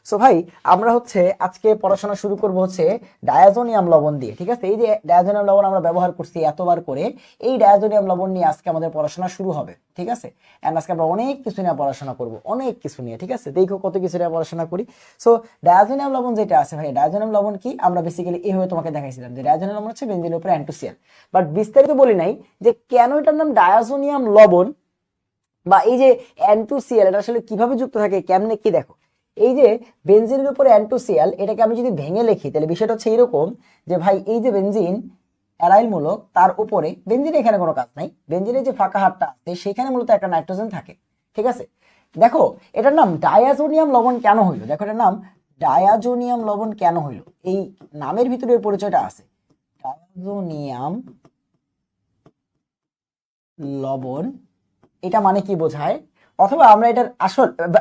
So ভাই আমরা হচ্ছে আজকে পড়াশোনা শুরু করব হচ্ছে ডায়াজোনিয়াম লবণ দিয়ে, ঠিক আছে। এই যে ডায়াজোনিয়াম লবণ আমরা ব্যবহার করছি এতবার করে, এই ডায়াজোনিয়াম লবণ নিয়ে আজকে আমাদের পড়াশোনা শুরু হবে, ঠিক আছে। এন্ড আজকে আমরা অনেক কিছু নিয়ে পড়াশোনা করব, অনেক কিছু নিয়ে, ঠিক আছে। দেখো কত কিছু নিয়ে পড়াশোনা করি। সো ডায়াজোনিয়াম লবণ যেটা আছে ভাই, ডায়াজোনিয়াম লবণ কি আমরা বেসিক্যালি এইভাবে তোমাকে দেখাইছিলাম যে ডায়াজোনিয়াম লবণ হচ্ছে বেনজিনের উপরে অ্যান্টোসিয়ান, বাট বিস্তারিত বলি নাই যে কেন এটার নাম ডায়াজোনিয়াম লবণ বা এই যে অ্যান্টোসিয়াল এটা আসলে কিভাবে যুক্ত থাকে, কেমনে কি। দেখো এই যে বেনজিনের উপরে অ্যান্টোসিয়াল, এটাকে আমি যদি ভেঙে লিখি তাহলে বিষয়টা হচ্ছে এরকম যে ভাই এই যে বেনজিন অ্যারাইল মূলক, তার উপরে বেনজিনের এখানে কোনো কাজ নাই, বেনজিনের যে ফাঁকা হাতটা আছে সেখানে মূলত একটা নাইট্রোজেন থাকে, ঠিক আছে। দেখো এটার নাম ডায়াজোনিয়াম লবণ কেন হইলো, দেখো এটার নাম ডায়াজোনিয়াম লবণ কেন হইলো, এই নামের ভিতরে পরিচয়টা আছে। ডায়াজোনিয়াম লবণ এটা মানে কি বোঝায়, অথবা আমরা এটার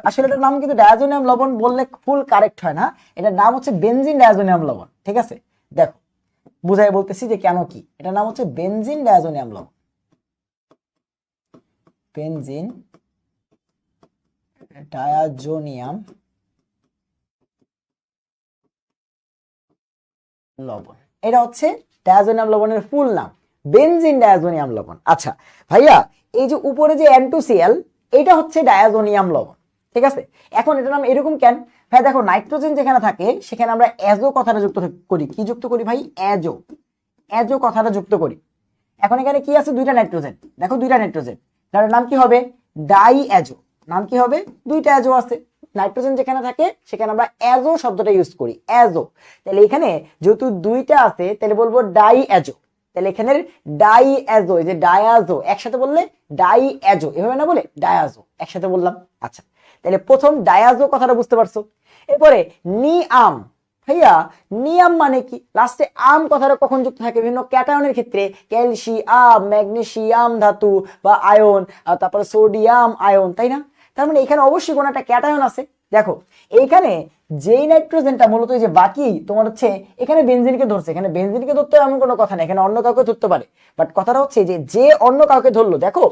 আসলে এটার নাম কিন্তু ডায়াজোনিয়াম লবণ বললে ফুল কারেক্ট হয় না, এটার নাম হচ্ছে বেনজিন ডায়াজোনিয়াম লবণ, ঠিক আছে। দেখো বুঝাই বলতেছি যে কেন কি, এটার নাম হচ্ছে বেনজিন ডায়াজোনিয়াম লবণ, বেনজিন ডায়াজোনিয়াম লবণ, এটা হচ্ছে ডায়াজোনিয়াম লবণের ফুল নাম, বেনজিন ডায়াজোনিয়াম লবণ। আচ্ছা ভাইয়া এই যে উপরে যে অ্যান্টোসিয়াল এটা হচ্ছে ডায়াজোনিয়াম লবণ, ঠিক আছে। এখন এটার নাম এরকম কেন ভাই, দেখো নাইট্রোজেন যেখানে থাকে সেখানে আমরা অ্যাজো কথাটা যুক্ত করি, কি যুক্ত করি ভাই, অ্যাজো, অ্যাজো কথাটা যুক্ত করি। এখন এখানে কি আছে, দুইটা নাইট্রোজেন, দেখো দুইটা নাইট্রোজেন, তার নাম কি হবে ডাই অ্যাজো, নাম কি হবে, দুইটা অ্যাজো আছে, নাইট্রোজেন যেখানে থাকে সেখানে আমরা অ্যাজো শব্দটা ইউজ করি, অ্যাজো। তাহলে এখানে যেহেতু দুইটা আছে তাহলে বলবো ডাই অ্যাজো, তাহলে এখানে ডাই অ্যাজো, এই যে ডায়াজো একসাথে বললে ডাই অ্যাজো, এভাবে না বলে ডায়াজো একসাথে বললাম। আচ্ছা তাহলে প্রথম ডায়াজো কথাটা বুঝতে পারছো। এরপরে নিয়াম, ভাইয়া নিয়াম মানে কি, লাস্টে আম কথাটা কখন যুক্ত থাকে, বিভিন্ন ক্যাটায়নের ক্ষেত্রে, ক্যালসিয়াম, ম্যাগনেসিয়াম ধাতু বা আয়ন, তারপরে সোডিয়াম আয়ন, তাই না। তার মানে এখানে অবশ্যই কোনো একটা ক্যাটায়ন আছে। দেখো এইখানে যেই নাইট্রোজেনটা মূলত যে বাকি তোমার হচ্ছে এখানে বেনজিনকে ধরছে, এখানে বেনজিনকে ধরতে এমন কোনো কথা নেই, এখানে অন্য কাউকে ধরতে পারে, বাট কথাটা হচ্ছে যে যে অন্য কাউকে ধরলো, দেখো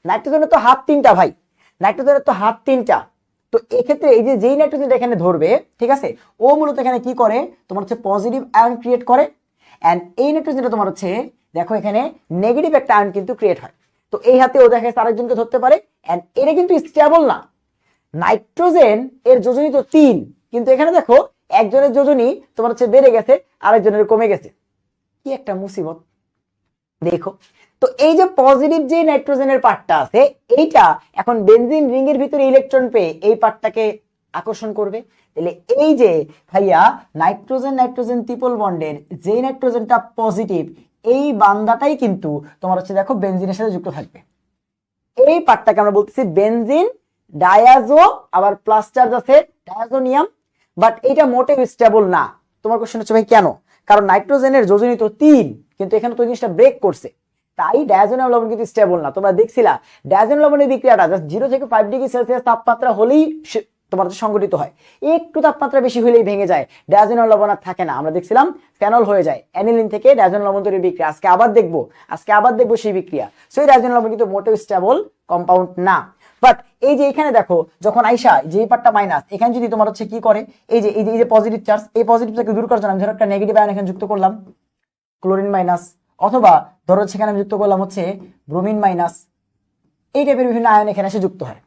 নাইট্রোজেনের তো হাত তিনটা ভাই, নাইট্রোজেনের তো হাত তিনটা, তো এক্ষেত্রে এই যে যেই নাইট্রোজেন এখানে ধরবে, ঠিক আছে, ও মূলত এখানে কি করে তোমার হচ্ছে পজিটিভ আয়ন ক্রিয়েট করে, এন্ড এই নাইট্রোজেনটা তোমার হচ্ছে দেখো এখানে নেগেটিভ একটা আয়ন কিন্তু ক্রিয়েট হয়। তো এই হাতে ও দেখে আরেকজনকে ধরতে পারে, এন্ড এটা কিন্তু স্টেবল না, নাইট্রোজেন এর যোজনী তো 3, কিন্তু এখানে দেখো একজনের যোজনী তোমার হচ্ছে বেড়ে গেছে, আরেকজনের কমে গেছে, কি একটা মুসিবত দেখো। তো এই যে পজিটিভ যে নাইট্রোজেনের পার্টটা আছে এইটা এখন বেনজিন রিং এর ভিতরে ইলেকট্রন পেয়ে এই পার্টটাকে আকর্ষণ করবে। তাহলে এই যে ভাইয়া নাইট্রোজেন নাইট্রোজেন ট্রিপল বন্ডের যেই নাইট্রোজেনটা পজিটিভ, এই বান্দাটাই কিন্তু তোমার হচ্ছে দেখো বেনজিনের সাথে যুক্ত থাকবে, এই পার্টটাকে আমরা বলতেছি বেনজিন ডায়াজো, আবার প্লাস চার্জ আছে ডায়াজোনিয়াম, বাট এটা মোটেও স্টেবল না। তোমার কোশ্চেন হচ্ছে ভাই কেন, কারণ নাইট্রোজেনের যোজনী তো 3, কিন্তু এখানে তো জিনিসটা ব্রেক করছে, তাই ডায়াজোনিয়াম লবণ কিন্তু স্টেবল না। তোমরা দেখছিলা ডায়াজোনিয়াম লবণের বিক্রিয়াটা জাস্ট 0 থেকে 5 ডিগ্রি সেলসিয়াস তাপমাত্রা হলেই তোমার সংগঠিত হয়, একটু তাপমাত্রা বেশি হলেই ভেঙে যায়, ডায়াজোনিয়াম লবণ আর থাকে না। আমরা দেখছিলাম ফেনল হয়ে যায়, অ্যানিলিন থেকে ডায়াজোনিয়াম লবণ তৈরির বিক্রিয়া, আজকে আবার দেখবো সেই বিক্রিয়া। সো এই ডায়াজোনিয়াম লবণ কিন্তু মোটেও স্টেবল কম্পাউন্ড না। বাট এই যে এখানে দেখো যখন আইসা যে পার্টটা মাইনাস, এখানে যদি তোমার হচ্ছে কি করে, এই যে পজিটিভ চার্জ, এই পজিটিভটাকে দূর করার জন্য আমি ধরো একটা নেগেটিভ আয়ন এখানে যুক্ত করলাম, ক্লোরিন মাইনাস, অথবা ধরো সেখানে আমি যুক্ত করলাম হচ্ছে ব্রোমিন মাইনাস, এই টাইপের বিভিন্ন আয়ন এখানে এসে যুক্ত হয়,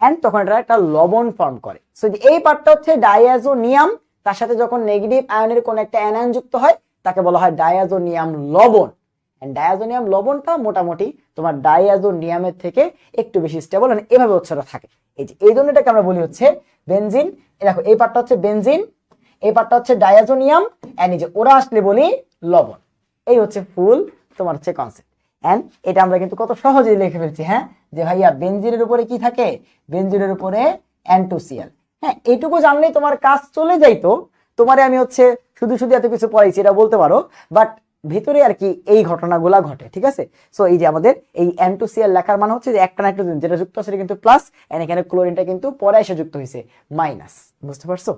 এন্ড তখন এটা একটা লবণ ফর্ম করে। সো এই পার্টটা হচ্ছে ডায়াজোনিয়াম, তার সাথে যখন নেগেটিভ আয়নের কোন একটা অ্যানায়ন যুক্ত হয় তাকে বলা হয় ডায়াজোনিয়াম লবণ। ডায়াজোনিয়াম লবণটা মোটামুটি তোমার ডায়াজোনিয়ামের থেকে একটু বেশি স্টেবল, মানে এভাবে হচ্ছে থাকে। এই যে এই জন্য এটাকে আমরা বলি হচ্ছে বেনজিন। দেখো এই পার্টটা হচ্ছে বেনজিন, এই পার্টটা হচ্ছে ডায়াজোনিয়াম, এন্ড এই যে ওরা আসলে বলি লবণ। এই হচ্ছে ফুল তোমার হচ্ছে কনসেপ্ট, এন্ড এটা আমরা কিন্তু কত সহজেই লিখে ফেলছি। হ্যাঁ যে ভাইয়া বেনজিনের উপরে কি থাকে, বেনজিনের উপরে অ্যান্টোসিয়াল। হ্যাঁ এইটুকু জানলেই তোমার কাজ চলে যাইতো, তোমারে আমি হচ্ছে শুধু শুধু এত কিছু পড়াইছি এটা বলতে পারো, বাট ভিতরে আর কি এই ঘটনাগুলা ঘটে, ঠিক আছে। সো এই যে আমাদের এই অ্যান্টোসিয়াল লেখার মানে হচ্ছে যে একটা নাইট্রোজেন যেটা যুক্ত আছে কিন্তু প্লাস, এন্ড এখানে ক্লোরিনটা কিন্তু পরে এসে যুক্ত হয়েছে মাইনাস, বুঝতে পারছো।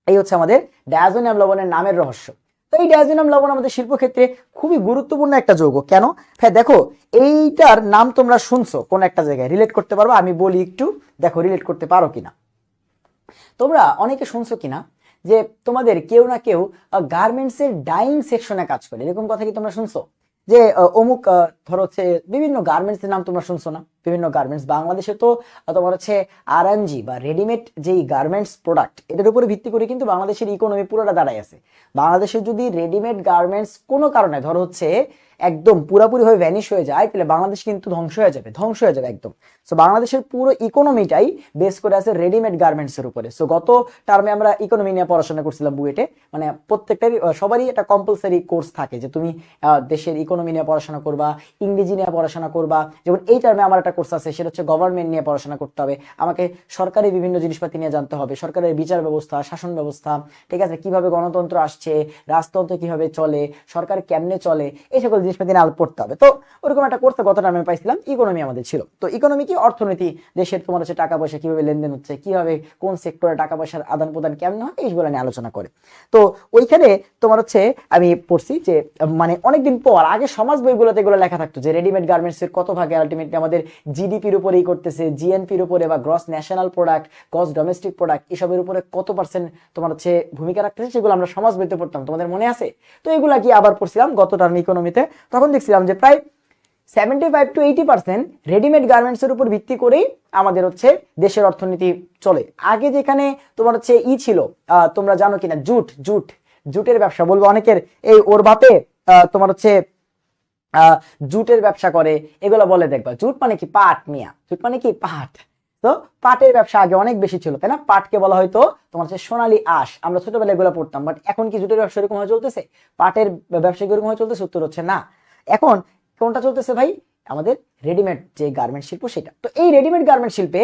এই হচ্ছে আমাদের ডায়াজোনিয়াম লবণের নামের রহস্য। তো এই ডায়াজোনিয়াম লবণ আমাদের শিল্পক্ষেত্রে খুবই গুরুত্বপূর্ণ একটা যৌগ। কেন হ্যাঁ দেখো এইটার নাম তোমরা শুনছো কোন একটা জায়গায়, রিলেট করতে পারবো, আমি বলি একটু দেখো রিলেট করতে পারো কিনা। তোমরা অনেকে শুনছো কিনা যে তোমাদের কেউ না কেউ গার্মেন্টস এর ডাইং সেকশনে কাজ করে, এরকম কথা কি তোমরা শুনছো? যে অমুক ধরো হচ্ছে বিভিন্ন গার্মেন্টস এর নাম তোমরা শুনছো না? বিভিন্ন গার্মেন্টস বাংলাদেশে তো তোমার হচ্ছে আরএনজি বা রেডিমেড যেই গার্মেন্টস প্রোডাক্ট, এটার উপরে ভিত্তি করে কিন্তু বাংলাদেশের ইকোনমি পুরোটা দাঁড়ায় আছে। বাংলাদেশে যদি রেডিমেড গার্মেন্টস কোনো কারণে ধরো হচ্ছে একদম পুরোপুরি ভাবে ভ্যানিশ হয়ে যায়, তাহলে বাংলাদেশ কিন্তু ধ্বংস হয়ে যাবে, ধ্বংস হয়ে যাবে একদম। সো বাংলাদেশের পুরো ইকোনমিটাই বেস করে আছে রেডিমেড গার্মেন্টস এর উপরে। সো গত টার্মে আমরা ইকোনমি নিয়ে পড়াশোনা করছিলাম বুয়েটে, মানে প্রত্যেকটারই সবারই একটা কম্পালসারি কোর্স থাকে যে তুমি দেশের ইকোনমি নিয়ে পড়াশোনা করবা, ইংরেজি নিয়ে পড়াশোনা করবা। যেমন এই টার্মে আমার একটা কোর্স আছে, সেটা হচ্ছে গভর্নমেন্ট নিয়ে পড়াশোনা করতে হবে, আমাকে সরকারি বিভিন্ন জিনিসপাতি নিয়ে জানতে হবে, সরকারের বিচার ব্যবস্থা, শাসন ব্যবস্থা, ঠিক আছে, কিভাবে গণতন্ত্র আসছে, রাজতন্ত্র কিভাবে চলে, সরকার কেমনে চলে, এই সকল জিনিসপাতি নিয়ে পড়তে হবে। তো ওরকম একটা কোর্স গত টার্মে পাইছিলাম, ইকোনমি আমাদের ছিল। তো ইকোনমি কি? অর্থনীতি, দেশের তোমার হচ্ছে টাকা পয়সা কিভাবে লেনদেন হচ্ছে, কিভাবে কোন সেক্টরে টাকা পয়সার আদান প্রদান কেমন হয়, এইগুলো নিয়ে আলোচনা করে। তো ওইখানে তোমার হচ্ছে আমি পড়ছি যে মানে অনেকদিন পর, আগে সমাজ বইগুলোতে এগুলো লেখা থাকতো যে রেডিমেড গার্মেন্টস এর কত ভাগে আলটিমেটলি আমাদের জিডিপির উপরেই করতেছে, জিএনপির উপরে বা gross national product, gross domestic product, এসবের উপরে কত পার্সেন্ট তোমার হচ্ছে ভূমিকা রাখতেছে, সেগুলো আমরা সমাজ বইতে পড়তাম, তোমাদের মনে আছে? তো এগুলা কি আবার পড়ছিলাম গত টার্ম ইকোনমিতে, তখন দেখছিলাম যে প্রায় 75 to 80% রেডিমেড গার্মেন্টস এর উপর ভিত্তি করেই আমাদের হচ্ছে দেশের অর্থনীতি চলে। আগে যেখানে তোমার হচ্ছে ছিল, তোমরা জানো কিনা, জুট, জুটের ব্যবসা বলবো অনেকের, এই ওর বাপে তোমার হচ্ছে জুটের ব্যবসা করে, এগুলো বলে দেখবা। জুট মানে কি? পাট মিয়া, জুট মানে কি? পাট। তো পাটের ব্যবসা আগে অনেক বেশি ছিল, তাই না? পাটকে বলা হয়তো তোমার হচ্ছে সোনালী আঁশ, আমরা ছোটবেলায় এগুলো পড়তাম। বাট এখন কি জুটের ব্যবসা এরকম ভাবে চলতেছে? পাটের ব্যবসা এরকম ভাবে চলতেছে? উত্তর হচ্ছে না। এখন কোনটা চলতেছে ভাই? আমাদের রেডিমেড যে গার্মেন্ট শিল্প, সেটা। তো এই রেডিমেড গার্মেন্ট শিল্পে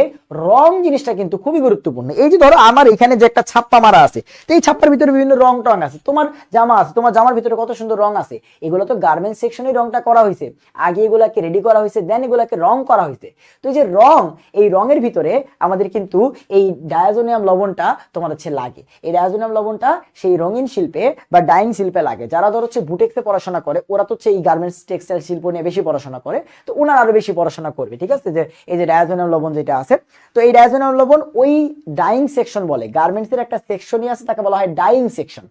রং জিনিসটা কিন্তু খুবই গুরুত্বপূর্ণ। এই যে ধরো আমার এখানে যে একটা ছাপ্পা মারা আছে, তো এই ছাপ্পার ভিতরে বিভিন্ন রং টং আছে, তোমার জামা আছে, তোমার জামার ভিতরে কত সুন্দর রং আছে, এগুলো তো গার্মেন্ট সেকশনে রংটা করা হয়েছে, আগে এগুলাকে রেডি করা হয়েছে, দেন এগুলাকে রং করা হয়েছে। তো এই যে রং, এই রঙের ভিতরে আমাদের কিন্তু এই ডায়াজোনিয়াম লবণটা তোমার হচ্ছে লাগে। এই ডায়াজোনিয়াম লবণটা সেই রঙিন শিল্পে বা ডাইং শিল্পে লাগে। যারা ধর হচ্ছে বুটেক্সে পড়াশোনা করে, ওরা তো হচ্ছে এই গার্মেন্টস টেক্সটাইল শিল্প নিয়ে বেশি পড়াশোনা করে, তো ওনারা আরো বেশি পড়াশোনা করবে, ঠিক আছে? যে এই যে ডায়াজোনিয়াম লবণ যেটা আছে, তো এই ডায়াজোনিয়াম লবণ ওই ডাইং সেকশন বলে, গার্মেন্টস এর একটা সেকশনই আছে, তাকে বলা হয় ডাইং সেকশন।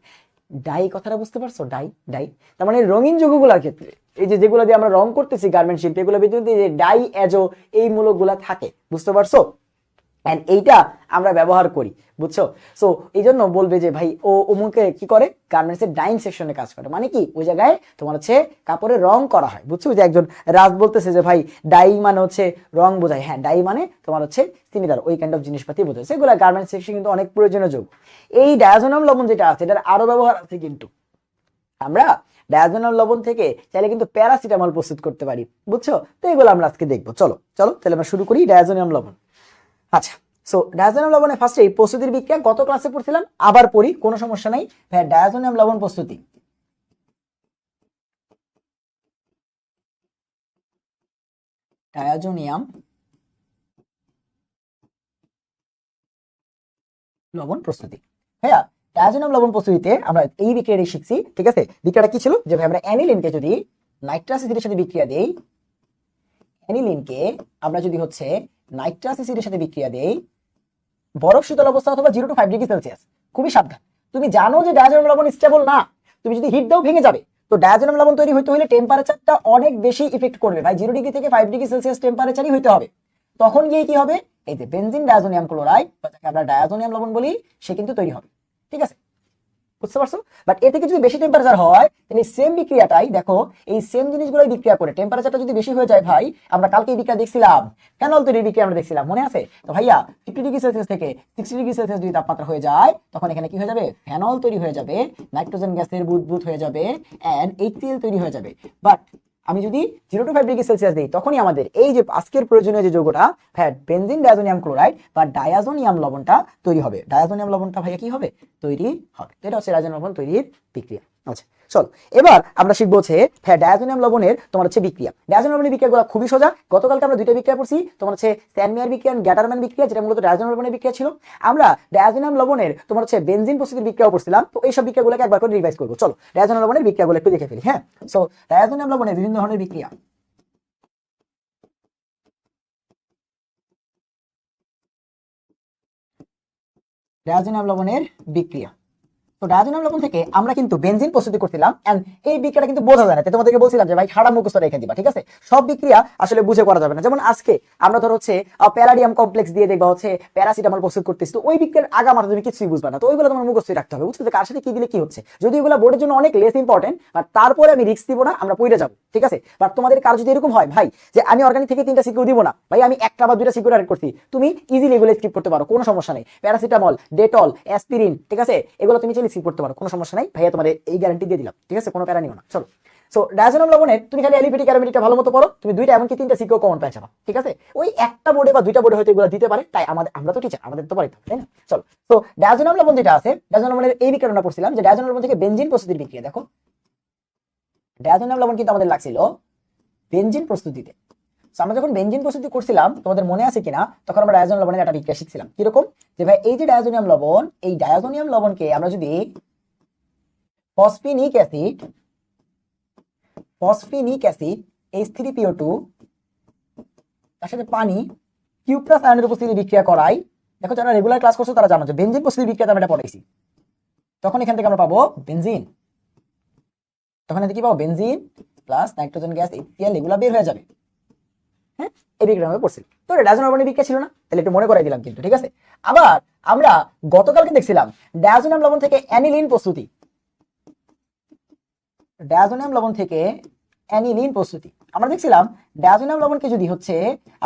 ডাই কথাটা বুঝতে পারছো? ডাই, ডাই তার মানে রঙিন যৌগগুলোর ক্ষেত্রে, এই যে যেগুলো দিয়ে আমরা রং করতেছি গার্মেন্ট শিল্পে, এগুলো ভিতরে যে ডাই অ্যাজো এই মূলকগুলা থাকে, বুঝতে পারছো? এন্ড এইটা আমরা ব্যবহার করি, বুঝছো? সো এই জন্য বলবে যে ভাই ও অমুকে কি করে, গার্মেন্টস এর ডাইং সেকশনে কাজ করে, মানে কি ওই জায়গায় তোমার হচ্ছে কাপড়ে রং করা হয়, বুঝছো? যে একজন রাজ বলতেছে যে ভাই ডাই মানে হচ্ছে রং বোঝায়, হ্যাঁ ডাই মানে তোমার হচ্ছে সিমিলার ওই কাইন্ড অফ জিনিসপাতি বোঝায়, সেগুলো গার্মেন্টস সেকশন কিন্তু অনেক প্রয়োজনীয় যোগ। এই ডায়াজোনিয়াম লবণ যেটা আছে, এটার আরো ব্যবহার আছে কিন্তু। আমরা ডায়াজোনিয়াম লবণ থেকে চাইলে কিন্তু প্যারাসিটামল প্রস্তুত করতে পারি, বুঝছো? তো এগুলো আমরা আজকে দেখবো। চলো চলো তাহলে আমরা শুরু করি ডায়াজোনিয়াম লবণ। আচ্ছা, সো ডায়াজোনিয়াম লবণে ফার্স্টে এই প্রস্তুতির বিক্রিয়া গত ক্লাসে পড়ছিলাম, আবার পড়ি, কোনো সমস্যা নাই। হ্যাঁ, ডায়াজোনিয়াম লবণ প্রস্তুতি। ডায়াজোনিয়াম লবণ প্রস্তুতি। হ্যাঁ, ডায়াজোনিয়াম লবণ প্রস্তুতিতে আমরা এই বিক্রিয়াটি শিখছি, ঠিক আছে? বিক্রিয়াটা কি ছিল? যে ভাই আমরা অ্যানিলিনকে যদি নাইট্রাস অ্যাসিডের সাথে বিক্রিয়া দেই, অ্যানিলিনকে আমরা যদি হচ্ছে নাইট্রাস অ্যাসিডের সাথে বিক্রিয়া দেই বরফ শীতল অবস্থা অথবা 0 to 5 ডিগ্রি সেলসিয়াস, খুবই সাবধান। তুমি জানো যে ডায়াজোনিয়াম লবণ স্টেবল না, তুমি যদি হিট দাও ভেঙে যাবে। তো ডায়াজোনিয়াম লবণ তৈরি হইতে হলে টেম্পারেচারটা অনেক বেশি ইফেক্ট করবে ভাই, 0 ডিগ্রি থেকে 5 ডিগ্রি সেলসিয়াস টেম্পারেচারই হইতে হবে। তখন গিয়ে কি হবে? এই যে বেনজিন ডায়াজোনিয়াম ক্লোরাইড, যাকে আমরা ডায়াজোনিয়াম লবণ বলি, সে কিন্তু তৈরি হবে, ঠিক আছে? বুঝতে পারছো? বাট এ থেকে যদি বেশি টেম্পারেচার হয়, তাহলে সেম বিক্রিয়াটাই দেখো, এই সেম জিনিসগুলোই বিক্রিয়া করে টেম্পারেচারটা যদি বেশি হয়ে যায় ভাই, আমরা কালকে এই বিক্রিয়া দেখছিলাম, ফেনল তৈরির বিক্রিয়া আমরা দেখছিলাম, মনে আছে? তো ভাইয়া 50 ডিগ্রি সেলসিয়াস থেকে 60 ডিগ্রি সেলসিয়াস যদি তাপমাত্রা হয়ে যায়, তখন এখানে কি হয়ে যাবে? ফেনল তৈরি হয়ে যাবে, নাইট্রোজেন গ্যাসের বুদবুদ হয়ে যাবে, এন্ড HCl তৈরি হয়ে যাবে। বাট আমি যদি 0 to 5 ডিগ্রি সেলসিয়াস দিই, তখনই আমাদের এই যে আজকের প্রয়োজনীয় যে যৌগটা ফ্যাট বেনজিন ডায়াজোনিয়াম ক্লোরাইড বা ডায়াজোনিয়াম লবণটা তৈরি হবে। ডায়াজোনিয়াম লবণটা ভাইয়া কি হবে? তৈরি হবে। এটা হচ্ছে ডায়াজোনিয়াম লবণ তৈরির বিক্রিয়া। আচ্ছা চলো, এবার আমরা শিখবো হচ্ছে ডায়াজোনিয়াম লবণের তোমার হচ্ছে বিক্রিয়া। ডায়াজোনিয়াম লবণের বিক্রিয়াগুলো খুবই সোজা। গতকালকে আমরা দুইটা বিক্রিয়া পড়ছি, তোমার হচ্ছে স্যানমিয়ার বিক্রিয়া, গ্যাটারম্যান বিক্রিয়া, যেটা মূলত ডায়াজোনিয়াম লবণের বিক্রিয়া ছিল। আমরা ডায়াজোনিয়াম লবণের তোমার হচ্ছে বেনজিন প্রস্তুতির বিক্রিয়াও পড়ছিলাম। তো এই সব বিক্রিয়াগুলোকে একবার করে রিভাইজ করবো। চলো ডায়াজোনিয়াম লবণের বিক্রিয়াগুলো একটু দেখে ফেলি। হ্যাঁ, সো ডায়াজোনিয়াম লবণের বিভিন্ন ধরনের বিক্রিয়া। ডায়াজোনিয়াম লবণের বিক্রিয়া। তো ডায়াজোনিয়াম লবণ থেকে আমরা কিন্তু বেনজিন প্রস্তুতি করছিলাম, এন্ড এই বিক্রিয়াটা কিন্তু বোঝা যায় না। তোমাদেরকে বলছিলাম যে ভাই ঠাড়া মুখস্থ রেখে দিবা, ঠিক আছে? সব বিক্রিয়া আসলে বুঝে করা যাবে না। যেমন আজকে আমরা ধর হচ্ছে প্যারাডিয়াম কমপ্লেক্স দিয়ে দেখবা হচ্ছে প্যারাসিটামল প্রস্তুত করতেছি, তো ওই বিক্রিয়ার আগা মাথা তুমি কিছুই বুঝবা না, তো ওইগুলো তোমার মুখস্থ রাখতে হবে, বুঝছো? কার সাথে কি দিলে কি হচ্ছে। যদি ওইগুলো বোর্ডের জন্য অনেক লেস ইম্পর্টেন্ট, বাট তারপরে আমি রিস্ক দিব না, আমরা পড়ে যাবো, ঠিক আছে? বাট তোমাদের কার যদি এরকম হয় ভাই যে আমি অর্গানিক থেকে 3টা সিকিউর দিব না ভাই, আমি 1টা বা 2টা সিকিউর অ্যাড করছি, তুমি ইজিলি এগুলো স্কিপ করতে পারো, কোনো সমস্যা নেই। প্যারাসিটামল, ডেটল, অ্যাসপিরিন, ঠিক আছে, এগুলো তুমি চাইলে স্কিপ করতে পারো, কোনো সমস্যা নাই ভাইয়া, তোমাদের এই গ্যারান্টি দিয়ে দিলাম, ঠিক আছে? কোনো প্যারা নিও না। চলো, সো ডায়াজোনিয়াম লবণের তুমি খালি অ্যালিফেটিক অ্যারোমেটিকটা ভালো মতো পড়ো, তুমি 2টা এমনকি 3টা সিকিউ কমন পেয়ে যাবে, ঠিক আছে? ওই একটা বোর্ডে বা 2টা বোর্ডে হয়তো এগুলো দিতে পারে, তাই আমরা তো টিচার, আমাদের তো পারি, তাই না? চলো, তো ডায়াজোনিয়াম লবণ যেটা আছে, ডায়াজোনিয়াম লবণের এই বিক্রিয়াটা পড়ছিলাম যে ডায়াজোনিয়াম লবণ থেকে বেনজিন প্রস্তুতির বিক্রিয়া। দেখো ডায়াজোনিয়াম লবণ কিন্তু আমাদের লাগছিল বেনজিন প্রস্তুতিতে। আমরা যখন বেনজিন প্রস্তুতি করছিলাম, তোমাদের মনে আছে কিনা, তখন আমরা ডায়াজোনিয়াম লবণের একটা বিক্রিয়া শিখছিলাম। কিরকম? যে ভাই এই যে ডায়াজোনিয়াম লবণ, এই ডায়াজোনিয়াম লবণকে আমরা যদি ফসফিনিক অ্যাসিড H3PO2 তার সাথে পানি কিউ প্লাস আয়নের উপস্থিতি বিক্রিয়া করাই। দেখো যারা রেগুলার ক্লাস করছো তারা জানো যে বেনজিন প্রস্তুতি বিক্রিয়া আমরা এটা পড়াইছি। তখন এখান থেকে আমরা পাবো বেনজিন, তখন এতে কি পাবো? Benzene plus nitrogen gas HCl এগুলো বের হয়ে যাবে। হ্যাঁ, এই বিক্রিয়া আমরা পড়ছি। তো ডায়াজোনিয়াম লবণের বিক্রিয়া ছিল না, তাহলে একটু মনে করাই দিলাম কিন্তু, ঠিক আছে? আবার আমরা গতকালকে দেখছিলাম ডায়াজোনিয়াম লবণ থেকে অ্যানিলিন প্রস্তুতি। ডায়াজোনিয়াম লবণ থেকে অ্যানিলিন প্রস্তুতি আমরা দেখছিলাম। ডায়াজোনিয়াম লবণকে যদি হচ্ছে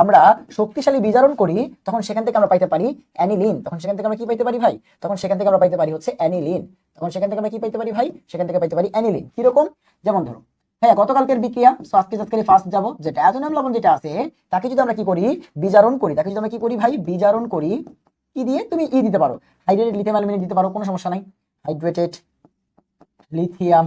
আমরা শক্তিশালী বিজারণ করি, তখন সেখান থেকে আমরা পাইতে পারি অ্যানিলিন। তখন সেখান থেকে আমরা কি পাইতে পারি ভাই? তখন সেখান থেকে আমরা পাইতে পারি হচ্ছে অ্যানিলিন। তখন সেখান থেকে আমরা কি পাইতে পারি ভাই? সেখান থেকে পাইতে পারি অ্যানিলিন। কিরকম? যেমন ধরো হ্যাঁ, গতকালকের বিক্রিয়া, আজকে ফার্স্ট যাবো যে ডায়াজোনিয়াম লবণ যেটা আছে তাকে যদি আমরা কি করি? বিজারণ করি। তাকে যদি আমরা কি করি ভাই? বিজারণ করি। কি দিয়ে? তুমি ই দিতে পারো, হাইড্রেটেড লিথিয়াম অ্যালুমিনেট দিতে পারো, কোনো সমস্যা নাই। হাইড্রেটেড লিথিয়াম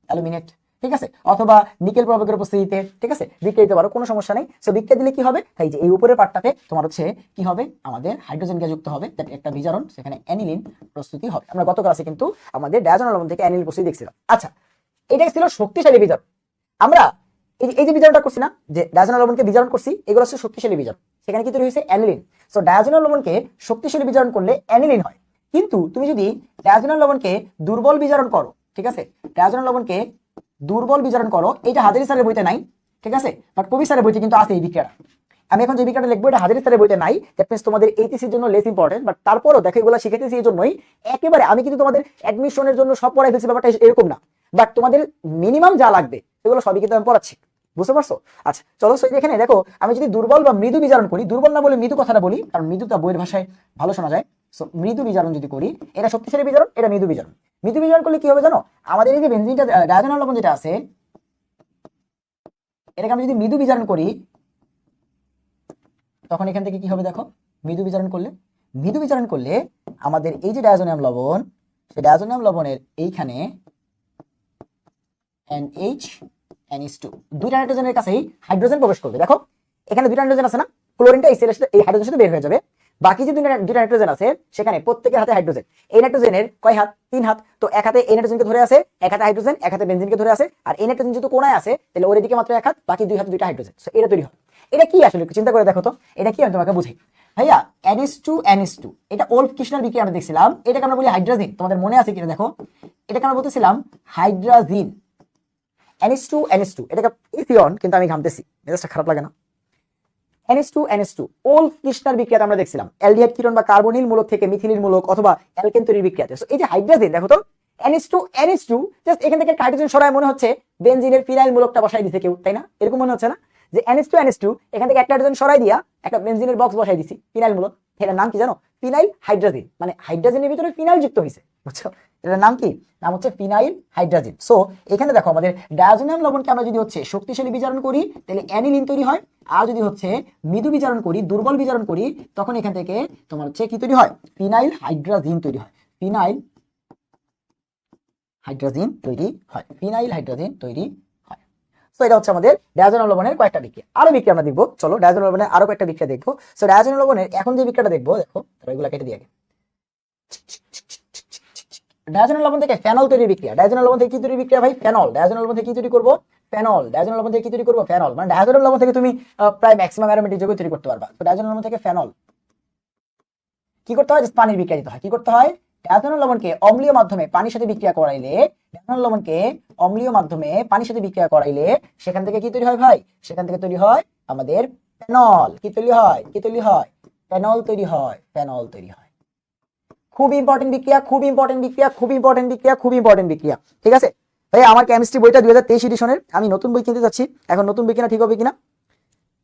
অ্যালুমিনেট, ঠিক আছে? অথবা নিকেল প্রভাবকের উপস্থিতিতে, ঠিক আছে, বিক্রিয়া দিতে পারো, কোনো সমস্যা নেই। সো বিক্রিয়া দিলে কি হবে? এই যে এই উপরের পার্টটাতে তোমার হচ্ছে কি হবে? আমাদের হাইড্রোজেন গ্যাস যুক্ত হবে, একটা বিজারণ, সেখানে অ্যানিলিন প্রস্তুতি হবে। আমরা গত ক্লাসে কিন্তু আমাদের ডায়াজোনিয়াম লবণ থেকে অ্যানিলিন প্রস্তুতি দেখছিলাম। আচ্ছা, এটাই ছিল শক্তিশালী বিজারণ। আমরা এই যে বিজারণটা করছি না, যে ডায়াজোনিয়াম লবণকে বিজারণ করছি, এগুলো হচ্ছে শক্তিশালী বিজারণ। সেখানে কি তৈরি হয়েছে? অ্যানিলিন। সো ডায়াজোনিয়াম লবণকে শক্তিশালী বিজারণ করলে অ্যানিলিন হয়। কিন্তু তুমি যদি ডায়াজোনিয়াম লবণকে দুর্বল বিজারণ করো, ঠিক আছে, ডায়াজোনিয়াম লবণকে দুর্বল বিজারণ করো, এটা হাজারি স্যারের বইতে নাই, ঠিক আছে, বাট কবি স্যারের বইতে কিন্তু আছে এই বিক্রিয়াটা। আমি এখন যে বিক্রিয়াটা লিখবো এটা হাজারি স্যারের বইতে নাই, দ্যাট মিন্স তোমাদের এইচএসসির জন্য লেস ইম্পর্টেন্ট, বাট তারপরও দেখো এগুলো শিখাইতেছি এই জন্যই, একেবারে আমি কিন্তু তোমাদের অ্যাডমিশনের জন্য সব পড়াই ফেলছি, ব্যাপারটা এরকম না, বাট তোমাদের মিনিমাম যা লাগবে এগুলো সবই কিন্তু আমি পড়াচ্ছি, বুঝতে পারছো? আচ্ছা চলো, এখানে দেখো আমি যদি দুর্বল বা মৃদু বিজারণ করি, দুর্বল না বলে মৃদু কথাটা বলি, কারণ মৃদুটা বইয়ের ভাষায় ভালো শোনা যায়। সো মৃদু বিজারণ যদি করি, এটা শক্তিশালী বিজারণ, এটা মৃদু বিজারণ। মৃদু বিজারণ করলে কি হবে জানো? আমাদের এই যে বেনজিনটা, ডায়াজোনিয়াম লবণ যেটা আছে, এটাকে আমি যদি মৃদু বিজারণ করি, তখন এখান থেকে কি হবে দেখো? মৃদু বিজারণ করলে আমাদের এই যে ডায়াজোনিয়াম লবণ, সেই ডায়াজোনিয়াম লবণের এইখানে NH NH2 দুইটা নাইট্রোজেনের কাছেই হাইড্রোজেন প্রবেশ করবে। দেখো এখানে দুইটা নাইট্রোজেন আছে না, ক্লোরিনটা এই হাইড্রোজেনের সাথে বের হয়ে যাবে। বাকি যে দুইটা নাইট্রোজেন আছে সেখানে প্রত্যেকের হাতে হাইড্রোজেন। এই নাইট্রোজেনের কয় হাত? 3 হাত। তো এক হাতে এই নাইট্রোজেনকে ধরে আছে, এক হাতে হাইড্রোজেন, এক হাতে বেনজিনকে ধরে আছে, আর এই নাইট্রোজেন যেহেতু কোণায় আছে তাহলে ওর এদিকে মাত্র এক হাত, বাকি 2 হাতে 2টা হাইড্রোজেন। সো এটা তৈরি হয়। এটা কি আসলে একটু চিন্তা করে দেখো তো, এটা কি আমি তোমাকে বুঝাই ভাইয়া। NH2 এটা ওল্ফ কৃষ্ণার বিক্রিয়া আমরা দেখছিলাম, এটাকে আমরা বলি হাইড্রাজিন। তোমাদের মনে আছে কিনা দেখো, এটাকে আমরা বলতেছিলাম হাইড্রাজিন। NH2 এটাকে ইথিয়ন, কিন্তু আমি ঘামতেছি, মেজাজটা খারাপ লাগে না। NH2 ওল্ফ কৃষ্ণার বিক্রিয়াতে আমরা দেখছিলাম অ্যালডিহাইড কিটোন বা কার্বনিল মূলক থেকে মিথিলিন মূলক অথবা অ্যালকেন তৈরির বিক্রিয়াতে। সো এই যে হাইড্রাজিন, দেখো তো NH2 জাস্ট এখান থেকে হাইড্রোজেন সরায় মনে হচ্ছে বেনজিনের ফিনাইল মূলকটা বসাই দিছে কেউ, তাই না? এরকম মনে হচ্ছে না যে NH2 এখান থেকে একটা হাইড্রোজেন সরাই দিয়া একটা বেনজিনের বক্স বসাই দিছি ফিনাইল মূলক। এটার নাম কি জানো? ফিনাইল হাইড্রাজিন। মানে হাইড্রোজেনের ভিতরে ফিনাইল যুক্ত হয়েছে, বুঝছো? এটার নাম কি? নাম হচ্ছে ফিনাইল হাইড্রাজিন। সো এখানে দেখো আমাদের ডায়াজোনিয়াম লবণকে আমরা যদি হচ্ছে শক্তিশালী বিজারণ করি তাহলে অ্যানিলিন তৈরি হয়, আর যদি হচ্ছে মৃদু বিজারণ করি, দুর্বল বিজারণ করি, তখন এখান থেকে তোমার হচ্ছে কি তৈরি হয়? ফিনাইল হাইড্রাজিন তৈরি হয়। ফিনাইল হাইড্রাজিন তৈরি হয়। সো এটা হচ্ছে আমাদের ডায়াজোনিয়াম লবণের কয়েকটা বিক্রিয়া। আরো বিক্রিয়া আমরা দেখবো, চলো ডায়াজোনিয়াম লবণের আরো কয়েকটা বিক্রিয়া দেখবো। সো ডায়াজোনিয়াম লবণের এখন যে বিক্রিয়াটা দেখবো, দেখো এগুলা কেটে দিয়ে আগে। ডায়াজোনিয়াম লবণ থেকে ফেনল তৈরি বিক্রিয়া। ডায়াজোনিয়াম লবণ থেকে কি তৈরি বিক্রিয়া ভাই? ফেনল। ডায়াজোনিয়াম লবণ থেকে কি তৈরি করবো? ফেনল। ডায়াজোনিয়াম লবণ থেকে কি তৈরি করবো? ফেনল। মানে ডায়াজোনিয়াম লবণ থেকে তুমি প্রায় ম্যাক্সিমাম অ্যারোমেটিক যৌগ তৈরি করতে পারবা। তো ডায়াজোনিয়াম লবণ থেকে ফেনল কি করতে হয়, পানির বিক্রিয়া দিতে হয়। কি করতে হয়, ডায়াজোনাল লবণকে অম্লীয় মাধ্যমে পানির সাথে বিক্রিয়া করাইলে, ডায়াজোনাল লবণকে অম্লীয় মাধ্যমে পানির সাথে বিক্রিয়া করাইলে সেখান থেকে কি তৈরি হয় ভাই, সেখান থেকে তৈরি হয় আমাদের ফেনল। কি তৈরি হয়, কি তৈরি হয়, ফেনল তৈরি হয়, ফেনল তৈরি হয়। খুব ইম্পর্টেন্ট বিক্রিয়া, খুব ইম্পর্টেন্ট বিক্রিয়া, খুব ইম্পর্টেন্ট বিক্রিয়া, খুব ইম্পর্টেন্ট বিক্রিয়া। ঠিক আছে ভাই, আমার কেমিস্ট্রি বইটা 2023 এডিশনের, আমি নতুন বই কিনতে যাচ্ছি, এখন নতুন বই কিনা ঠিক হবে কিনা,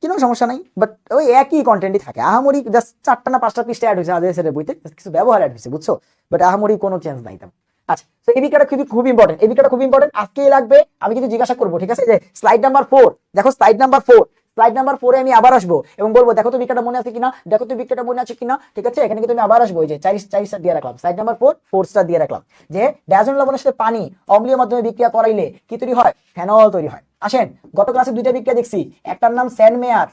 কোনো সমস্যা নাই, বাট ওই একই কন্টেন্টই থাকে, আহামরি জাস্ট 4টা না 5টা পৃষ্ঠা অ্যাড হয়েছে আজের বইতে, কিছু ব্যবহার অ্যাড হয়েছে, বুঝছো, বাট আহামরি কোনো চেঞ্জ নাই তেমন। আচ্ছা, তো এই বিক্রিয়াটা খুব ইম্পর্টেন্ট, এই বিক্রিয়াটা খুব ইম্পর্টেন্ট, আজকেই লাগবে। আমি কিন্তু জিজ্ঞাসা করবো, ঠিক আছে, যে স্লাইড নাম্বার 4 দেখো, স্লাইড নাম্বার 4, স্লাইড নাম্বার 4-এ আমি আবার আসবো এবং বলবো দেখো তো বিক্রিয়াটা মনে আছে কিনা, দেখো তো বিক্রিয়াটা মনে আছে কিনা। ঠিক আছে, এখানে কিন্তু আমি আবার আসবো, এই যে 4 স্টার দিয়ে রাখলাম, স্লাইড নাম্বার 4 স্টার দিয়ে রাখলাম, যে ডায়াজোনাল লবণের সাথে পানি অম্লীয় মাধ্যমে বিক্রিয়া করাইলে কি তৈরি হয়, ফেনল তৈরি হয়। আসেন, গত ক্লাসে 2টা বিক্রিয়া দেখছি, একটার নাম স্যানমেয়ার,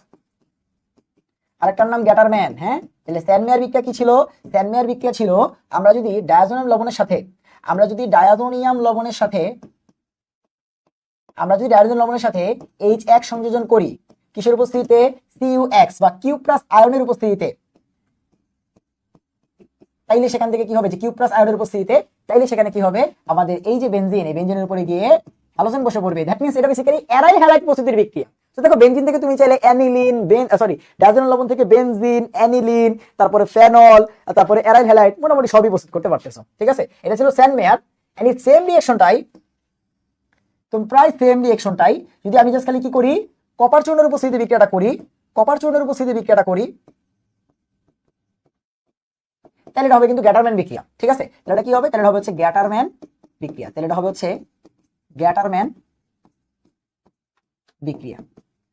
আরেকটার নাম গ্যাটারম্যান। হ্যাঁ, তাহলে স্যানমেয়ার বিক্রিয়া কি ছিল, স্যানমেয়ার বিক্রিয়া ছিল আমরা যদি ডায়াজোনাল লবণের সাথে, আমরা যদি ডায়াজোনিয়াম লবণের সাথে, আমরা যদি ডায়াজোনাল লবণের সাথে H1 সংযোজন করি, কিসের উপস্থিতিতে, CuX বা কিউ প্লাস আয়নের উপস্থিতিতে, তাইলে সেখান থেকে কি হবে, যে কিউ প্লাস আয়নের উপস্থিতিতে, তাইলে সেখানে কি হবে, আমাদের এই যে বেনজিন, এই বেনজিনের উপরে গিয়ে হালোজেন বসে পড়বে। দ্যাট মিন্স এটা বেসিক্যালি অ্যারাইল হ্যালাইড প্রস্তুতির বিক্রিয়া। তো দেখো, বেনজিন থেকে তুমি চাইলে অ্যানিলিন, ডায়াজোনাল লবণ থেকে বেনজিন, অ্যানিলিন, তারপরে ফেনল, তারপরে অ্যারাইল হ্যালাইড, মোটামুটি সবই প্রস্তুত করতে পারতেছো। ঠিক আছে, এটা ছিল স্যানমেয়ার। এন্ড এই সেম রিঅ্যাকশনটাই, তুমি প্রায় সেম রিঅ্যাকশনটাই যদি আমি জাস্ট খালি কি করি, কপার চূর্ণের উপস্থিতিতে বিক্রিয়াটা করি, কপার চূর্ণের উপস্থিতিতে বিক্রিয়াটা করি, তাহলে এটা হবে কিন্তু গ্যাটারম্যান বিক্রিয়া। ঠিক আছে, তাহলে এটা কি হবে, তাহলে এটা হবে হচ্ছে গ্যাটারম্যান বিক্রিয়া, তাহলে এটা হবে হচ্ছে গ্যাটারম্যান বিক্রিয়া।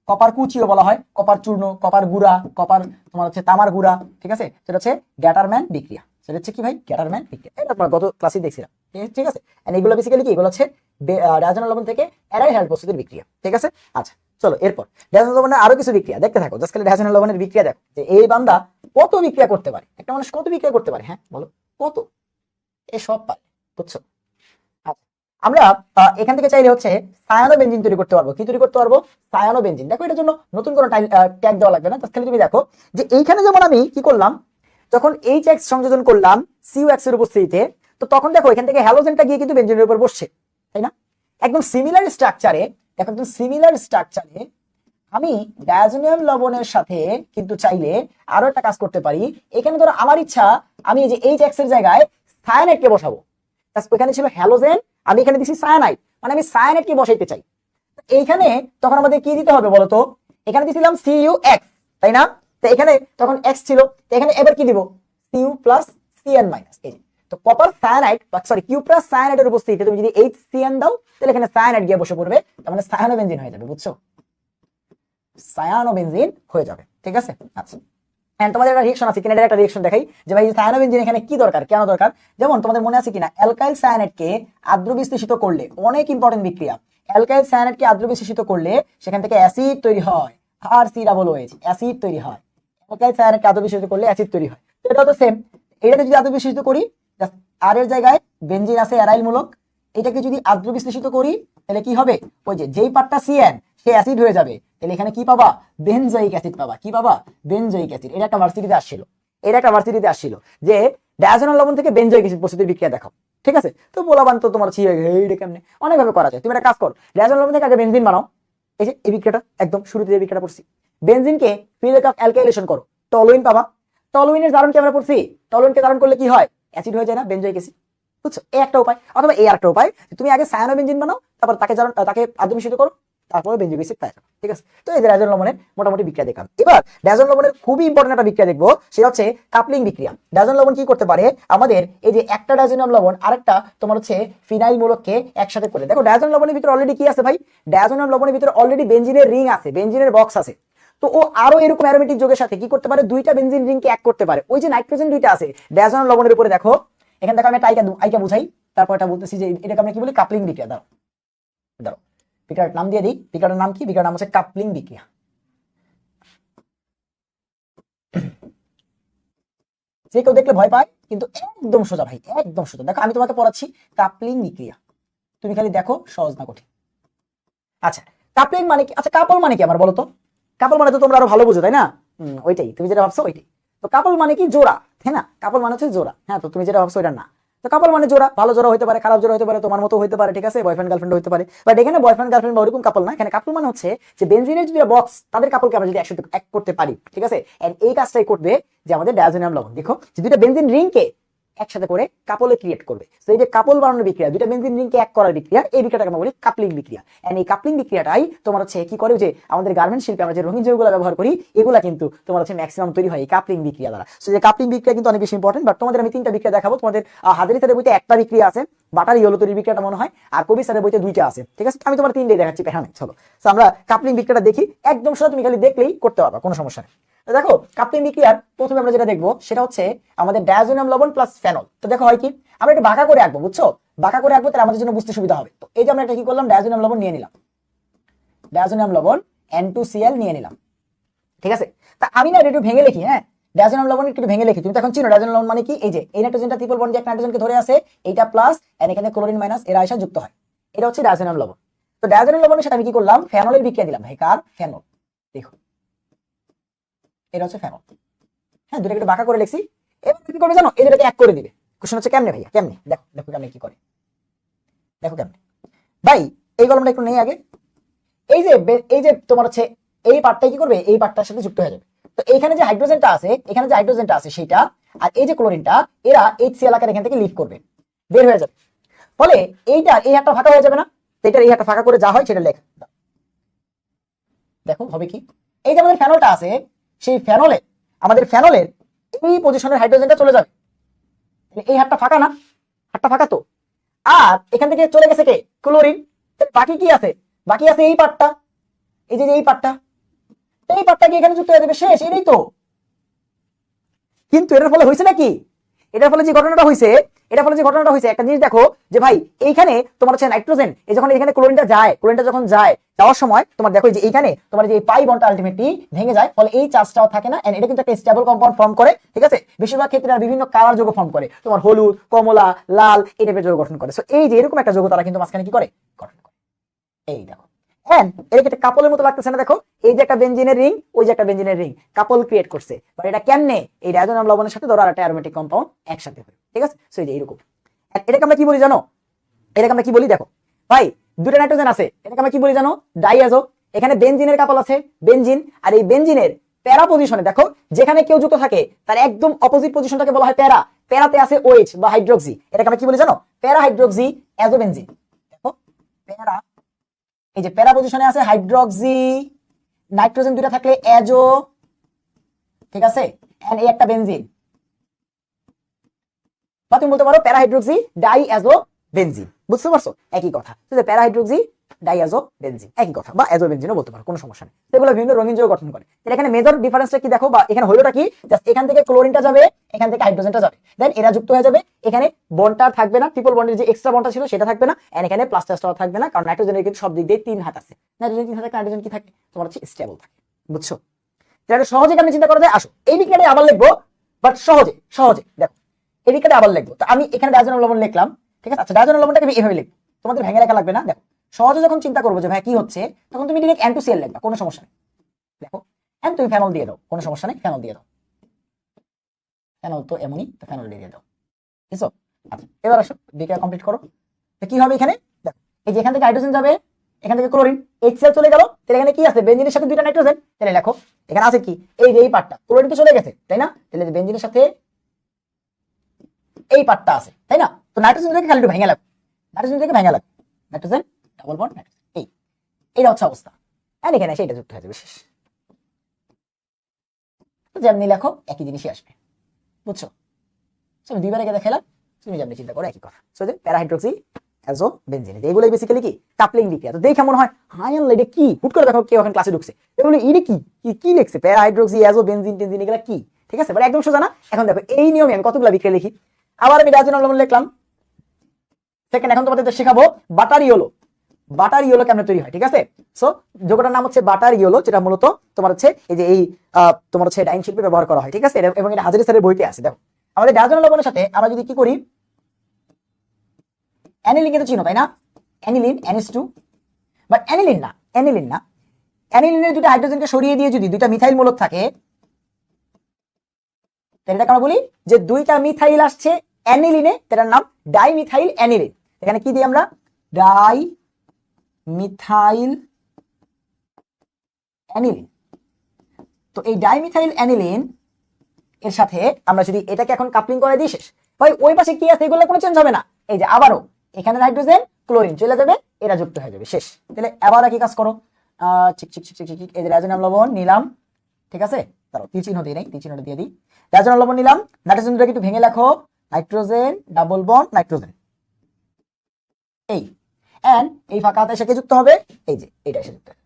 কপার কুচিও বলা হয়, কপার চূর্ণ, কপার গুঁড়া, কপার তোমার হচ্ছে তামার গুঁড়া। ঠিক আছে, সেটা হচ্ছে গ্যাটারম্যান বিক্রিয়া, সেটা হচ্ছে কি ভাই, গ্যাটারম্যান বিক্রিয়া। এটা আপনার গত ক্লাসে দেখছিলাম। ঠিক আছে, এগুলো বেসিক্যালি কি, এগুলো হচ্ছে ডায়াজোনাল লবণ থেকে অ্যারাইল হ্যালাইড প্রস্তুতির বিক্রিয়া। ঠিক আছে, আচ্ছা চলো এরপর ডায়াজোনাল লবণের আরো কিছু বিক্রিয়া দেখতে থাকো। জাস্ট খালি ডায়াজোনাল লবণের বিক্রিয়া দেখো, যে এই বান্দা কত বিক্রিয়া করতে পারে, একটা মানুষ কত বিক্রিয়া করতে পারে, হ্যাঁ বলো কত, এ সব পারে, বুঝছো। আচ্ছা, আমরা এখান থেকে চাইলে হচ্ছে সায়ানোবেনজিন তৈরি করতে পারবো। কি তৈরি করতে পারবো, সায়ানোবেনজিন। দেখো, এটার জন্য নতুন কোনো ট্যাগ দেওয়া লাগবে না, জাস্ট খালি তুমি দেখো যে এইখানে যেমন আমি কি করলাম, যখন H1 সংযোজন করলাম CuX এর উপস্থিতিতে, তো তখন দেখো এখান থেকে হ্যালোজেনটা গিয়ে কিন্তু বেনজিনের উপর বসছে, তাই না। একদম সিমিলার স্ট্রাকচারে, দেখো একদম সিমিলার স্ট্রাকচারে আমি ডায়াজোনিয়াম লবণের সাথে কিন্তু চাইলে আরো একটা কাজ করতে পারি। এখানে ধরো আমার ইচ্ছা, আমি এই যে H1 এর জায়গায় সায়ানাইডকে বসাবো, ওখানে ছিল হ্যালোজেন, আমি এখানে দিচ্ছি সায়ানাইড, মানে আমি সায়ানাইডকে বসাইতে চাই। এইখানে তখন আমাদের কি দিতে হবে বলতো, এখানে দিছিলাম CuX, তাই না, তো এখানে তখন X ছিল, তো এখানে এবার কি দিব, Cu প্লাস Cn মাইনাস। এই তো কপার সায়ানাইড বা সরি কিউ প্লাস সায়ানাইডের উপস্থিতিতে তুমি যদি HCN দাও, তাহলে এখানে সায়ানাইড গিয়ে বসে পড়বে, তার মানে সায়ানোবেনজিন হয়ে যাবে, বুঝছো, সায়ানোবেনজিন হয়ে যাবে। ঠিক আছে, আচ্ছা তোমাদের একটা রিঅ্যাকশন আছে কিনা, একটা রিঅ্যাকশন দেখাই যে ভাই সায়ানোবেনজিন এখানে কি দরকার, কেন দরকার। যেমন তোমাদের মনে আছে কিনা, অ্যালকাইল সায়ানাইডকে আর্দ্র বিশ্লেষিত করলে, অনেক ইম্পর্টেন্ট বিক্রিয়া, অ্যালকাইল সায়ানাইডকে আর্দ্র বিশ্লেষিত করলে সেখান থেকে অ্যাসিড তৈরি হয়, আর সি ডাবল ওএইচ, অ্যাসিড তৈরি হয়। অ্যালকাইল সায়ানাইডকে আর্দ্র বিশ্লেষিত করলে অ্যাসিড তৈরি হয়, তো এটা তো সেম। এটাকে যদি আর্দ্র বিশ্লেষিত করি, আর এর জায়গায় বেনজিন আছে অ্যারাইল মূলক, এটাকে যদি আর্দ্র বিশ্লেষিত করি তাহলে কি হবে, ওই যে যেই পার্টটা Cn সে অ্যাসিড হয়ে যাবে, তাহলে এখানে কি পাবা, বেনজয়িক অ্যাসিড পাবা। কি পাবা, বেনজয়িক অ্যাসিড। এটা একটা ভার্সিটিতে আসছিল, এটা একটা ভার্সিটিতে আসছিল যে ডায়াজোনাল লবণ থেকে বেনজয়িক অ্যাসিড প্রস্তুতির বিক্রিয়া দেখাও। ঠিক আছে, তো বলাবান তো তোমার এইটা কেমনে, অনেকভাবে করা যায়। তুমি একটা কাজ করো, ডায়াজোনাল লবণ থেকে আগে বেনজিন বানাও। এই যে এই বিক্রিয়াটা একদম শুরুতে যে বিক্রিয়াটা পড়ছি, বেনজিনকে ফিল্ড অফ অ্যালকাইলেশন করো, টলুইন পাবা। টলুইনের ধারণ কি আমরা পড়ছি, টলুইনকে ধারণ করলে কি হয়, অ্যাসিড হয়ে যায় না, বেনজয়িক অ্যাসিড, বুঝছো। এই একটা উপায়, অথবা এই আরেকটা উপায়, তুমি আগে সায়ানোবেনজিন বানাও, তারপর তাকে আর্দ্র মিশ্রিত করো, তারপরে বেনজয়িক অ্যাসিড পাই। ঠিক আছে, তো এই ডায়াজোনাল লবণের মোটামুটি বিক্রিয়া দেখলাম। এবার ডায়াজোনাল লবণের খুবই ইম্পর্টেন্ট একটা বিক্রিয়া দেখবো, সেটা হচ্ছে কাপলিং বিক্রিয়া। ডায়াজোনাল লবণ কি করতে পারে, আমাদের এই যে একটা ডায়াজোনাল লবণ আরেকটা তোমার হচ্ছে ফিনাইল মূলককে একসাথে করে, দেখো ডায়াজোনাল লবণের ভিতরে অলরেডি কি আছে ভাই, ডায়াজোনাল লবণের ভিতরে অলরেডি বেনজিনের রিং আছে, বেনজিনের বক্স আছে। তো ও আরো এরকম অ্যারোমেটিক যোগের সাথে কি করতে পারে, দুইটা বেনজিন রিংকে এক করতে পারে। ওই যে নাইট্রোজেন দুইটা আছে ডায়াজোনাল লবণের উপরে, দেখো এখানে দেখো আমি একটা আইকা বুঝাই, তারপর এটা বলতেছি যে এটাকে আমরা কি বলি, কাপলিং বিক্রিয়া। দাও বিক্রিয়ার নাম দিয়ে দিই, বিক্রিয়ার নাম কি, বিক্রিয়ার নাম হচ্ছে কাপলিং বিক্রিয়া। যে কেউ দেখলে ভয় পায়, কিন্তু একদম সোজা ভাই, একদম সোজা। দেখো আমি তোমাকে পড়াচ্ছি কাপলিং বিক্রিয়া, তুমি খালি দেখো সহজ না কঠিন। আচ্ছা, কাপলিং মানে কি, আচ্ছা কাপল মানে কি আমার বলো তো, কাপল মানে তো তোমরা আরো ভালো বুঝো, তাই না, ওইটাই তুমি যেটা ভাবছো ওইটাই। তো কাপল মানে কি, জোড়া। তাই না? কাপল মানে হচ্ছে জোড়া। হ্যাঁ, তো তুমি যেটা ভাবছো এটা না। তো কাপল মানে জোড়া, ভালো জোড়া হতে পারে, খারাপ জোড়া হতে পারে, তোমার মতো হতে পারে, ঠিক আছে, বয়ফ্রেন্ড গার্লফ্রেন্ড হতে পারে। বাট এখানে বয়ফ্রেন্ড গার্লফ্রেন্ড বা ওরকম কাপল না, এখানে কাপল মানে হচ্ছে যে বেনজিনের যে বক্স, তাদের কাপলকে আমরা যদি একসাথে এক করতে পারি, ঠিক আছে। এন্ড এই কাজটাই করবে যে আমাদের ডায়াজোনিয়াম লবণ। দেখো যে দুইটা বেনজিন রিংকে একসাথে করে কাপলে ক্রিয়েট করবে। তো এই যে কাপল বানানোর বিক্রিয়া, দুইটা বেনজিন রিংকে এক করার বিক্রিয়া, এই বিক্রিয়াটাকে আমরা বলি কাপলিং বিক্রিয়া। এন্ড এই কাপলিং বিক্রিয়াটাই তোমার হচ্ছে কি করে, যে আমাদের গার্মেন্ট শিল্পে আমরা যে রঙিন যৌগগুলো ব্যবহার করি, এগুলা কিন্তু তোমার হচ্ছে ম্যাক্সিমাম তৈরি হয় এই কাপলিং বিক্রিয়া দ্বারা। সো যে কাপলিং বিক্রিয়া কিন্তু অনেক বেশি ইম্পর্টেন্ট। বাট তোমাদের আমি 3টা বিক্রিয়া দেখাবো। তোমাদের হাজারি স্যারের বইতে একটা বিক্রিয়া আছে, বাটার ইয়েলো তৈরির বিক্রিয়াটা মনে হয়, আর কবি স্যারের বইতে 2টা আছে, ঠিক আছে। আমি তোমার 3টাই দেখাচ্ছি, হ্যাঁ চলো। সো আমরা কাপলিং বিক্রিয়াটা দেখি, একদম সোজা, তুমি খালি দেখলেই করতে পারবা, কোনো সমস্যা নেই। তো দেখো কাপলিং বিক্রিয়ার প্রথমে আমরা যেটা দেখবো সেটা হচ্ছে আমাদের ডায়াজোনিয়াম লবণ প্লাস ফেনল। তো দেখো হয় কি, আমরা একটু বাঁকা করে আঁকবো, বুঝছো, বাঁকা করে আঁকবো, তাহলে আমাদের জন্য বুঝতে সুবিধা হবে। তো এই যে আমরা একটা কি করলাম, ডায়াজোনিয়াম লবণ নিয়ে নিলাম, ডায়াজোনিয়াম লবণ N2Cl নিয়ে নিলাম, ঠিক আছে। তা আমি না এটা একটু ভেঙে লিখি, হ্যাঁ, ডায়াজোনিয়াম লবণ একটু ভেঙে লিখি। তুমি তো এখন চিনো ডায়াজোনিয়াম লবণ মানে কি, এই যে এই নাইট্রোজেনটা ট্রিপল বন্ড যে একটা নাইট্রোজেনকে ধরে আছে, এইটা প্লাস এন্ড এখানে ক্লোরিন মাইনাস, এরা এসে যুক্ত হয়, এটা হচ্ছে ডায়াজোনিয়াম লবণ। তো ডায়াজোনিয়াম লবণের সাথে আমি কি করলাম, ফেনলের বিক্রিয়া দিলাম, ভাই কার, ফেনল। দেখো এটা হচ্ছে ফেনল, হ্যাঁ, দুটাকে একটু বাঁকা করে লিখছি। এবার কি করবে জানো, এই দুটাকে এক করে দিবে। কোশ্চেন হচ্ছে কেমনে ভাইয়া, কেমনে, দেখো দেখো কেমনে কি করে, দেখো কেমনে। ভাই এই কলমটা একটু নেই আগে, এই যে তোমার হচ্ছে এই পার্টটাই কি করবে, এই পার্টটার সাথে যুক্ত হয়ে যাবে। তো এখানে যে হাইড্রোজেনটা আছে, এখানে যে হাইড্রোজেনটা আছে সেটা, আর এই যে ক্লোরিনটা, এরা HCl আকারে এখান থেকে লিভ করবে, বের হয়ে যাবে। ফলে এইটা এই হাতটা ফাঁকা হয়ে যাবে না, এটার এই হাতটা ফাঁকা করে যা হয় সেটা লেখ। দেখো হবে কি, এই যে আমাদের ফেনলটা আছে, সেই ফেনলে আমাদের ফেনলের এই পজিশনের হাইড্রোজেনটা চলে যাবে, এই হাতটা ফাঁকা না, হাতটা ফাঁকা তো। আর এখান থেকে চলে গেছে কে, ক্লোরিন। বাকি কি আছে, বাকি আছে এই পার্টটা, এই যে এই পার্টটা, এই পার্টটা কি এখানে যুক্ত হয়ে যাবে, শেষ, এটাই তো। কিন্তু এটার ফলে হয়েছে নাকি, এটার ফলে যে ঘটনাটা হয়েছে, এটার ফলে যে ঘটনাটা হয়েছে, একটা জিনিস দেখো যে ভাই এইখানে তোমার হচ্ছে নাইট্রোজেন, এই যখন এখানে ক্লোরিনটা যায়, ক্লোরিনটা যখন যায়, যাওয়ার সময় তোমার দেখো যে এইখানে তোমার যে পাই বন্ডটা আলটিমেটলি ভেঙে যায়, ফলে এই চার্জটাও থাকে না, এন্ড এটা কিন্তু একটা স্টেবল কম্পাউন্ড ফর্ম করে, ঠিক আছে। বেশিরভাগ ক্ষেত্রে বিভিন্ন কালার যৌগ ফর্ম করে, তোমার হলুদ, কমলা, লাল, এই টাইপের যৌগ গঠন করে। সো এই যে এরকম একটা যৌগ তারা কিন্তু মাঝখানে কি করে, গঠন করে। এই দেখো, হ্যাঁ, এর একটা কাপলের মতো লাগতেছে না, দেখো এই যে একটা বেনজিনের রিং, ওই যে একটা বেনজিনের রিং, কাপল ক্রিয়েট করছে। বাট এটা কেমনে, এই ডায়াজোনিয়াম লবণের সাথে ধরো আরেকটা অ্যারোমেটিক কম্পাউন্ড একসাথে হয়, ঠিক আছে। সো এই যে এরকম, এটাকে আমরা কি বলি জানো, এটাকে আমরা কি বলি, দেখো ভাই দুটো নাইট্রোজেন আছে, এটাকে আমরা কি বলি জানো, ডাইয়াজো। এখানে বেনজিনের কাপল আছে, বেনজিন, আর এই বেনজিনের প্যারা পজিশনে দেখো যেখানে কেউ যুক্ত থাকে তার একদম অপোজিট পজিশনটাকে বলা হয় প্যারা। প্যারাতে আছে OH বা হাইড্রোক্সি, এটাকে আমরা কি বলি জানো, প্যারা হাইড্রোক্সি অ্যাজোবেনজিন। দেখো প্যারা, এই যে প্যারা পজিশনে আছে হাইড্রোক্সি, নাইট্রোজেন দুটো থাকলে অ্যাজো, ঠিক আছে, এন্ড এই একটা বেনজিন, বা তুমি বলতে পারো প্যারা হাইড্রোক্সি ডাইঅ্যাজো বেনজিন, বুঝতে পারছো, একই কথা। প্যারা হাইড্রোক্সি ডাইঅ্যাজো বেনজিন একই কথা, বা অ্যাজো বেনজিনও বলতে পারো, কোনো সমস্যা নেই। এগুলো বিভিন্ন রঙিন যৌগ গঠন করে। এখানে মেজর ডিফারেন্সটা কি দেখো, বা এখানে হলোটা কি, জাস্ট এখান থেকে ক্লোরিনটা যাবে, এখান থেকে হাইড্রোজেনটা যাবে, দেন এরা যুক্ত হয়ে যাবে। এখানে বন্ডটা থাকবে না, ট্রিপল বন্ডের যে এক্সট্রা বন্ডটা ছিল সেটা থাকবে না, এন্ড এখানে প্লাস চার্জটাও থাকবে না, কারণ নাইট্রোজেনের কিন্তু সব দিক দিয়ে 3 হাত আছে। নাইট্রোজেন 3 হাত থাকে, নাইট্রোজেন কি থাকে, তোমার হচ্ছে স্টেবল থাকে, বুঝছো। এটা সহজে কেমন চিন্তা করা যায়, আসো এই বিক্রিয়াটা আবার লিখবো, বাট সহজে সহজে দেখো এই বিক্রিয়াটা আবার লিখবো। তো আমি এখানে ডায়াজোনিয়াম লবণ লিখলাম, ঠিক আছে। আচ্ছা ডায়াজোনিয়াম লবণটাকে আমি এভাবে লিখবো, তোমাদের ভেঙে লেখা লাগবে না। দেখো সহজে যখন চিন্তা করবো যে ভাই কি হচ্ছে, তখন তুমি ডিরেক্ট N2Cl লিখবা, কোনো সমস্যা নেই। দেখো এন্ড তুমি ফেনল দিয়ে দাও, কোনো সমস্যা নেই, ফেনল দিয়ে দাও, ফেনল তো এমনই, তো ফেনল দিয়ে দাও, বুঝছো। আচ্ছা এবার আসো বিক্রিয়া কমপ্লিট করো। তো কি হবে এখানে, দেখো এই যে এখান থেকে হাইড্রোজেন যাবে, এখান থেকে ক্লোরিন, HCl চলে গেল, তাহলে এখানে কি আছে, বেনজিনের সাথে দুইটা নাইট্রোজেন, তাহলে লেখো এখানে আছে কি, এই যে এই পার্টটা, ক্লোরিন তো চলে গেছে তাই না, তাহলে বেনজিনের সাথে এই পার্টটা আছে তাই না। তো নাইট্রোজেন থেকে খালি একটু ভেঙে লাগবে, নাইট্রোজেন থেকে ভেঙে লাগবে, নাইট্রোজেন ডাবল বন্ড নাইট্রোজেন, এইটা হচ্ছে অবস্থা। আর এখানে এসে এটা যুক্ত হয়ে যাবে, শেষ। তো যেমনি লেখো একই জিনিসই আসবে, বুঝছো। আমি দুইবার একে দেখালাম, তুমি যেমনি চিন্তা করো একই কথা। সো যে প্যারা হাইড্রোক্সি অ্যাজো বেনজিন, এগুলোই বেসিক্যালি কি কাপলিং বিক্রিয়া। তো দেখে মনে হয় হাই আল্লাহ এটা কি, হুট করে দেখো কেউ এখন ক্লাসে ঢুকছে, এগুলো এটা কি কি লিখছে, প্যারা হাইড্রোক্সি অ্যাজো বেনজিন টেনজিন, এগুলো কি, ঠিক আছে। বাট একদম সোজা না। এখন দেখো এই নিয়মে আমি কতগুলো বিক্রিয়া লিখি। আবার আমি ডায়াজোনিয়াম লবণ লিখলাম, সেকেন্ড এখন তোমাদের শেখাবো বাটার ইয়েলো। বাটার ইয়েলো কেমন তৈরি হয়, ঠিক আছে। সো যোগটার নাম হচ্ছে বাটার ইয়েলো, যেটা মূলত তোমার হচ্ছে এই যে এই তোমার হচ্ছে ডাইং শিল্পে ব্যবহার করা হয়, ঠিক আছে। এবং এটা হাজারি স্যারের বইতে আছে। দেখো আমাদের ডায়াজোনিয়াম লবণের সাথে আমরা যদি কি করি, অ্যানিলিন কিন্তু চিনো তাই না, অ্যানিলিন NH2, বাট অ্যানিলিন না, অ্যানিলিন না, অ্যানিলিনের দুটো হাইড্রোজেনকে সরিয়ে দিয়ে যদি দুইটা মিথাইল মূলক থাকে, এটাকে আমরা বলি যে দুইটা মিথাইল আসছে অ্যানিলিনে, এটার নাম ডাইমিথাইল অ্যানিলিন। এখানে কি দিই আমরা? Die methyl aniline. তো এই ডাইমিথাইল অ্যানিলিন এর সাথে আমরা যদি এটাকে এখন কাপলিং করে দিই শেষ ভাই। ওই পাশে কি আছে এগুলো কোনো চেঞ্জ হবে না। এই যে আবারও এখানে নাইট্রোজেন ক্লোরিন চলে যাবে, এরা যুক্ত হয়ে যাবে শেষ। তাহলে আবার কি কাজ করো, এই যে ডায়াজোনিয়াম লবণ নিলাম, ঠিক আছে, তারপর তীর চিহ্ন দিই নাই, তীর চিহ্নটা দিয়ে দিই। ডায়াজোনিয়াম লবণ নিলাম, নাইট্রোজেন দুটোকে একটু ভেঙে লেখো, নাইট্রোজেন ডাবল বন্ড নাইট্রোজেন, এই এন্ড এই ফাঁকাতে এসে যুক্ত হবে, এই যে এটা এসে যুক্ত হবে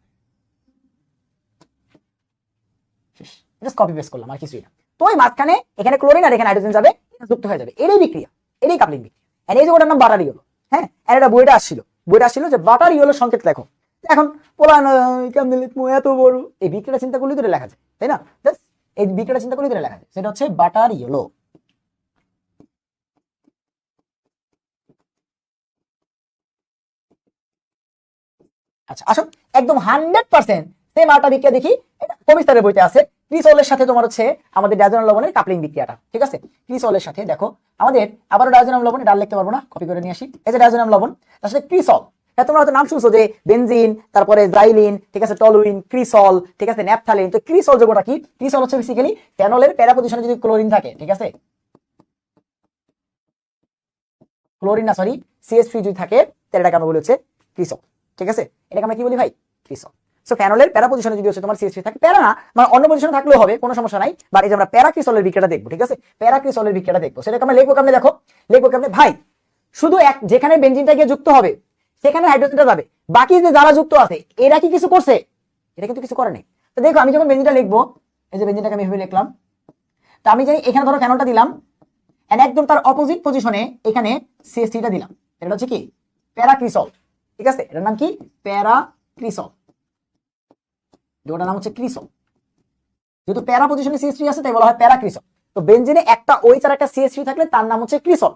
শেষ। জাস্ট কপি পেস্ট করলাম আর কিছুই না। তো ওই মাঝখানে এখানে ক্লোরিন আর এখানে হাইড্রোজেন যাবে, যুক্ত হয়ে যাবে, এটাই বিক্রিয়া, এটাই কাপলিং বিক্রিয়া। আর এই যে ওটার নাম বাটারি হলো, হ্যাঁ, আর এটা বইটা আসছিল যে বাটারি হলো সংকেত লেখো। এখন পোলান কেমনে লিখবো এত বড়, এই বিক্রিয়াটা চিন্তা করলে ধরে লেখা যায়, তাই না? এই বিক্রিয়াটা চিন্তা করলে ধরে লেখা যায়, সেটা হচ্ছে বাটারি হলো। আচ্ছা আসো একদম 100% সেম আরেকটা বিক্রিয়া দেখি, এটা কবিস্তারের বইতে আছে। ক্রিসলের সাথে তোমার হচ্ছে আমাদের ডায়াজোনাল লবণের কাপলিং বিক্রিয়াটা, ঠিক আছে? ক্রিসলের সাথে দেখো আমাদের আবারও ডায়াজোনাম লবণ, এটা লিখতে পারবো না, কপি করে নিয়ে আসি। এই যে ডায়াজোনাম লবণ, তার সাথে ক্রিসল, হ্যাঁ তোমরা হয়তো নাম শুনছো যে বেনজিন, তারপরে জাইলিন, ঠিক আছে, টলুইন, ক্রিসল, ঠিক আছে, ন্যাপথালিন। তো ক্রিসল যোগটা কি? ক্রিসল হচ্ছে বেসিক্যালি ফেনলের প্যারা পজিশনে যদি ক্লোরিন থাকে, ঠিক আছে, ক্লোরিন না সরি CH3 যদি থাকে, তাহলে এটাকে আমরা বলি হচ্ছে ক্রিসল, ঠিক আছে? এটাকে আমরা কি বলি ভাই? ক্রিসল। সো ফেনলের প্যারা পজিশনে যদি হচ্ছে তোমার CH3 থাকে, প্যারা না মানে অন্য পজিশনে থাকলেও হবে, কোনো সমস্যা নাই। বাট এই যে আমরা প্যারা ক্রিসলের বিক্রিয়াটা দেখবো, ঠিক আছে, প্যারা ক্রিসলের বিক্রিয়াটা দেখবো, সেটাকে আমরা লিখবো কেমনে? দেখো লিখবো কেমনে ভাই, শুধু এক যেখানে বেনজিনটা গিয়ে যুক্ত হবে সেখানে হাইড্রোজেনটা যাবে, বাকি যে যারা যুক্ত আছে এরা কি কিছু করছে? এটা কিন্তু কিছু করে নাই। তো দেখো আমি যখন বেনজিনটা লিখবো, এই যে বেনজিনটাকে আমি এভাবে লিখলাম, তো আমি জানি এখানে ধরো ফেনলটা দিলাম, একদম তার অপোজিট পজিশনে এখানে CH3টা দিলাম, এটা হচ্ছে কি প্যারাক্রিসল, ঠিক আছে, এটার নাম কি? প্যারাক্রিসল, যেটার নাম হচ্ছে ক্রিসল। যেহেতু প্যারা পজিশনে CH3 আছে তাই বলা হয় প্যারাক্রিসল। তো বেনজিনে একটা OH আর একটা CH3 থাকলে তার নাম হচ্ছে ক্রিসল।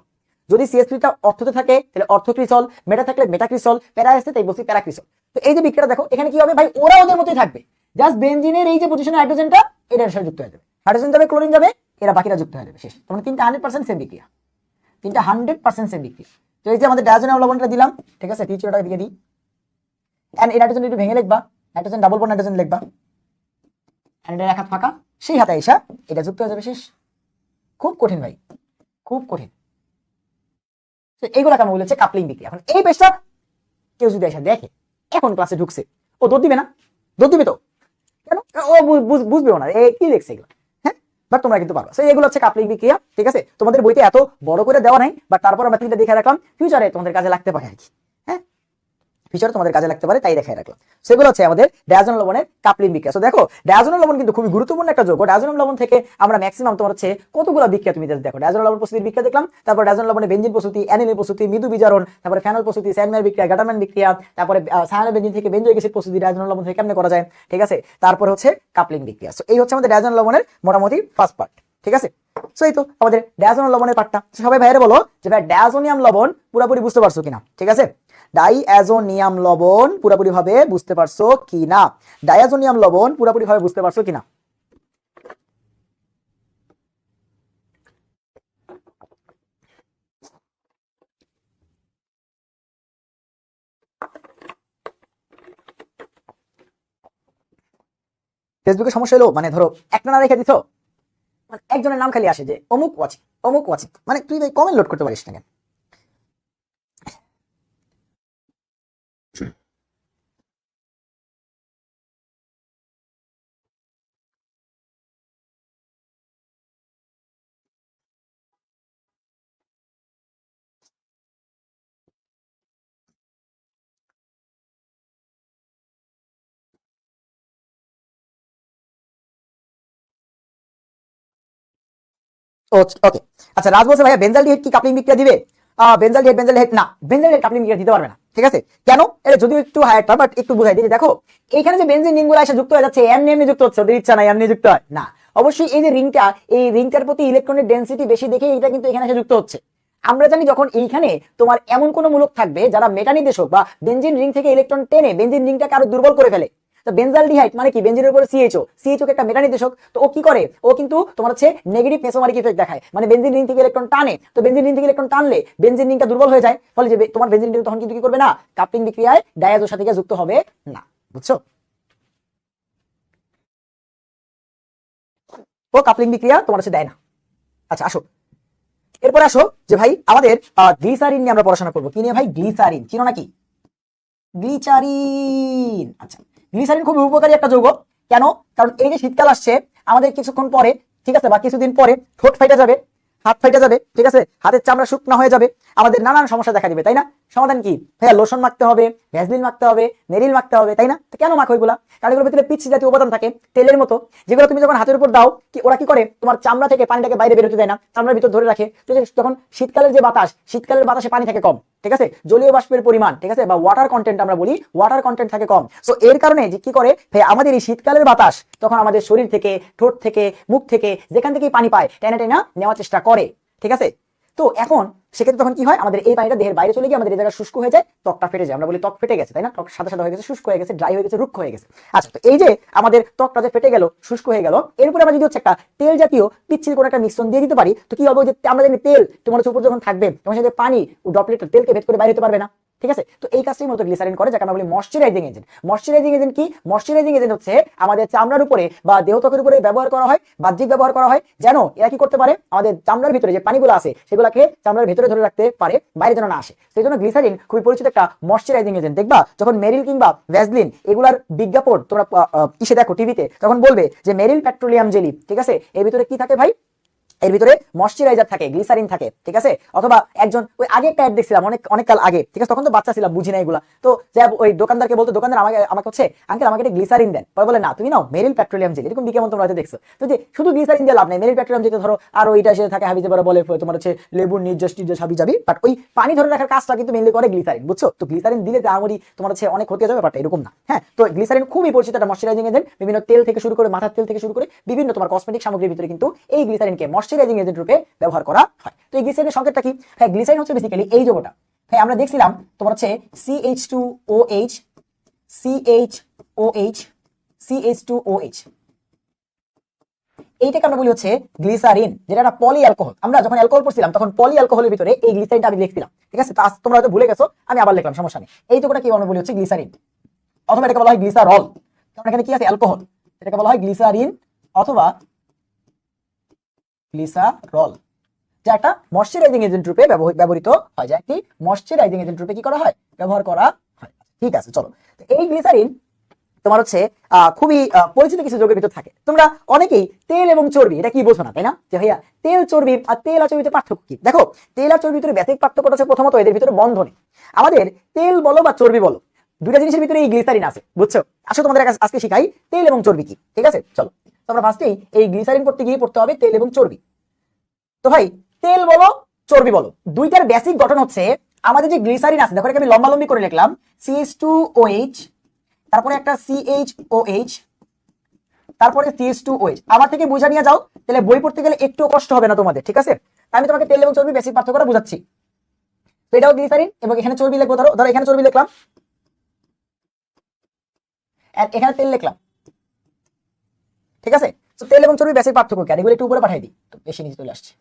যদি CH3টা অর্থতে থাকে তাহলে অর্থক্রিসল, মেটা থাকলে মেটাক্রিসল, প্যারা আসছে তাই বলছি প্যারাক্রিসল। তো এই যে বিক্রিয়াটা দেখো এখানে কি হবে ভাই, ওরা ওদের মতোই থাকবে, জাস্ট বেনজিনের এই যে পজিশনে হাইড্রোজেনটা এটার সাথে যুক্ত হয়ে যাবে, হাইড্রোজেন যাবে, ক্লোরিন যাবে, এরা বাকিরা যুক্ত হয়ে যাবে শেষ। তোমরা তিনটা 100% সেম বিক্রিয়া, তিনটা 100% সেম বিক্রিয়া। তো এই যে আমাদের ডায়াজোনাম লবণটা দিলাম, ঠিক আছে, টিচুরটা দিয়ে দিই, এন্ড এই নাইট্রোজেন একটু ভেঙে লিখবা, নাইট্রোজেন ডাবল বন্ড নাইট্রোজেন লিখবা, এন্ড এটা এক হাত ফাঁকা, সেই হাতে আইসা এটা যুক্ত হয়ে যাবে শেষ। খুব কঠিন ভাই, খুব কঠিন। এইগুলা কেমন বলেছে কাপলিং বিক্রিয়া। এখন এই পেজটা কেউ যদি এসে দেখে এখন ক্লাসে ঢুকছে, ও দৌড় দিবে না? দৌড় দিবে তো, কেন? ও বুঝবেও না কি লিখছে এগুলো, হ্যাঁ, বাট তোমরা কিন্তু পারবা। এগুলো হচ্ছে কাপলিং বিক্রিয়া, ঠিক আছে? তোমাদের বইতে এত বড় করে দেওয়া নাই, বাট তারপর আমরা তিনটা দেখে রাখলাম, ফিউচারে তোমাদের কাজে লাগতে পারে আর কি, হ্যাঁ, ফিউচারে তোমাদের কাজে লাগতে পারে তাই দেখাই রাখলাম। সেগুলো হচ্ছে আমাদের ডায়াজোনাল লবণের কাপলিং বিক্রিয়া। সো দেখো ডায়াজোনাল লবণ কিন্তু খুবই গুরুত্বপূর্ণ একটা যৌগ। ডায়াজোনাল লবণ থেকে আমরা ম্যাক্সিমাম তোমার হচ্ছে কতগুলো বিক্রিয়া তুমি দেখো, ডায়াজোনাল লবণ প্রস্তুতির বিক্রিয়া দেখলাম, তারপর ডায়াজোনাল লবণে বেনজিন প্রস্তুতি, অ্যানিলিন প্রস্তুতি, মৃদু বিজারণ, তারপরে ফেনল প্রস্তুতি, স্যানমার বিক্রিয়া, গ্যাটারম্যান বিক্রিয়া, তারপরে সায়ানো বেনজিন থেকে বেনজোইক অ্যাসিড প্রস্তুতি ডায়াজোনাল লবণ থেকে কেমনে করা যায়, ঠিক আছে, তারপর হচ্ছে কাপলিং বিক্রিয়া। সো এই হচ্ছে আমাদের ডায়াজোনাল লবণের মোটামুটি ফার্স্ট পার্ট, ঠিক আছে? সো এই তো আমাদের ডায়াজোনাল লবণের পার্টটা। সবাই ভাইরে বলো যে ভাই ডায়াজোনিয়াম লবণ পুরোপুরি বুঝতে পারছো কিনা, ঠিক আছে? ডাইঅ্যাজোনিয়াম লবণ পুরোপুরি ভাবে বুঝতে পারছো কিনা, ডায়াজোনিয়াম লবণ পুরোপুরি ভাবে বুঝতে পারছো কিনা? ফেসবুকে সমস্যা হলো, মানে ধরো একটা না রেখে দিছো, মানে একজনের নাম খালি আসে যে অমুক ওয়াচিং অমুক ওয়াচিং, মানে তুই ভাই কমেন্ট লোড করতে পারিস না কেন? ওকে, আচ্ছা রাজ বলছে ভাইয়া বেনজালডিহাইড কি কাপলিং বিক্রিয়া দিবে? বেনজালডিহাইড না, বেনজালডিহাইড কাপলিং বিক্রিয়া দিতে পারবে না, ঠিক আছে? কেন? এটা যদিও একটু হায়ারটা, বাট একটু বুঝাই দিই। দেখো এখানে যে বেনজিন রিংগুলো এসে যুক্ত হয়ে যাচ্ছে, এমনি এমনি যুক্ত হচ্ছে, ওদের ইচ্ছা নাই এমনি যুক্ত হয় না। অবশ্যই এই যে রিংটা, এই রিংটার প্রতি ইলেকট্রনের ডেনসিটি বেশি দেখে এটা কিন্তু এখানে এসে যুক্ত হচ্ছে। আমরা জানি যখন এইখানে তোমার এমন কোন মূলক থাকবে যারা মেটা নির্দেশক বা বেনজিন রিং থেকে ইলেকট্রন টেনে বেনজিন রিংটাকে আরো দুর্বল করে ফেলে, তো বেনজালডিহাইড মানে কি, বেনজিনের উপরে সিএইচও, সিএইচও একটা মেটা নির্দেশক। তো ও কি করে, ও কিন্তু তোমার হচ্ছে নেগেটিভ মেসোমারিক ইফেক্ট দেখায়, মানে বেনজিন রিং থেকে ইলেকট্রন টানে। তো বেনজিন রিং থেকে ইলেকট্রন টানলে বেনজিন রিংটা দুর্বল হয়ে যায়, ফলে যে তোমার বেনজিন রিং তখন কিন্তু কি করবে না, কাপলিং বিক্রিয়ায় ডায়াজোর সাথে যুক্ত হবে না, বুঝছো? ও কাপলিং বিক্রিয়া তোমার হচ্ছে দেয় না। আচ্ছা আসো এরপরে আসো যে ভাই আমাদের গ্লিসারিন নিয়ে আমরা পড়াশোনা করবো। কি নিয়ে ভাই? গ্লিসারিন। চিনো নাকি গ্লিসারিন? আচ্ছা, গ্লিসারিন খুব উপকারী একটা যৌগ। কেন? কারণ এই যে শীতকাল আসছে, আমাদের কিছুক্ষণ পরে, ঠিক আছে, বা কিছুদিন পরে ঠোঁট ফাইটা যাবে, হাত ফাইটা যাবে, ঠিক আছে, হাতের চামড়া শুকনা হয়ে যাবে, আমাদের নানান সমস্যা দেখা দিবে, তাই না? সমাধান কি ভাইয়া? লোশন মাখতে হবে, ভ্যাসলিন মাখতে হবে, মেরিল মাখতে হবে, তাই না? তো কেন মাখো এগুলা? কারণ এগুলোর ভিতরে পিচ্ছি জাতীয় উপাদান থাকে, তেলের মতো, যেগুলো তুমি যখন হাতের উপর দাও, কি ওরা কি করে, তোমার চামড়া থেকে পানিটাকে বাইরে বেরোতে দেয় না, চামড়ার ভিতর ধরে রাখে। তো যখন শীতকালের যে বাতাস, শীতকালের বাতাসে পানি থাকে কম, ঠিক আছে, জলীয় বাষ্পের পরিমাণ, ঠিক আছে, বা ওয়াটার কন্টেন্ট আমরা বলি, ওয়াটার কন্টেন্ট থাকে কম। সো এর কারণে যে কি করে ভাই, আমাদের এই শীতকালের বাতাস তখন আমাদের শরীর থেকে, ঠোঁট থেকে, মুখ থেকে, যেখান থেকেই পানি পায়, টেনা টেনা নেওয়ার চেষ্টা করে, ঠিক আছে। তো এখন সেক্ষেত্রে তখন কি হয়, আমাদের এই পানিটা দেহের বাইরে চলে গিয়ে আমাদের এই জায়গা শুষ্ক হয়ে যায়, ত্বকটা ফেটে যায়, আমরা বলি ত্বক ফেটে গেছে, তাই না? ত্বক সাদা সাদা হয়ে গেছে, শুষ্ক হয়ে গেছে, ড্রাই হয়ে গেছে, রুক্ষ হয়ে গেছে। আচ্ছা, তো এই যে আমাদের ত্বকটা যে ফেটে গেল, শুষ্ক হয়ে গেল, এর উপরে আমরা যদি হচ্ছে একটা তেল জাতীয় পিচ্ছিল করে একটা মিশ্রণ দিয়ে দিতে পারি, তো কি হবে, যে আমরা জানি তেল তোমার উপর যখন থাকবে তখন সেটা পানি ড্রপলেট তেলকে ভেদ করে বাইরে হতে পারবে না, ঠিক আছে। তো এই কাজটাই মূলত গ্লিসারিন করে, যাকে আমরা বলি ময়শ্চারাইজিং এজেন্ট। ময়শ্চারাইজিং এজেন্ট কি? ময়শ্চারাইজিং এজেন্ট হচ্ছে আমাদের চামড়ার উপরে বা দেহ ত্বকের উপরে ব্যবহার করা হয়, বাহ্যিক ব্যবহার করা হয়, যেন এরা কি করতে পারে, আমাদের চামড়ার ভিতরে যে পানিগুলো আছে সেগুলোকে চামড়ার ভিতরে ধরে রাখতে পারে, বাইরে যেন না আসে। সেই জন্য গ্লিসারিন খুবই পরিচিত একটা ময়শ্চারাইজিং এজেন্ট। দেখবা যখন মেরিল কিংবা ভ্যাসলিন এগুলার বিজ্ঞাপন তোমরা কিসে দেখো, টিভিতে, তখন বলবে যে মেরিল পেট্রোলিয়াম জেলি, ঠিক আছে, এর ভিতরে কি থাকে ভাই? এর ভিতরে ময়শ্চারাইজার থাকে, গ্লিসারিন থাকে, ঠিক আছে। অথবা একজন ওই আগে একটা অ্যাড দেখছিলাম অনেক কাল আগে, ঠিক আছে, তখন তো বাচ্চা ছিলাম, বুঝি না এগুলা। তো যা ওই দোকানদারকে বলতো, দোকানদার আমাকে হচ্ছে, আঙ্কেল আমাকে একটা গ্লিসারিন দেন, পরে বলে না তুমি নাও মেরিল পেট্রোলিয়াম জেলি, এরকম বিজ্ঞাপন তোমরা হয়তো দেখছো। তো যে শুধু গ্লিসারিন দিয়ে লাভ নেই, মেরিল পেট্রোলিয়াম জেলি ধরো আর ওইটা সে থাকে হাবি যাবে বলে তোমার হচ্ছে লেবুর নির্যাস হাবি যাবি, বাট ওই পানি ধরে রাখার কাজটা কিন্তু মেনলি করে গ্লিসারিন, বুঝছো? তো গ্লিসারিন দিলে যে আমরি তোমার হচ্ছে অনেক ক্ষতি যাবে, বাট এরকম না। হ্যাঁ, তো গ্লিসারিন খুবই পরিচিত একটা ময়শ্চারাইজিং এজেন্ট, বিভিন্ন তেল থেকে শুরু করে, মাথার তেল থেকে শুরু করে বিভিন্ন তোমার কসমেটিক সামগ্রীর ভিতরে কিন্তু এই গ্লিসারিনকে ময়শ্চারাইজিং এজেন্ট রূপে ব্যবহার করা হয়। তো এই গ্লিসারিনের সংকেতটা কি? হ্যাঁ, গ্লিসারিন হচ্ছে বেসিক্যালি এই যৌগটা। হ্যাঁ, আমরা দেখছিলাম তোমার হচ্ছে CH2OH, CHOH, CH2OH, এইটাকে আমরা বলি হচ্ছে গ্লিসারিন, যেটা একটা পলি অ্যালকোহল। আমরা যখন অ্যালকোহল পড়ছিলাম তখন পলি অ্যালকোহলের ভিতরে এই গ্লিসারিনটা আমি লিখছিলাম, ঠিক আছে। তো তোমরা হয়তো ভুলে গেছো, আমি আবার লিখলাম, সমস্যা নেই। এইটুকুটা কি আমরা বলি হচ্ছে গ্লিসারিন, অথবা এটাকে বলা হয় গ্লিসারল, কারণ এখানে কি আছে, অ্যালকোহল। এটাকে বলা হয় গ্লিসারিন অথবা গ্লিসারল, যা একটা ময়শ্চারাইজিং এজেন্ট রূপে ব্যবহৃত হয়, যা একটি ময়শ্চারাইজিং এজেন্ট রূপে কি করা হয়, ব্যবহার করা হয়। ঠিক আছে, চলো। এই গ্লিসারিন তোমার হচ্ছে খুবই পরিচিত কিছু যৌগের ভিতর থাকে। তোমরা অনেকেই তেল এবং চর্বি এটা কি বোঝো না, তাই না? যে ভাইয়া তেল চর্বি আর তেল আর চর্বিতে পার্থক্য কি? দেখো, তেল আর চর্বির ভিতরে বেসিক পার্থক্যটা হচ্ছে প্রথমত এদের ভিতরে বন্ধনে। আমাদের তেল বলো বা চর্বি বলো, দুইটা জিনিসের ভিতরে এই গ্লিসারিন আছে, বুঝছো? আসলে তোমাদের আজকে শিখাই তেল এবং চর্বি কি, ঠিক আছে? চলো, তোমরা ফার্স্টেই এই গ্লিসারিন পড়তে গিয়ে পড়তে হবে তেল এবং চর্বি। তো ভাই তেল বলো চর্বি বলো, দুইটার বেসিক গঠন হচ্ছে, আমাদের যে গ্লিসারিন আছে, দেখো আমি লম্বালম্বি করে লিখলাম, CH2OH, তারপরে একটা CHOH, তারপরে CH2OH। আমার থেকে বুঝা নিয়ে যাও, তাহলে বই পড়তে গেলে একটু কষ্ট হবে না তোমাদের, ঠিক আছে? আমি তোমাকে তেল এবং চর্বি বেসিক পার্থক্যটা বুঝাচ্ছি। তো এটাও গ্লিসারিন এবং এখানে চর্বি লিখবো, ধরো এখানে চর্বি লিখলাম, এখানে তেল লিখলাম, ঠিক আছে। তো তেল এবং চর্বি বেসিক পার্থক্য কি? এগুলো একটু উপরে পাঠিয়ে দিই, তো বেশি নিচে চলে আসছে।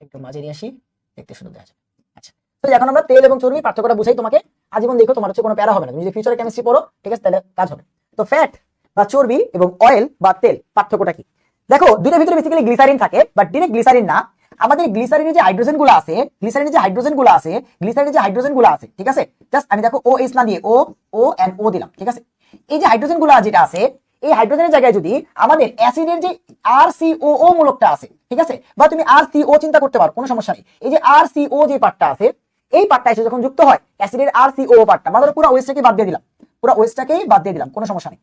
একটু মাঝে নিয়ে আসি, দেখতে সুন্দর দেখা যায়। আচ্ছা, তো এখন আমরা তেল এবং চর্বি পার্থক্যটা বুঝাই তোমাকে, আজীবন দেখো, তোমার হচ্ছে কোনো প্যারা হবে না, তুমি যদি ফিউচারে কেমিস্ট্রি পড়ো, ঠিক আছে, তাহলে কাজ হবে। তো ফ্যাট বা চর্বি এবং অয়েল বা তেল পার্থক্যটা কি? দেখো, দুইটার ভিতরে বেসিক্যালি গ্লিসারিন থাকে, বাট ডিরেক্ট গ্লিসারিন না। আমাদের গ্লিসারিনের যে হাইড্রোজেন গুলো আছে, ঠিক আছে, জাস্ট আমি দেখো OH না দিয়ে O and O দিলাম, ঠিক আছে। এই যে হাইড্রোজেন গুলো যেটা আছে, এই হাইড্রোজেনের জায়গায় যদি আমাদের অ্যাসিডের যে RCOO মূলকটা আছে, ঠিক আছে, বা তুমি RCO চিন্তা করতে পারো, কোনো সমস্যা নেই। এই যে RCO যে পার্টটা আছে, এই পার্টটা এসে যখন যুক্ত হয় অ্যাসিডের RCO পার্টটা, মানে পুরো ওয়েস্টটাকে বাদ দিয়ে দিলাম, কোনো সমস্যা নেই।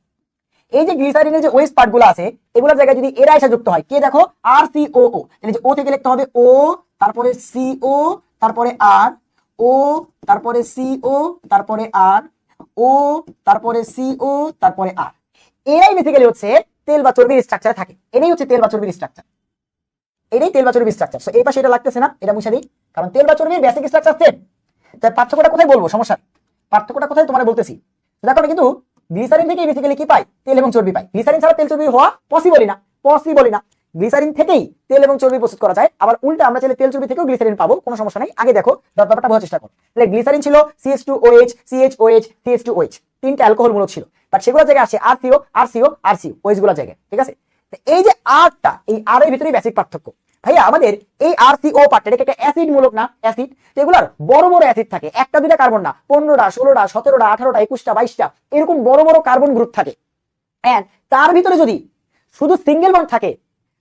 এই যে গ্লিসারিনের যে ওয়েস্ট পার্টগুলো আছে, এগুলোর জায়গায় যদি এরা এসে যুক্ত হয়, কে দেখো, RCOO, তাহলে যে O থেকে লিখতে হবে O, তারপরে CO, তারপরে R, O, তারপরে CO, তারপরে R, O, তারপরে CO, তারপরে R। এরাই বেসিক্যালি হচ্ছে তেল বা চর্বির স্ট্রাকচারে থাকে। এটাই হচ্ছে তেল বা চর্বির স্ট্রাকচার, এটাই তেল বা চর্বির স্ট্রাকচার। সো এই পাশে এটা লাগতেছে না, এটা মুছে দিই, কারণ তেল বা চর্বির বেসিক স্ট্রাকচার সেম। তাই পার্থক্যটা কোথায় বলবো, সমস্যা পার্থক্যটা কোথায় তোমার বলতেছি। দেখো আমি কিন্তু গ্লিসারিন থেকে বেসিক্যালি কি পাই, তেল এবং চর্বি পাই। গ্লিসারিন ছাড়া তেল চর্বি হওয়া পসিবলই না। গ্লিসারিন থেকেই তেল এবং চর্বি প্রস্তুত করা যায়। আবার উল্টা আমরা চাইলে তেল চর্বি থেকেও গ্লিসারিন পাবো, কোনো সমস্যা নাই। আগে দেখো ব্যাপারটা বোঝার চেষ্টা করো। তাহলে গ্লিসারিন ছিল CH2OH CHOH CH2OH, তিনটা অ্যালকোহল মূলক ছিল, বাট সেগুলোর জায়গায় আসে RCO OH গুলোর জায়গায়, ঠিক আছে। এই যে আরটা, এই আর এর ভিতরে বেসিক পার্থক্য। ভাইয়া আমাদের এই RCO পার্টটা এটা একটা অ্যাসিড মূলক না, অ্যাসিড। এগুলার বড় বড় অ্যাসিড থাকে, একটা দুইটা কার্বন না, 15টা 16টা 17টা 18টা 21টা 22টা এরকম বড় বড় কার্বন গ্রুপ থাকে। এন্ড তার ভিতরে যদি শুধু সিঙ্গেল বন্ড থাকে,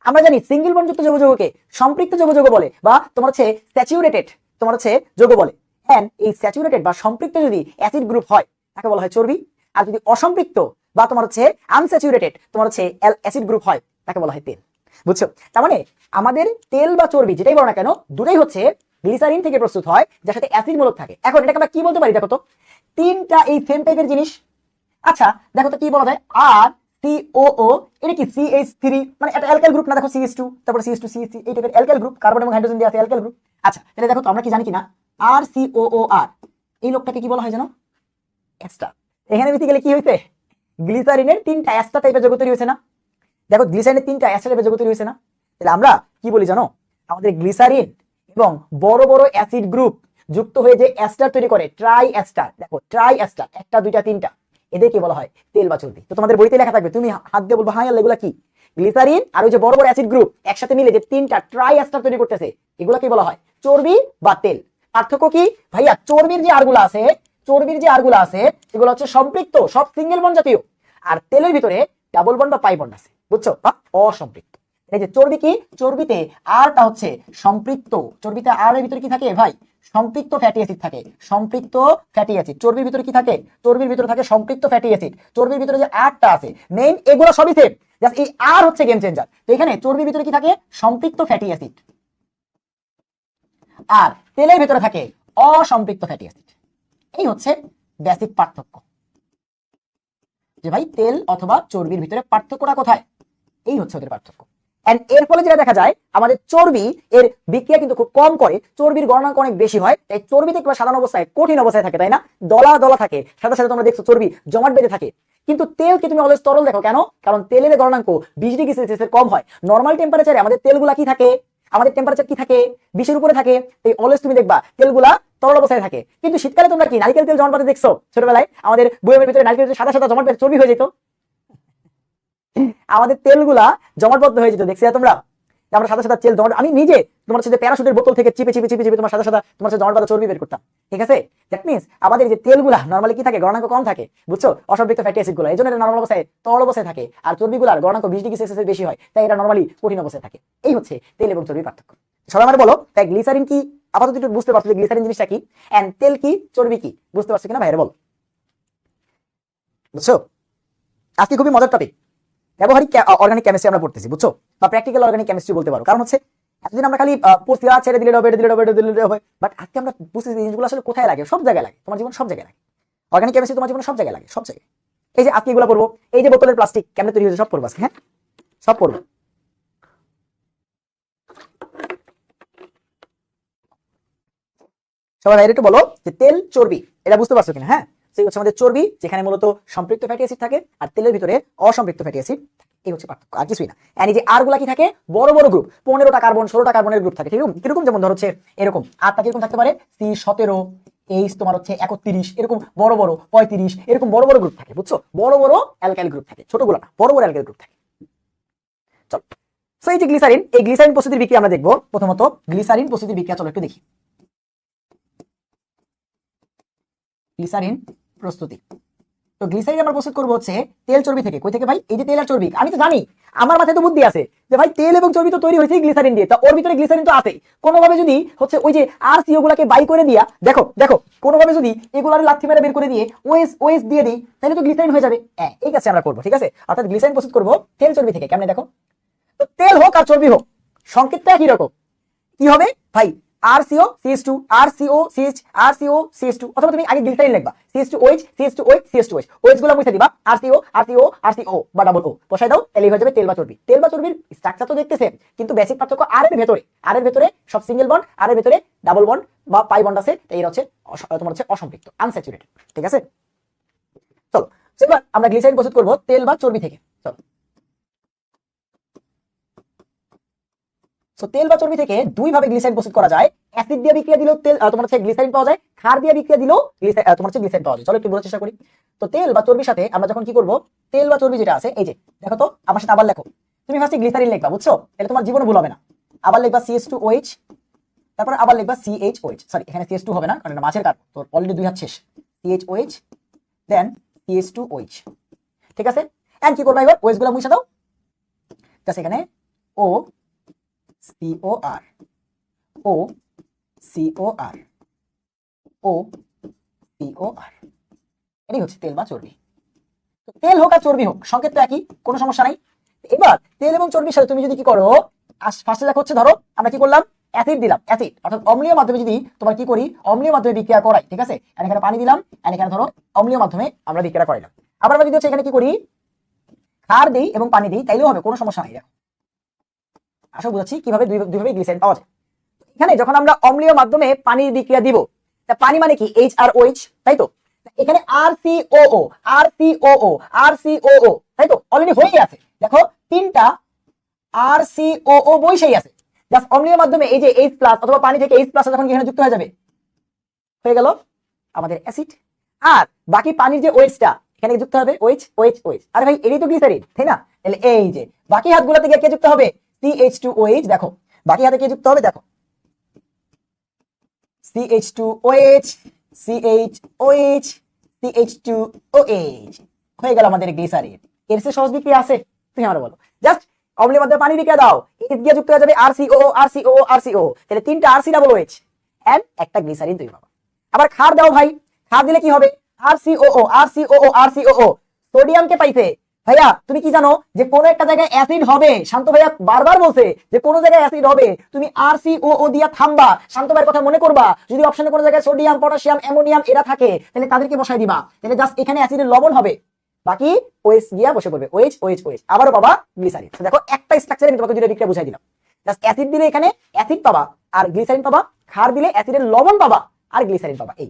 আমরা জানি সিঙ্গেল বন্ড যুক্ত যৌগকে সম্পৃক্ত যৌগ বলে, বা তোমার হচ্ছে স্যাচুরেটেড তোমার হচ্ছে যৌগ বলে। এন্ড এই স্যাচুরেটেড বা সম্পৃক্ত যদি অ্যাসিড গ্রুপ হয় তাকে বলা হয় চর্বি। আর যদি অসম্পৃক্ত বা তোমার হচ্ছে আনস্যাচুরেটেড তোমার হচ্ছে অ্যাসিড গ্রুপ হয় তাকে বলা হয় তেল। বুঝছো? তার মানে আমাদের তেল বা চর্বি যেটাই বলো না কেন, দুটোই হচ্ছে গ্লিসারিন থেকে প্রস্তুত হয়, যার সাথে অ্যাসিড মূলক থাকে। এখন এটাকে আমরা কি বলতে পারি দেখো তো, তিনটা এই সেম টাইপের জিনিস। আচ্ছা দেখো তো কি বলা যায়, RCOO এটা কি CH3, মানে একটা অ্যালকাইল গ্রুপ না, দেখো CH2 তারপরে CH2 CH3 এই টাইপের অ্যালকাইল গ্রুপ, কার্বন এবং হাইড্রোজেন দিয়ে আছে অ্যালকাইল গ্রুপ। আচ্ছা তাহলে দেখো তো আমরা কি জানি কিনা, RCOOR এই লোকটাকে কি বলা হয় জানো, এস্টার। এখানে বেসিক্যালি কি হইছে, গ্লিসারিনের তিনটা এস্টার টাইপের যৌগ তৈরি হয়েছে না। দেখো গ্লিসারিনের তিনটা এস্টার টাইপের যৌগ তৈরি হয়েছে না। তাহলে আমরা কি বলি জানো, আমাদের গ্লিসারিন এবং বড় বড় অ্যাসিড গ্রুপ যুক্ত হয়ে যে এস্টার তৈরি করে, ট্রাই এস্টার। দেখো ট্রাই এস্টার, একটা দুইটা তিনটা, এদেরকে বলা হয় তেল বা চর্বি। তো তোমাদের বইতে লেখা থাকবে, তুমি হাত দিয়ে বলবো হ্যাঁ এগুলা কি, গ্লিসারিন আর ওই যে বড় বড় অ্যাসিড গ্রুপ একসাথে মিলে যে তিনটা ট্রাই এস্টার তৈরি করতেছে, এগুলাকে বলা হয় চর্বি বা তেল। পার্থক্য কি ভাইয়া, চর্বির যে আরগুলো আছে এগুলো হচ্ছে সম্পৃক্ত, সব সিঙ্গেল বন্ড জাতীয়। আর তেলের ভিতরে ডাবল বন্ড বা পাই বন্ড আছে, বুঝছো, বা অসম্পৃক্ত। এই যে চর্বি কি, চর্বিতে আরটা হচ্ছে সম্পৃক্ত। চর্বিতে আর এর ভিতরে কি থাকে ভাই, সম্পৃক্ত ফ্যাটি অ্যাসিড থাকে, সম্পৃক্ত ফ্যাটি অ্যাসিড। চর্বির ভিতরে কি থাকে, চর্বির ভিতরে থাকে সম্পৃক্ত ফ্যাটি অ্যাসিড। চর্বির ভিতরে যে আরটা আছে মেইন, এগুলো সবই সেম, জাস্ট এই আর হচ্ছে গেম চেঞ্জার। তো এখানে চর্বির ভিতরে কি থাকে, সম্পৃক্ত ফ্যাটি অ্যাসিড, আর তেলের ভিতরে থাকে অসম্পৃক্ত ফ্যাটি অ্যাসিড। এই হচ্ছে বেসিক পার্থক্য, যে ভাই তেল অথবা চর্বির ভিতরে পার্থক্যটা কোথায়, এই হচ্ছে ওদের পার্থক্য। এন্ড এর ফলে যেটা দেখা যায়, আমাদের চর্বি এর বিক্রিয়া কিন্তু খুব কম করে, চর্বির গণনাঙ্ক অনেক বেশি হয়। তাই চর্বিতে একবার সাধারণ অবস্থায় কঠিন অবস্থায় থাকে, তাই না, দলা দলা থাকে, সাথে সাথে তোমরা দেখছো চর্বি জমাট বেঁধে থাকে। কিন্তু তেলকে তুমি অলওয়েজ তরল দেখো, কেন, কারণ তেলের গণনাঙ্ক 20 ডিগ্রি সেলসিয়াসের কম হয়। নর্মাল টেম্পারেচারে আমাদের তেলগুলা কি থাকে, আমাদের টেম্পারেচার কি থাকে, 20 এর উপরে থাকে। এই অলওয়েজ তুমি দেখবা তেলগুলা তরল অবস্থায় থাকে। কিন্তু শীতকালে তোমরা কি নারকেল তেল জমাট বাঁধতে দেখছো, ছোটবেলায় আমাদের বইয়ের ভিতরে নারকেল তেল সাদা সাদা জমাট বেঁধে চর্বি হয়ে যেত। আমাদের তেলগুলা জমাটবদ্ধ হয়ে যেত, দেখছি তোমরা, আমরা সাদা সাদা তেল জমাট, আমি নিজে তোমার সাথে প্যারাশুটের বোতল থেকে চিপে চিপে চিপে চিপে তোমার সাদা সাদা তোমার সাথে জমাট বাঁধা চর্বি বের করতাম, ঠিক আছে। দ্যাট মিন্স আমাদের যে তেলগুলা নরমালি কি থাকে, গণনাঙ্ক কম থাকে, বুঝছো, অসম্পৃক্ত ফ্যাটি অ্যাসিড গুলো, এই জন্য এটা নরমাল অবস্থায় তরল অবস্থায় থাকে। আর চর্বিগুলার গণনাঙ্ক 20 ডিগ্রি সেলসিয়াসের বেশি হয়, তাই এটা নরমালি কঠিন অবস্থায় থাকে। এই হচ্ছে তেল এবং চর্বির পার্থক্য। সবাই মানে বলো, তাই গ্লিসারিন কি আপাতত একটু বুঝতে পারছো যে গ্লিসারিন জিনিসটা কি, এন্ড তেল কি চর্বি কি বুঝতে পারছো কিনা ভাইরে বল, বুঝছো। আজকে খুবই মজার টপিক, ব্যবহারিক অর্গানিক কেমিস্ট্রি আমরা পড়তেছি, বুঝছো, বা প্র্যাকটিক্যাল অর্গানিক কেমিস্ট্রি বলতে পারো। কারণ হচ্ছে এতদিন আমরা খালি পড়ছি ছেড়ে দিলে হবে, বাট আজকে আমরা বুঝতেছি জিনিসগুলো আসলে কোথায় লাগে, সব জায়গায় লাগে, তোমার জীবন সব জায়গায় লাগে। অর্গানিক কেমিস্ট্রি তোমার জীবনে সব জায়গায় লাগে, সব জায়গায়। এই যে আজকে এগুলো পড়বো, এই যে বোতলের প্লাস্টিক কেমনে তৈরি হয়েছে সব পড়বো, হ্যাঁ সব পড়বো। সবাই ভাই একটু বলো যে তেল চর্বি এটা বুঝতে পারছো কিনা। হ্যাঁ, সেই হচ্ছে আমাদের চর্বি, যেখানে মূলত সম্পৃক্ত ফ্যাটি অ্যাসিড থাকে, আর তেলের ভিতরে অসম্পৃক্ত ফ্যাটি অ্যাসিড, এই হচ্ছে পার্থক্য, আর কিছুই না। এন্ড এই যে আর গুলা কি থাকে, বড় বড় গ্রুপ, 15টা কার্বন 16টা কার্বনের গ্রুপ থাকে, ঠিক আছে। কিরকম, যেমন ধর হচ্ছে এরকম আরটা কিরকম থাকতে পারে, C17 H তোমার হচ্ছে 31, এরকম বড় বড় 35, এরকম বড় বড় গ্রুপ থাকে, বুঝছো, বড় বড় অ্যালকাইল গ্রুপ থাকে, ছোটগুলো না, বড় বড় অ্যালকাইল গ্রুপ থাকে। চলো, সো এই যে গ্লিসারিন, এই গ্লিসারিন প্রস্তুতির বিক্রিয়া আমরা দেখবো। প্রথমত গ্লিসারিন প্রস্তুতির বিক্রিয়া চলো একটু দেখি। গ্লিসারিন প্রস্তুতি, তো গ্লিসারিন আমরা প্রস্তুত করবো হচ্ছে তেল চর্বি থেকে। কই থেকে ভাই, এই যে তেল আর চর্বি, আমি তো জানি, আমার মাথায় তো বুদ্ধি আছে যে ভাই তেল এবং চর্বি তো তৈরি হয়েছে গ্লিসারিন দিয়ে, তা ওর ভিতরে গ্লিসারিন তো আছে। কোনোভাবে যদি হচ্ছে ওই যে RCO গুলাকে বাই করে দিয়া, দেখো দেখো কোনোভাবে যদি এগুলার লাথি মেরে বের করে দিয়ে OS দিয়ে দিই, তাহলে তো গ্লিসারিন হয়ে যাবে। হ্যাঁ, এই কাজটা আমরা করবো, ঠিক আছে। অর্থাৎ গ্লিসারিন প্রস্তুত করবো তেল চর্বি থেকে। কেমনে দেখো, তো তেল হোক আর চর্বি হোক সংকেতটা একই রকম। কি হবে ভাই, RCO CH2 RCO CH RCO CH2 অথবা তুমি আগে গ্লিসারিন লিখবা CH2OH CH2OH CH2OH OH গুলো মুছে দিবা RCO RCO RCO বা ডাবল O বসাই দাও, তাহলে হয়ে যাবে তেল বা চর্বি। তেল বা চর্বির স্ট্রাকচার তো দেখতে সেম, কিন্তু বেসিক পার্থক্য R এর ভেতরে সব সিঙ্গেল বন্ড, R এর ভেতরে ডাবল বন্ড বা পাই বন্ড আছে, তাই এর হচ্ছে তোমার হচ্ছে অসম্পৃক্ত, আনস্যাচুরেটেড। ঠিক আছে, চলো এবার আমরা গ্লিসারিন প্রস্তুত করব তেল বা চর্বি থেকে। চলো, সো তেল বা চর্বি থেকে দুই ভাবে গ্লিসারিন প্রস্তুত করা যায়। অ্যাসিড দিয়ে বিক্রিয়া দিলেও তেল তোমার হচ্ছে গ্লিসারিন পাওয়া যায়, ক্ষার দিয়ে বিক্রিয়া দিলেও তোমার হচ্ছে গ্লিসারিন পাওয়া যায়। চলো একটু বোঝার চেষ্টা করি। তো তেল বা চর্বির সাথে আমরা যখন কি করব, তেল বা চর্বি যেটা আছে, এই যে দেখো তো আমার সাথে আবার লেখো। তুমি ফার্স্টে গ্লিসারিন লিখবা, বুঝছো? এটা তোমার জীবনে ভুল হবে না। আবার লিখবা CH2OH, তারপর আবার লিখবা CHOH, সরি এখানে CH2 হবে না কারণ এটা মাছের কাঠ, তোর অলরেডি দুই হাত শেষ। CHOH দেন CH2OH। ঠিক আছে, এন্ড কি করবা এবার, OH গুলো মুছে দাও। জাস্ট এখানে O COR O COR O COR, এটাই হচ্ছে তেল বা চর্বি। তেল হোক আর চর্বি হোক সংকেত তো একই, কোনো সমস্যা নাই। এবার তেল এবং চর্বির সাথে তুমি যদি কি করো, ফার্স্টে দেখো হচ্ছে ধরো আমরা কি করলাম, অ্যাসিড দিলাম, অ্যাসিড অর্থাৎ অম্লীয় মাধ্যমে যদি তোমার কি করি, অম্লীয় মাধ্যমে বিক্রিয়া করাই। ঠিক আছে, এখানে পানি দিলাম, এখানে ধরো অম্লীয় মাধ্যমে আমরা বিক্রিয়া করাইলাম। আবার আমরা যদি হচ্ছে এখানে কি করি, ক্ষার দিই এবং পানি দিই, তাইলেও হবে, কোনো সমস্যা নাই। আসলে বুঝাচ্ছি কিভাবে দুইভাবে গ্লিসারিন পাওয়া যায়। এখানে যখন আমরা অম্লীয় মাধ্যমে পানির বিক্রিয়া দিব, তা পানি মানে কি HROH, তাই তো? এখানে RCOO RCOO RCOO, তাই তো? অলরেডি হয়ে আছে, দেখো তিনটা RCOO বসেই আছে। জাস্ট অম্লীয় মাধ্যমে এই যে H+ অথবা পানি থেকে H+ যখন এখানে যুক্ত হয়ে যাবে, হয়ে গেল আমাদের অ্যাসিড। আর বাকি পানির যে OH-টা এখানে যুক্ত হবে OH OH OH। আরে ভাই এটাই তো গ্লিসারিন, তাই না? তাহলে এই যে বাকি হাতগুলো থেকে কে যুক্ত হবে, CH2OH। দেখো বাকি হাতে কে যুক্ত হবে, দেখো CH2OH CHOH CH2OH, হয়ে গেল আমাদের গ্লিসারিন। এর চেয়ে সহজ বিক্রিয়া আছে? তুমি আমার বলো। জাস্ট অম্লের মধ্যে পানি বিক্রিয়া দাও, H দিয়ে যুক্ত হয়ে যাবে RCOO RCOO RCOO, তাহলে তিনটা RC ডাবল OH এন্ড একটা গ্লিসারিন তৈরি হবে। আবার ক্ষার দাও ভাই, ক্ষার দিলে কি হবে, RCOO RCOO RCOO, সোডিয়ামকে পাইছে। ভাইয়া তুমি কি জানো যে কোন একটা জায়গায় অ্যাসিড হবে? শান্ত ভাইয়া বারবার বলছে যে কোন জায়গায় অ্যাসিড হবে, তুমি RCOO দিয়া থামবা, শান্ত ভাইয়ের কথা মনে করবা। যদি অপশনে কোন জায়গায় সোডিয়াম পটাশিয়াম অ্যামোনিয়াম এরা থাকে, তাহলে তাদেরকে বসাই দিবা, তাহলে জাস্ট এখানে অ্যাসিডের লবণ হবে, বাকি OH গিয়া বসে পড়বে OH OH OH, আবারও পাবা গ্লিসারিন। দেখো একটা স্ট্রাকচারে আমি তোমাকে দুটো বিক্রিয়া বুঝাই দিলাম। জাস্ট অ্যাসিড দিলে এখানে অ্যাসিড পাবা আর গ্লিসারিন পাবা, ক্ষার দিলে অ্যাসিডের লবণ পাবা আর গ্লিসারিন পাবা। এই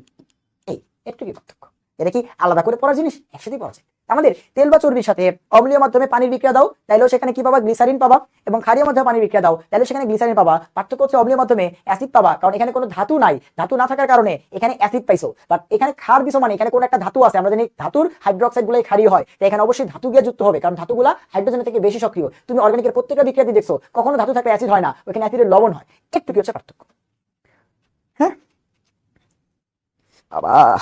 এই একটু কি পার্থক্য? এটা কি আলাদা করে পড়ার জিনিস? একসাথেই পড়া যায়। আমাদের তেল বা চর্বির সাথে অম্লীয় মাধ্যমে পানির বিক্রিয়া দাও, তাইলেও সেখানে কি পাবা, গ্লিসারিন পাবা, এবং ক্ষারীয় মাধ্যমে পানির বিক্রিয়া দাও, তাহলে সেখানে গ্লিসারিন পাবা। পার্থক্য হচ্ছে অম্লীয় মাধ্যমে অ্যাসিড পাবা, কারণ এখানে কোনো ধাতু নাই, ধাতু না থাকার কারণে এখানে অ্যাসিড পাইছো। বাট এখানে ক্ষার দিছো মানে এখানে কোনো একটা ধাতু আছে, আমরা জানি ধাতুর হাইড্রোক্সাইড গুলাই ক্ষারীয় হয়, তাই এখানে অবশ্যই ধাতু গিয়ে যুক্ত হবে, কারণ ধাতুগুলা হাইড্রোজেনের থেকে বেশি সক্রিয়। তুমি অর্গানিকের প্রত্যেকটা বিক্রিয়াতে দেখছো কখনো ধাতু থাকলে অ্যাসিড হয় না, ওখানে অ্যাসিডের লবণ হয়। একটু কি হচ্ছে পার্থক্য? হ্যাঁ, আবার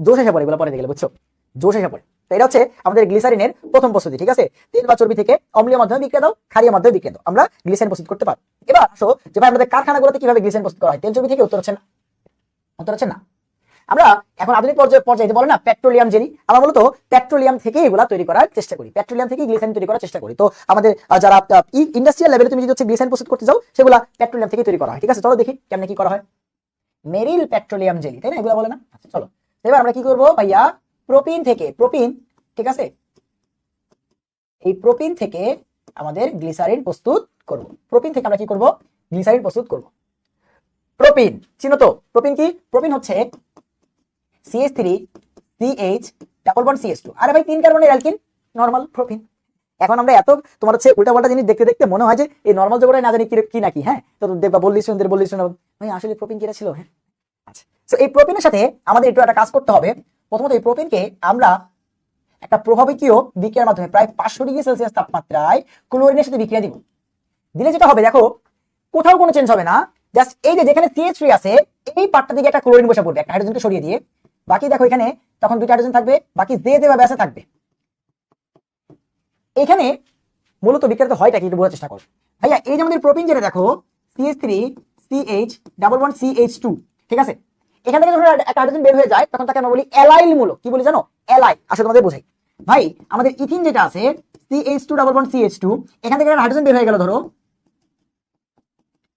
জোশ এসে পড়ে, এগুলো পরে দেখলে বুঝছো, জোশ এসে পড়ে। তো এটা হচ্ছে আমাদের গ্লিসারিনের প্রথম প্রস্তুতি। ঠিক আছে, তেল বা চর্বি থেকে অম্লীয় মাধ্যমে বিক্রিয়া দাও, ক্ষারীয় মাধ্যমে বিক্রিয়া দাও, আমরা গ্লিসারিন প্রস্তুত করতে পারি। এবার আসো যে ভাই আমাদের কারখানাগুলোতে কিভাবে গ্লিসারিন প্রস্তুত করা হয় তেল চর্বি থেকে, উত্তর হচ্ছে না। আমরা এখন আধুনিক পর্যায়ে বলে না পেট্রোলিয়াম জেলি, আমরা মূলত পেট্রোলিয়াম থেকে এগুলা তৈরি করার চেষ্টা করি, পেট্রোলিয়াম থেকে গ্লিসারিন তৈরি করার চেষ্টা করি। তো আমাদের যারা ইন্ডাস্ট্রিয়াল লেভেলে তুমি যদি হচ্ছে গ্লিসারিন প্রস্তুত করতে যাও, সেগুলা পেট্রোলিয়াম থেকে তৈরি করা হয়। ঠিক আছে, চলো দেখি কেমনে কি করা হয়। মেরিল পেট্রোলিয়াম জেলি, তাই না, এগুলা বলে না? আচ্ছা চলো এবার আমরা কি করব ভাইয়া, প্রোপিন থেকে, প্রোপিন, ঠিক আছে, এই প্রোপিন থেকে আমাদের গ্লিসারিন প্রস্তুত করব। প্রোপিন থেকে আমরা কি করব, গ্লিসারিন প্রস্তুত করব। প্রোপিন চিনো তো, প্রোপিন কি? প্রোপিন হচ্ছে CH3 CH double bond CH2। আরে ভাই 3 কার্বনের অ্যালকিন, নরমাল প্রোপিন। এখন আমরা এত তোমার হচ্ছে উল্টাপাল্টা জিনিস দেখতে দেখতে মনে হয় যে এই নরমাল যোগটাই না জানি কি নাকি। হ্যাঁ, তো দেখবা বললিস ভাই আসলে প্রোপিন কিটা ছিল। হ্যাঁ, আচ্ছা, তো এই প্রোপিনের সাথে আমাদের একটু একটা কাজ করতে হবে। প্রথমত এই প্রোপিনকে আমরা একটা প্রভাবকীয় বিক্রিয়ার মাধ্যমে প্রায় 500 ডিগ্রি সেলসিয়াস তাপমাত্রায় ক্লোরিনের সাথে বিক্রিয়া দিব। দিলে যেটা হবে দেখো, কোথাও কোনো চেঞ্জ হবে না, জাস্ট এই যে যেখানে CH3 আছে এই পার্টটা দিকে একটা ক্লোরিন বসে পড়বে, একটা হাইড্রোজেনকে সরিয়ে দিয়ে, বাকি দেখো এখানে তখন দুইটা হাইড্রোজেন থাকবে, বাকি যেভাবে আছে থাকবে। এখানে মূলত বিক্রিয়াটা হয়টা কি একটু বোঝার চেষ্টা করো ভাইয়া। এই যে আমাদের প্রোপিন যেটা দেখো CH3 CH double bond CH2, ঠিক আছে, এখান থেকে যখন একটা হাইড্রোজেন বের হয়ে যায় তখন তাকে আমরা বলি অ্যালাইল মূলক। কি বলি জানো? অ্যালাই। আসলে তোমাদের বোঝাই ভাই, আমাদের ইথিন যেটা আছে CH2 ডাবল বন্ড CH2, এখান থেকে একটা হাইড্রোজেন বের হয়ে গেল, ধরো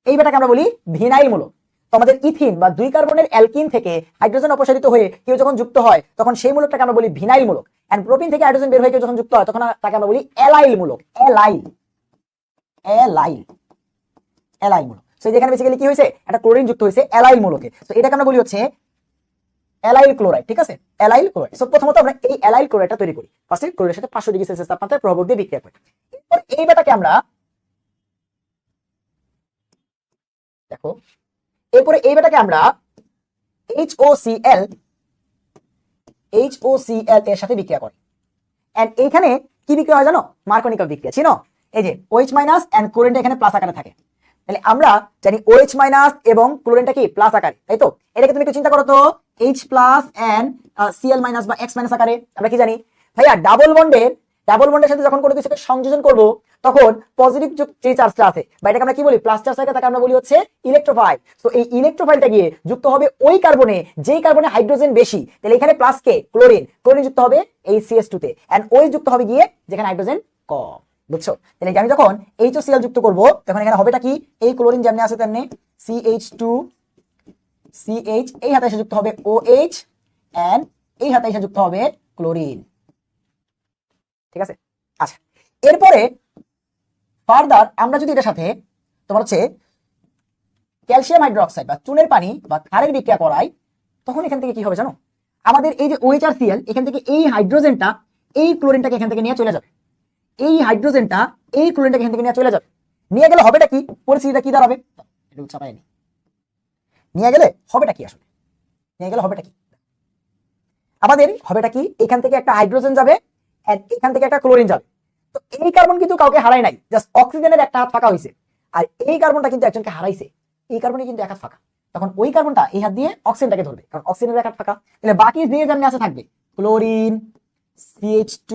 এই বেটাকে আমরা বলি ভিনাইল মূলক। তো আমাদের ইথিন বা 2 কার্বনের অ্যালকিন থেকে হাইড্রোজেন অপসারিত হয়ে কেউ যখন যুক্ত হয় তখন সেই মূলকটাকে আমরা বলি ভিনাইল মূলক। এন্ড প্রোপিন থেকে হাইড্রোজেন বের হয়ে কেউ যখন যুক্ত হয় তখন তাকে আমরা বলি অ্যালাইল মূলক। অ্যালাইল মূলক। সো যেখানে বেসিক্যালি কি হয়েছে, একটা ক্লোরিন যুক্ত হয়েছে অ্যালাইল মূলকে। তো এটাকে আমরা বলি হচ্ছে অ্যালাইল ক্লোরাইড। ঠিক আছে, অ্যালাইল ক্লোরাইড। সো প্রথমত আমরা এই অ্যালাইল ক্লোরাইডটা তৈরি করি। ফার্স্টে ক্লোরিনের সাথে 500 ডিগ্রি সেলসিয়াস তাপমাত্রায় প্রভাবক দিয়ে বিক্রিয়া করি। এরপর এই বেটাকে আমরা দেখো, এরপরে এই বেটাকে আমরা HOCl এর সাথে বিক্রিয়া করি। এন্ড এইখানে কি বিক্রিয়া হয় জানো? মার্কোনিকভ বিক্রিয়া। চিনো? এই যে OH মাইনাস এন্ড ক্লোরিনটা এখানে প্লাস আকারে থাকে। তাহলে আমরা জানি OH মাইনাস এবং ক্লোরিনটা কি প্লাস আকারে, তাই তো? এটাকে তুমি একটু চিন্তা করো তো, H plus and Cl minus বা X মাইনাস আকারে। আমরা কি জানি ভাইয়া, ডাবল বন্ডের সাথে যখন কোনো কিছুকে সংযোজন করব তখন পজিটিভ যে চার্জটা আছে বা এটাকে আমরা কি বলি, প্লাস চার্জ থাকে, তাকে আমরা বলি হচ্ছে ইলেকট্রোফাইল। তো এই ইলেকট্রোফাইলটা গিয়ে যুক্ত হবে ওই কার্বনে যেই কার্বনে হাইড্রোজেন বেশি। তাহলে এখানে প্লাস কে ক্লোরিন যুক্ত হবে এই CH2 তে, এন্ড ওই যুক্ত হবে গিয়ে যেখানে হাইড্রোজেন কম। বুঝছো? তাহলে আমি যখন HOCl যুক্ত করব তখন এখানে হবেটা কি, এই ক্লোরিন যেমনি আছে তেমনি CH2 CH, এই হাতে এসে যুক্ত হবে OH এন্ড এই হাতে এসে যুক্ত হবে ক্লোরিন। ঠিক আছে, আচ্ছা এরপরে ফার্দার আমরা যদি এটার সাথে তোমার হচ্ছে ক্যালসিয়াম হাইড্রোক্সাইড বা চুনের পানি বা ক্ষারের বিক্রিয়া করাই, তখন এখান থেকে কি হবে জানো? আমাদের এই যে OH আর Cl, এখান থেকে এই হাইড্রোজেনটা এই ক্লোরিনটাকে এখান থেকে নিয়ে চলে যাবে। এই হাইড্রোজেনটা এই ক্লোরিনটাকে এখান থেকে নিয়ে চলে যাবে। নিয়ে গেলে হবেটা কি, পরিস্থিতিটা কি দাঁড়াবে? এটা চাপাই নি। নিয়ে গেলে হবেটা কি, আসলে নিয়ে গেলে হবেটা কি, আমাদের হবেটা কি, এখান থেকে একটা হাইড্রোজেন যাবে আর এখান থেকে একটা ক্লোরিন যাবে। তো এই কার্বন কিন্তু কাউকে হারায় নাই, জাস্ট অক্সিজেনের একটা হাত ফাঁকা হয়েছে। আর এই কার্বনটা কিন্তু একজনকে হারাইছে, এই কার্বনে কিন্তু এক হাত ফাঁকা। তখন ওই কার্বনটা এই হাত দিয়ে অক্সিজেনটাকে ধরবে, কারণ অক্সিজেনের এক হাত ফাঁকা। তাহলে বাকি যে যেমনি আছে থাকবে ক্লোরিন, CH2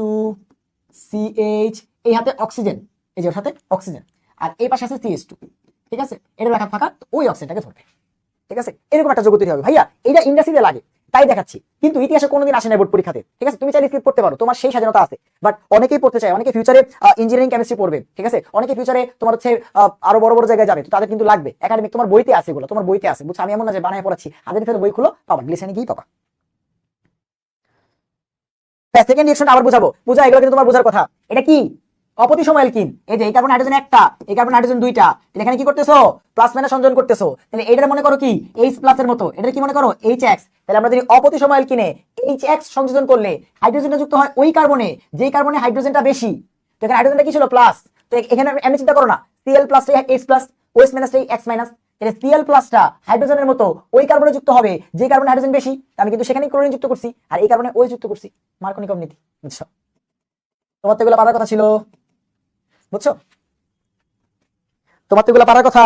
CH, এই হাতে অক্সিজেন, এই যে ওর হাতে অক্সিজেন, আর এই পাশে আছে CH2। ঠিক আছে, এটা এক হাত ফাঁকা, তো ওই অক্সিজেনটাকে ধরবে। ঠিক আছে, এরকম একটা যোগ্য তৈরি হবে। ভাইয়া এটা ইন্ডাস্ট্রিতে লাগে তাই দেখাচ্ছি, কিন্তু ইতিহাসে কোনোদিন আসে না বোর্ড পরীক্ষাতে। ঠিক আছে, তুমি চাইলে স্কিপ করতে পারো, তোমার সেই স্বাধীনতা আছে। বাট অনেকেই পড়তে চায়, অনেকে ফিউচারে ইঞ্জিনিয়ারিং কেমিস্ট্রি পড়বে। ঠিক আছে, অনেকে ফিউচারে তোমার হচ্ছে আরো বড় বড় জায়গায় যাবে, তো তাদের কিন্তু লাগবে একাডেমিক। তোমার বইতে আছে এগুলো, তোমার বইতে আছে। বুঝছো, আমি এমন না যে বানায় পড়াচ্ছি, হাজার থেকে বই খুলো পাবা, গ্লিসারিনে গিয়ে পাবা। সেকেন্ড রিঅ্যাকশনটা আবার বুঝাবো, বুঝা এগুলো কিন্তু তোমার বোঝার কথা। এটা কি অপতিসম অ্যালকিন, এই যে এই কার্বন হাইড্রোজেন একটা, এই কার্বন হাইড্রোজেন দুইটা, এখানে কি করতেছো, প্লাস মাইনাস সংযোজন করতেছো। তাহলে এটার মনে করো কি H প্লাস এর মতো, এটা কি মনে করো HX। তাহলে আমরা যদি অপতিসম অ্যালকিনে HX সংযোজন করলে হাইড্রোজেনটা যুক্ত হয় ওই কার্বনে যেই কার্বনে হাইড্রোজেনটা বেশি। তো এখানে হাইড্রোজেনটা কি ছিল, প্লাস। তো এখানে এমনি চিন্তা করো না, Cl plus H plus, OH minus X minus. তাহলে Cl প্লাসটা হাইড্রোজেনের মতো ওই কার্বনে যুক্ত হবে যে কার্বনে হাইড্রোজেন বেশি। আমি কিন্তু সেখানে ক্লোরিন যুক্ত করছি আর এই কার্বনে OH যুক্ত করছি, মার্কোনিকভ নীতি। বুঝছো? তোমার তো এগুলো পারার কথা ছিল, বুঝছো? তোমার তো এগুলো পারার কথা,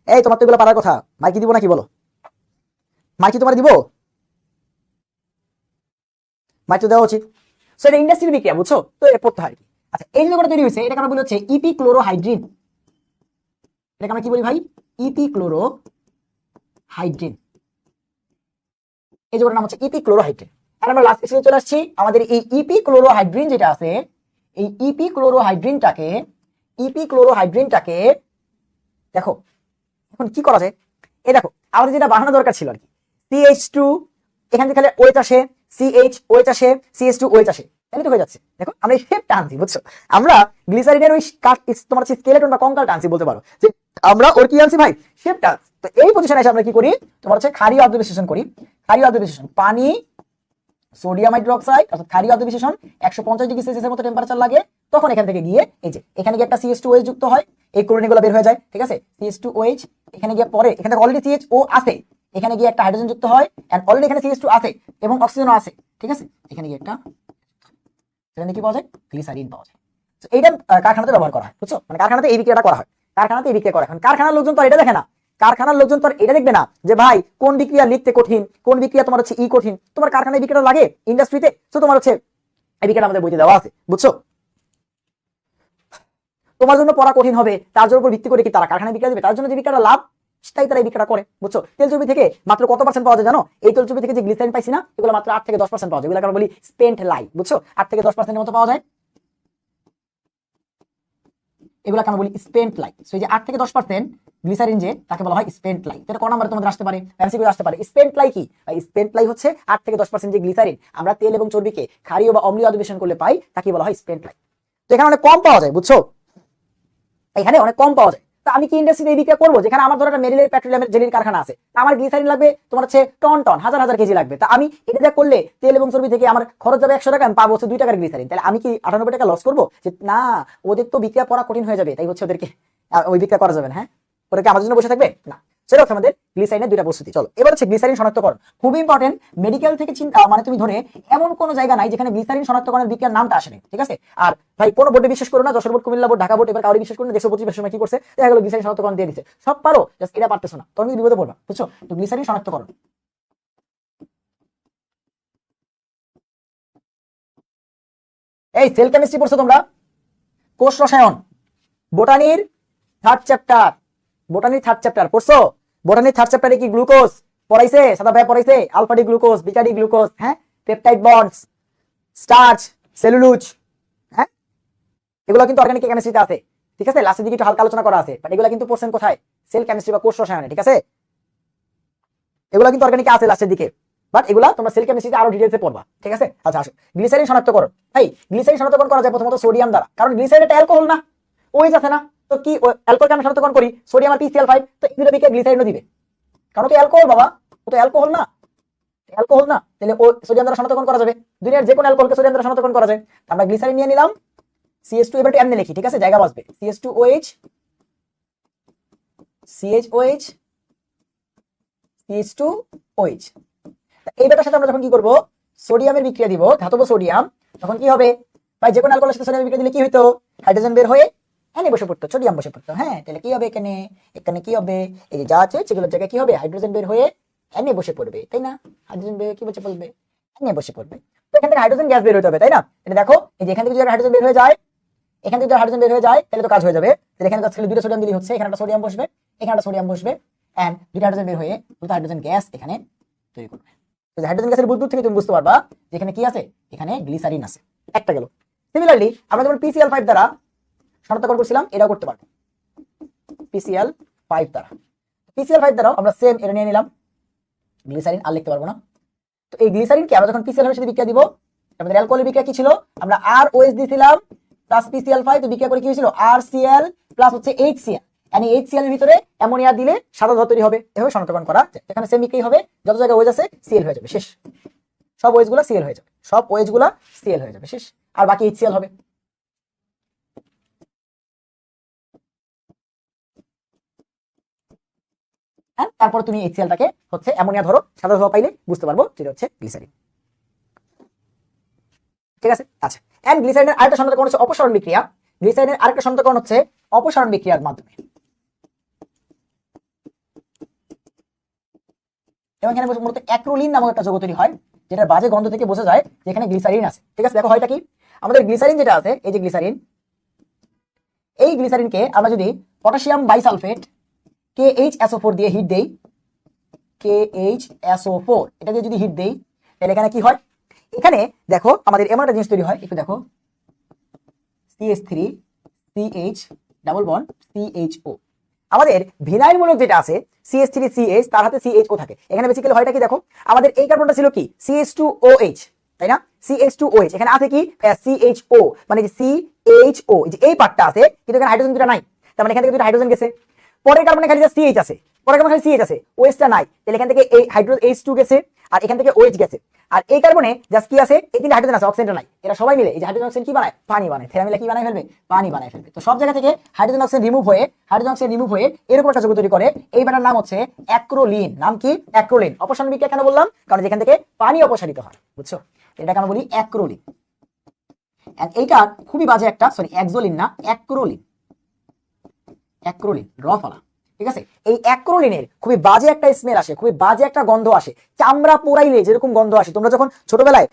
এই তোমার তো এগুলো পারার কথা। মাইকি দিব নাকি বলো? মাইকি তোমার দিব? মাইকি দেওয়া উচিত। সো এটা ইন্ডাস্ট্রির বিক্রিয়া, বুঝছো? তো এটা পড়তে হয়। আচ্ছা, এই যে তৈরি হয়েছে এটাকে আমরা বলি হচ্ছে ইপি ক্লোরোহাইড্রিন। এটাকে আমরা কি বলি ভাই? ইপি ক্লোরোহাইড্রিন। এই যে নাম হচ্ছে ইপি ক্লোরোহাইড্রিন। আর আমরা লাস্ট স্টেজে চলে আসছি। আমাদের এই ইপি ক্লোরোহাইড্রিন যেটা আছে, এই ইপি ক্লোরোহাইড্রিনটাকে দেখো এখন কি করা যায়। এই দেখো আমাদের যেটা বানানো দরকার ছিল আর কি, CH2 এখান থেকে খালি OH আসে, CH OH আসে, CH2 OH আসে, তাহলে তো হয়ে যাচ্ছে। দেখো আমরা এই শেপটা আনছি, বুঝছো? আমরা গ্লিসারিনের ওই তোমার হচ্ছে স্কেলেটন বা কঙ্কালটা আনছি বলতে পারো, যে আমরা ওর কি আনছি ভাই, শেপটা। তো এই পজিশনে এসে আমরা কি করি, তোমার হচ্ছে ক্ষারীয় আদ্র বিশ্লেষণ করি। ক্ষারীয় আদ্র বিশ্লেষণ, পানি, সোডিয়াম হাইড্রোক্সাইড অর্থাৎ ক্ষারীয় আদ্র বিশ্লেষণ 150 ডিগ্রি সেলসিয়াসের মতো টেম্পারেচার লাগে। তখন এখান থেকে গিয়ে এই যে এখানে গিয়ে একটা CH2 OH যুক্ত হয়, এই ক্লোরিনগুলো বের হয়ে যায়। ঠিক আছে, CH2 OH এখানে গিয়ে পরে এখানে অলরেডি CHO আছে, এখানে গিয়ে একটা হাইড্রোজেন যুক্ত হয়, এন্ড অলরেডি এখানে CH2 আছে এবং অক্সিজেনও আছে। ঠিক আছে, এখানে গিয়ে একটা এখানে কি পাওয়া যায়, গ্লিসারিন পাওয়া যায়। তো এইটা কারখানাতে ব্যবহার করা হয়, বুঝছো? মানে কারখানাতে এই বিক্রিয়াটা করা হয়, কারখানাতে এই বিক্রিয়া করা হয়। কারখানার লোকজন তো এটা দেখে না, কারখানার লোকজন তো এটা দেখবে না যে ভাই কোন বিক্রিয়া লিখতে কঠিন, কোন বিক্রিয়া তোমার হচ্ছে কঠিন। তোমার কারখানায় বিক্রিয়াটা লাগে ইন্ডাস্ট্রিতে, তো তোমার হচ্ছে এই বিক্রিয়াটা আমাদের বইতে দেওয়া আছে, বুঝছো? তোমার জন্য পড়া কঠিন হবে তার উপর ভিত্তি করে কি তারা কারখানায় বিক্রিয়া দেবে, তার জন্য যে বিক্রিয়াটা লাভ তাই তারা এই বিক্রিয়াটা করে, বুঝছো? তেল চর্বি থেকে মাত্র কত পার্সেন্ট পাওয়া যায় জানো? এই তেল চর্বি থেকে যে গ্লিসারিন পাইছি না, এগুলো মাত্র 8 থেকে 10% পাওয়া যায়। এগুলো আমরা বলি স্পেন্ট লাই, বুঝছো? 8 থেকে 10% মতো পাওয়া যায়, এগুলো আমরা বলি স্পেন্ট লাই। সো এই যে 8 থেকে 10% গ্লিসারিন যে তাকে বলা হয় স্পেন্ট লাই। এটা ক নাম্বারে তোমাদের আসতে পারে, এমসিকিউ আসতে পারে। স্পেন্ট লাই কি? স্পেন্ট লাই হচ্ছে 8 থেকে 10% যে গ্লিসারিন আমরা তেল এবং চর্বিকে ক্ষারীয় বা অম্লীয় অধিবেশন করলে পাই তাকে বলা হয় স্পেন্ট লাই। তো এখানে অনেক কম পাওয়া যায়, বুঝছো, এখানে অনেক কম পাওয়া যায়। তো আমি কি ইন্ডাস্ট্রিতে এই বিক্রিয়া করবো যেখানে আমার ধরো একটা মেরিলের পেট্রোলিয়ামের জেলির কারখানা আছে, আমার গ্লিসারিন লাগবে তোমার হচ্ছে টন টন হাজার হাজার কেজি লাগবে, তা আমি এটা দিয়ে করলে তেল এবং চর্বি থেকে আমার খরচ যাবে 100 টাকা, আমি পাবো হচ্ছে 2 টাকার গ্লিসারিন, তাহলে আমি কি 98 টাকা লস করবো? যে না, ওদের তো বিক্রিয়া করা কঠিন হয়ে যাবে, তাই হচ্ছে ওদেরকে ওই বিক্রিয়া করা যাবে না। হ্যাঁ, ওরা কি আমার জন্য বসে থাকবে? না। সেটা হচ্ছে আমাদের গ্লিসারিনের দুইটা প্রস্তুতি। চলো এবার হচ্ছে গ্লিসারিন শনাক্তকরণ, খুব ইম্পর্টেন্ট। মেডিকেল থেকে চিন্তা মানে তুমি ধরে এমন কোন জায়গা নাই যেখানে গ্লিসারিন শনাক্তকরণের বিক্রিয়ার নামটা আসেনি, ঠিক আছে? আর ভাই কোনো বোর্ডে বিশ্বাস করো না, Jessore board, Comilla board, Dhaka board, এবার কাউরি বিশ্বাস করো না, 125 সময় কি করছে দেখা গেল গ্লিসারিন শনাক্তকরণ দিয়ে দিচ্ছে, সব পারো, জাস্ট এটা পারতেছো না, তুমি বিপদে পড়বা, বুঝছো? তো গ্লিসারিন শনাক্তকরণ, এই সেল কেমিস্ট্রি পড়ছো তোমরা, কোষ রসায়ন, বোটানির থার্ড চ্যাপ্টার, বোটানির থার্ড চ্যাপ্টার পড়ছো? বোটানির থার্ড চ্যাপ্টারে কি গ্লুকোজ পড়াইছে? সাদা ভাই পড়াইছে alpha D glucose, beta D glucose, হ্যাঁ, পেপটাইড বন্ডস, স্টার্চ, সেলুলোজ, হ্যাঁ, এগুলো কিন্তু অর্গানিক কেমিস্ট্রিতে আছে, ঠিক আছে? লাস্টের দিকে একটু হালকা আলোচনা করা আছে, বাট এগুলো কিন্তু পড়ছেন কোথায়? সেল কেমিস্ট্রি বা কোষ রসায়নে, ঠিক আছে? এগুলো কিন্তু অর্গানিকে আছে লাস্টের দিকে, বাট এগুলা তোমরা সেল কেমিস্ট্রিতে আরো ডিটেইলসে পড়বা, ঠিক আছে? আচ্ছা আসো গ্লিসারিন শনাক্তকরণ। ভাই গ্লিসারিন শনাক্তকরণ করা যায় প্রথমত সোডিয়াম দ্বারা, কারণ গ্লিসারিন এটা অ্যালকোহল না, ওইজ আছে না, তো কি অ্যালকোহলকে আমি শনাক্তকরণ করি সোডিয়াম আর PCl5, তো এই দুটো বিক্রিয়া গ্লিসারিনও দিবে, কারণ তো অ্যালকোহল বাবা, ও তো অ্যালকোহল না, অ্যালকোহল না, তাহলে ও সোডিয়াম দ্বারা শনাক্তকরণ করা যাবে, দুনিয়ার যে কোনো অ্যালকোহলকে সোডিয়াম দ্বারা শনাক্তকরণ করা যায়। আমরা গ্লিসারিন নিয়ে নিলাম, CH2, এবার এমনি লিখি, ঠিক আছে, জায়গা বাঁচবে, CH2OH, CHOH, CH2OH। এইটার সাথে আমরা যখন কি করব, সোডিয়ামের বিক্রিয়া দিব, ধাতব সোডিয়াম, তখন কি হবে ভাই, যে কোনো অ্যালকোহলের সাথে সোডিয়ামের বিক্রিয়া দিলে কি হইতো, হাইড্রোজেন বের হয়ে এনে বসে পড়তো, সোডিয়াম বসে পড়তো, হ্যাঁ, তাহলে কি হবে এখানে, এখানে কি হবে, এই যে যা আছে সেগুলোর জায়গায় কি হবে, হাইড্রোজেন বের হয়ে এনে বসে পড়বে, তাই না? হাইড্রোজেন বের কি বসে পড়বে, এনে বসে পড়বে, তো এখান থেকে হাইড্রোজেন গ্যাস বের হতে হবে, তাই না? এটা দেখো, এই যে এখান থেকে যদি হাইড্রোজেন বের হয়ে যায়, এখান থেকে যদি হাইড্রোজেন বের হয়ে যায় তাহলে তো কাজ হয়ে যাবে, তাহলে এখানে কাজ করলে দুটো সোডিয়াম দিলেই হচ্ছে, এখানে একটা সোডিয়াম বসবে, এখানে একটা সোডিয়াম বসবে, এন্ড দুটো হাইড্রোজেন বের হয়ে দুটো হাইড্রোজেন গ্যাস এখানে তৈরি করবে। হাইড্রোজেন গ্যাসের বুদবুদ থেকে তুমি বুঝতে পারবা যে এখানে কি আছে, এখানে গ্লিসারিন আছে, একটা গেল। সিমিলারলি আমরা যেমন PCl5 দ্বারা শনাক্তকরণ করছিলাম, এটাও করতে পারবো PCl5 দ্বারা। PCl5 দ্বারাও আমরা সেম এটা নিয়ে নিলাম, গ্লিসারিন আর লিখতে পারবো না। তো এই গ্লিসারিনকে আমরা যখন PCl5 এর সাথে বিক্রিয়া দিব, আমাদের অ্যালকোহলের বিক্রিয়া কি ছিল, আমরা ROH দিয়েছিলাম প্লাস PCl5, তো বিক্রিয়া করে কি হয়েছিল, RCl প্লাস হচ্ছে HCl, মানে HCl এর ভিতরে অ্যামোনিয়া দিলে সাদা ধাতু তৈরি হবে, এভাবে শনাক্তকরণ করা যায়। এখানে সেম বিক্রিয়া হবে, যত জায়গায় OH আছে Cl হয়ে যাবে, শেষ, সব OH গুলা Cl হয়ে যাবে, সব OH গুলা Cl হয়ে যাবে, শেষ, আর বাকি HCl হবে। তারপর তুমি HClটাকে হচ্ছে অ্যামোনিয়া ধরো, সাদা ধোয়া পাইলে বুঝতে পারবো যেটা হচ্ছে গ্লিসারিন, ঠিক আছে? আচ্ছা, এন্ড গ্লিসারিনের আরেকটা শনাক্তকরণ হচ্ছে অপসারণ বিক্রিয়া। গ্লিসারিনের আরেকটা শনাক্তকরণ হচ্ছে অপসারণ বিক্রিয়ার মাধ্যমে, এবং এখানে মূলত অ্যাক্রোলিন নামক একটা যৌগ তৈরি হয়, যেটার বাজে গন্ধ থেকে বোঝা যায় যে এখানে গ্লিসারিন আছে, ঠিক আছে? দেখো হয়টা কি, আমাদের গ্লিসারিন যেটা আছে, এই যে গ্লিসারিন, এই গ্লিসারিনকে আমরা যদি পটাশিয়াম বাইসালফেট KHSO4 দিয়ে হিট দেই, KHSO4 এটা দিয়ে যদি হিট দেই, তাহলে এখানে কি হয়, এখানে দেখো আমাদের এমন একটা জিনিস তৈরি হয়, একটু দেখো, CH3 CH double bond CHO। আমাদের ভিনাইলমূলক যেটা আছে CH3CH, তার হাতে CHO থাকে, এখানে বেসিক্যালি হয়টা কি দেখো, আমাদের এই কার্বনটা ছিল কি CH2OH, তাই না? CH2OH, এখানে আছে কি CHO, মানে যে CHO, এই পার্টটা আছে, কিন্তু এখানে হাইড্রোজেন দুটো নাই, তার মানে এখান থেকে দুটো হাইড্রোজেন গেছে, পরের কার্বনে খালি জাস্ট CH আছে, পরের কার্বনে খালি CH আছে, OH টা নাই, তাহলে এখান থেকে এই হাইড্রোজেন H2 গেছে, আর এখান থেকে OH গেছে, আর এই কার্বনে জাস্ট কি আছে, এই তিনটা হাইড্রোজেন আছে, অক্সিজেনটা নাই, এরা সবাই মিলে এই যে হাইড্রোজেন অক্সিজেন কি বানায়, পানি বানায়, ফেরা মিলে কি বানায় ফেলবে, পানি বানায় ফেলবে। তো সব জায়গা থেকে হাইড্রোজেন অক্সিজেন রিমুভ হয়ে এরকম একটা যৌগ তৈরি করে, এই ব্যাটার নাম হচ্ছে অ্যাক্রোলিন। নাম কি? অ্যাক্রোলিন। অপসারণ বিক্রিয়া কেন বললাম, কারণ যেখান থেকে পানি অপসারিত হয়, বুঝছো, এটাকে আমরা বলি অ্যাক্রোলিন। এইটা খুবই বাজে একটা, সরি অ্যাক্সোলিন না, অ্যাক্রোলিন, অ্যাক্রোলিন র ফলা, ঠিক আছে? এই অ্যাক্রোলিনের খুবই বাজে একটা স্মেল আসে, খুবই বাজে একটা গন্ধ আসে, চামড়া পোড়াইলে যেরকম গন্ধ আসে। তোমরা যখন ছোটবেলায়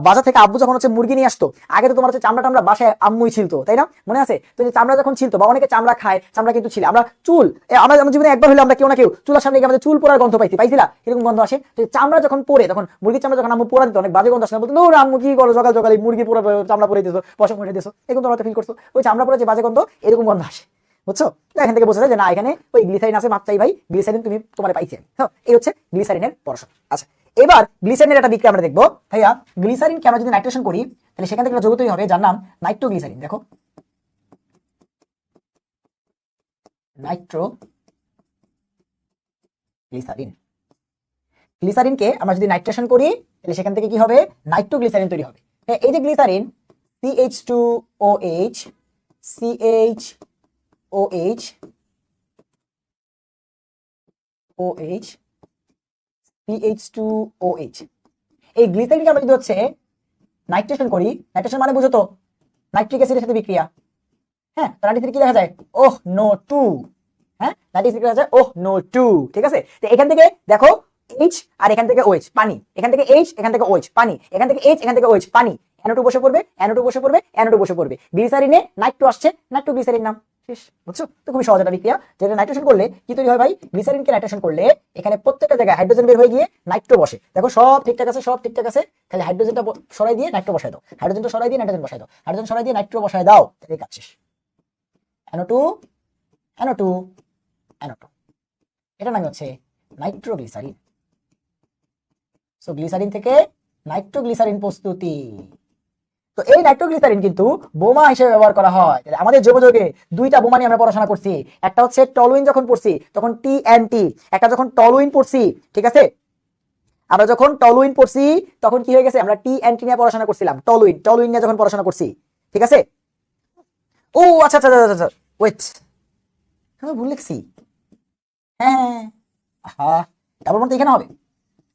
বাজার থেকে আব্বু যখন হচ্ছে মুরগি নিয়ে আসতো, আগে তো তোমার হচ্ছে চামড়া টামড়া বাসায় আম্মুই ছিলতো, তাই না? মনে আছে তো? যে চামড়া যখন ছিলতো, বা অনেকে চামড়া খায়, চামড়া কিন্তু ছিল, আমরা চুল, আমরা জীবনে একবার হলে আমরা কেউ না কেউ চুলার সামনে গিয়ে আমাদের চুল পোড়ার গন্ধ পাইছিলা, এরকম গন্ধ আসে। তো চামড়া যখন পোড়ে, তখন মুরগির চামড়া যখন আম্মু পোড়া দিত, অনেক বাজে গন্ধ আসে, বলতো নোর আম্মু কি করো, সকাল সকালে মুরগি পোড়া চামড়া পোড়াই দিছো, পশম করে দিছো, এরকম তোমরা ফিল করছো, ওই চামড়া পোড়া যে বাজে গন্ধ, এরকম গন্ধ আসে। বুঝছো? তো এখান থেকে বোঝা যায় যে না এখানে ওই গ্লিসারিন আছে, মাত্রাই ভাই গ্লিসারিন তুমি তোমার পাইছে। হ্যাঁ, এই হচ্ছে গ্লিসারিনের পড়াশোনা। আচ্ছা, এবার গ্লিসারিনের একটা বিক্রিয়া আমরা দেখবো। ভাইয়া গ্লিসারিনকে আমরা যদি নাইট্রেশন করি তাহলে সেখান থেকে একটা যৌগ তৈরি হবে যার নাম নাইট্রোগ্লিসারিন। দেখো নাইট্রোগ্লিসারিন। গ্লিসারিনকে আমরা যদি নাইট্রেশন করি তাহলে সেখান থেকে কি হবে? নাইট্রোগ্লিসারিন তৈরি হবে। হ্যাঁ, এই যে glycerine CH2OH CHOH OH CH2OH, এই গ্লিসারিনকে আমরা যদি হচ্ছে নাইট্রেশন করি, নাইট্রেশন মানে বুঝো তো নাইট্রিক অ্যাসিডের সাথে বিক্রিয়া। হ্যাঁ, তো নাইট্রিক কি লেখা যায়? Oh no two. হ্যাঁ, নাইট্রিক লেখা যায় ওহ নো টু। ঠিক আছে, তো এখান থেকে দেখো H আর এখান থেকে OH পানি, এখান থেকে H এখান থেকে OH পানি, এখান থেকে H এখান থেকে OH পানি, NO2 বসে পড়বে, NO2 বসে পড়বে, NO2 বসে পড়বে, গ্লিসারিনে নাইট্রো আসছে, নাইট্রোগ্লিসারিন নাম শেষ। বুঝছো? তো খুবই সহজ একটা বিক্রিয়া। যেটা নাইট্রেশন করলে কি তৈরি হয় ভাই? গ্লিসারিনকে নাইট্রেশন করলে এখানে প্রত্যেকটা জায়গায় হাইড্রোজেন বের হয়ে গিয়ে নাইট্রো বসে। দেখো সব ঠিকঠাক আছে, সব ঠিকঠাক আছে, খালি হাইড্রোজেনটা সরাই দিয়ে নাইট্রো বসায় দাও, হাইড্রোজেনটা সরাই দিয়ে নাইট্রোজেন বসায় দাও, হাইড্রোজেন সরাই দিয়ে নাইট্রো বসায় দাও, তাহলে কাজ শেষ। NO2 NO2 NO2, এটা নাম হচ্ছে নাইট্রোগ্লিসারিন। সো গ্লিসারিন থেকে নাইট্রোগ্লিসারিন প্রস্তুতি। তো এই নাইট্রোগ্লিসারিন কিন্তু বোমা হিসেবে ব্যবহার করা হয়। আমাদের যোগাযোগে দুইটা বোমা নিয়ে আমরা পড়াশোনা করছি। একটা হচ্ছে টলুইন, যখন পড়ছি তখন TNT, একটা যখন টলুইন পড়ছি, ঠিক আছে, আমরা যখন টলুইন পড়ছি তখন কি হয়ে গেছে? আমরা TNT নিয়ে পড়াশোনা করছিলাম, টলুইন টলুইন নিয়ে যখন পড়াশোনা করছি, ঠিক আছে। ও আচ্ছা আচ্ছা আচ্ছা, ওয়েট, আমি ভুল লিখছি। হ্যাঁ হ্যাঁ, ডাবল বন্ড এখানে হবে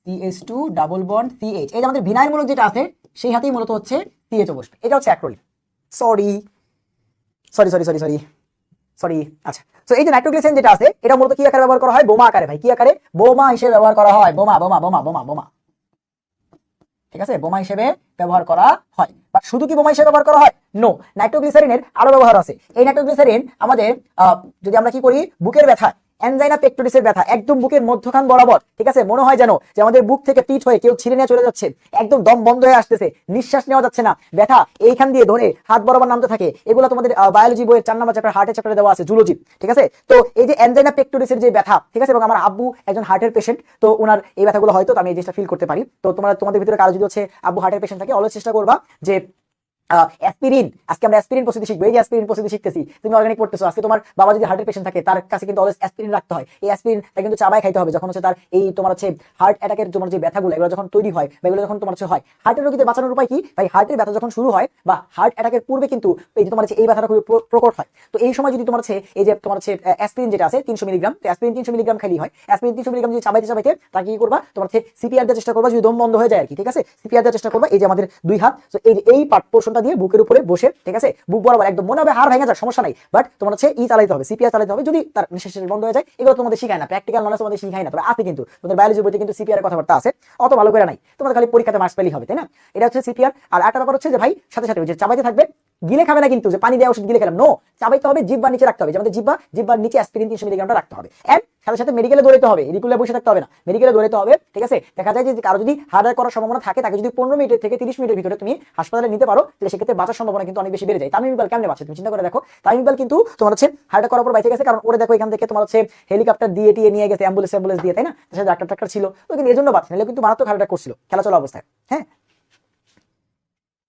CH2 ডাবল বন্ড CH। এই যে আমাদের ভিনাইল মূলক যেটা আছে সেই হাতেই মূলত হচ্ছে CHO বসবে। এটা হচ্ছে acrolein. Sorry sorry sorry sorry sorry sorry আচ্ছা, তো এই যে নাইট্রোগ্লিসারিন যেটা আছে এটা মূলত কি আকারে ব্যবহার করা হয়? বোমা আকারে। ভাই কি আকারে? বোমা হিসেবে ব্যবহার করা হয়। বোমা বোমা বোমা বোমা বোমা, ঠিক আছে, বোমা হিসেবে ব্যবহার করা হয়। বাট শুধু কি বোমা হিসেবে ব্যবহার করা হয়? নো, নাইট্রোগ্লিসারিনের আরো ব্যবহার আছে। এই নাইট্রোগ্লিসারিন আমাদের যদি আমরা কি করি, বুকের ব্যথা, অ্যানজাইনা পেক্টোরিসের ব্যথা, একদম বুকের মধ্যখান বরাবর, ঠিক আছে, মনে হয় যেন যে আমাদের বুক থেকে পিঠ হয়ে কেউ ছিঁড়ে নিয়ে চলে যাচ্ছে, একদম দম বন্ধ হয়ে আসতেছে, নিঃশ্বাস নেওয়া যাচ্ছে না, ব্যথা এইখান দিয়ে ধরে হাত বরাবর নামতে থাকে, এগুলো তোমাদের বায়োলজি বইয়ের 4 নম্বর চ্যাপ্টার হার্টের চ্যাপ্টারে দেওয়া আছে, জুলজি, ঠিক আছে। তো এই যে অ্যানজাইনা পেক্টোরিসের যে ব্যথা, ঠিক আছে, এবং আমার আব্বু একজন হার্টের পেশেন্ট, তো ওনার এই ব্যথাগুলো হয়তো আমি এই জিনিসটা ফিল করতে পারি। তো তোমাদের ভিতরে কারো যদি হচ্ছে আব্বু হার্টের পেশেন্ট থাকে, অলওয়েজ চেষ্টা করবা যে অ্যাসপিরিন, আজকে আমরা অ্যাসপিরিন প্রস্তুতি শিখবো। এই যে অ্যাসপিরিন প্রস্তুতি শিখতেছি, তুমি অর্গানিক পড়তেছো, আজকে তোমার বাবা যদি হার্টের পেশেন্ট থাকে তার কাছে কিন্তু অলওয়েজ অ্যাসপিরিন রাখতে হয়। এই অ্যাসপিরিনটা কিন্তু চাবায় খাইতে হবে যখন হচ্ছে তার এই তোমার হচ্ছে হার্ট অ্যাটাকের তোমার যে ব্যথাগুলো এগুলো যখন তৈরি হয় বা এগুলো যখন তোমার হচ্ছে হয়। হার্টের রোগীদের বাঁচানোর উপায় কি ভাই? হার্টের ব্যথা যখন শুরু হয় বা হার্ট অ্যাটাকের পূর্বে কিন্তু এই যে তোমার হচ্ছে এই ব্যথাটা খুবই প্রকট হয়। তো এই সময় যদি তোমার হচ্ছে এই যে তোমার হচ্ছে অ্যাসপিরিন যেটা আছে 300 মিলিগ্রাম, তো অ্যাসপিরিন 300 মিলিগ্রাম খালি হয়। অ্যাসপিরিন 300 মিলিগ্রাম যদি চাবাইতে চাবাইতে তাকে কি করবা? তোমার হচ্ছে সিপিআর দেওয়ার চেষ্টা করবা, যদি দম বন্ধ হয়ে যায় আর কি, ঠিক আছে, সিপিআর দেওয়ার চেষ্টা করবা। এই যে আমাদের দুই হাত, তো এই পার্ট পোর্শনটা দিয়ে বুকের উপরে বসে, ঠিক আছে, বুক বরাবর একদম, মনে হবে হাড় ভেঙে যায়, সমস্যা নাই, বাট তোমার হচ্ছে চালাইতে হবে, সিপিআর চালাইতে হবে, যদি তার নিঃশ্বাস বন্ধ হয়ে যায়। এগুলো তোমাদের শিখায় না, প্র্যাকটিক্যাল নলেজ তোমাদের শিখায় না, তবে আছে কিন্তু তোমাদের বায়োলজি বইতে কিন্তু সিপিআর এর কথাবার্তা আছে, অত ভালো করে নাই, তোমাদের খালি পরীক্ষাতে মার্কস পেলেই হবে, তাই না? এটা হচ্ছে সিপিআর। আর একটা ব্যাপার হচ্ছে যে ভাই সাথে সাথে যে চাবাইতে থাকবে, গিলে খাবে না কিন্তু, যে পানি দেওয়া ওষুধ গিলে খেলাম, নো, চাবাইতে হবে, জিহ্বার নিচে রাখতে হবে, যে আমাদের জিহ্বার নিচে অ্যাসপিরিন 300 মিলিগ্রামটা রাখতে হবে। এন্ড সাথে সাথে মেডিকেলে দৌড়াতে হবে, রিকুলে বসে থাকতে হবে না, মেডিকেলে দৌড়াতে হবে, ঠিক আছে। দেখা যায় যে কারো যদি হার্ট অ্যাটাক করার সম্ভাবনা থাকে, তাকে যদি 15 মিনিট থেকে 30 মিনিটের ভিতরে তুমি হাসপাতালে নিতে পারো, তাহলে সেক্ষেত্রে বাঁচার সম্ভাবনা কিন্তু অনেক বেশি বেড়ে যায়। তামিম ইকবাল কেমনে বাঁচে তুমি চিন্তা করে দেখো। তামিম ইকবাল কিন্তু তোমার হচ্ছে হার্ট অ্যাটাক করার পর বেঁচে গেছে, কারণ ওরে দেখো এখান থেকে তোমার হচ্ছে হেলিকপ্টার দিয়ে নিয়ে গেছে, অ্যাম্বুলেন্স দিয়ে, তাই না? তার সাথে ডাক্তার ছিল, তো কিন্তু এর জন্য বাঁচে, নাহলে কিন্তু মারাত্মক হার্ট অ্যাটাক করছিল খেলা চলা অবস্থায়। হ্যাঁ,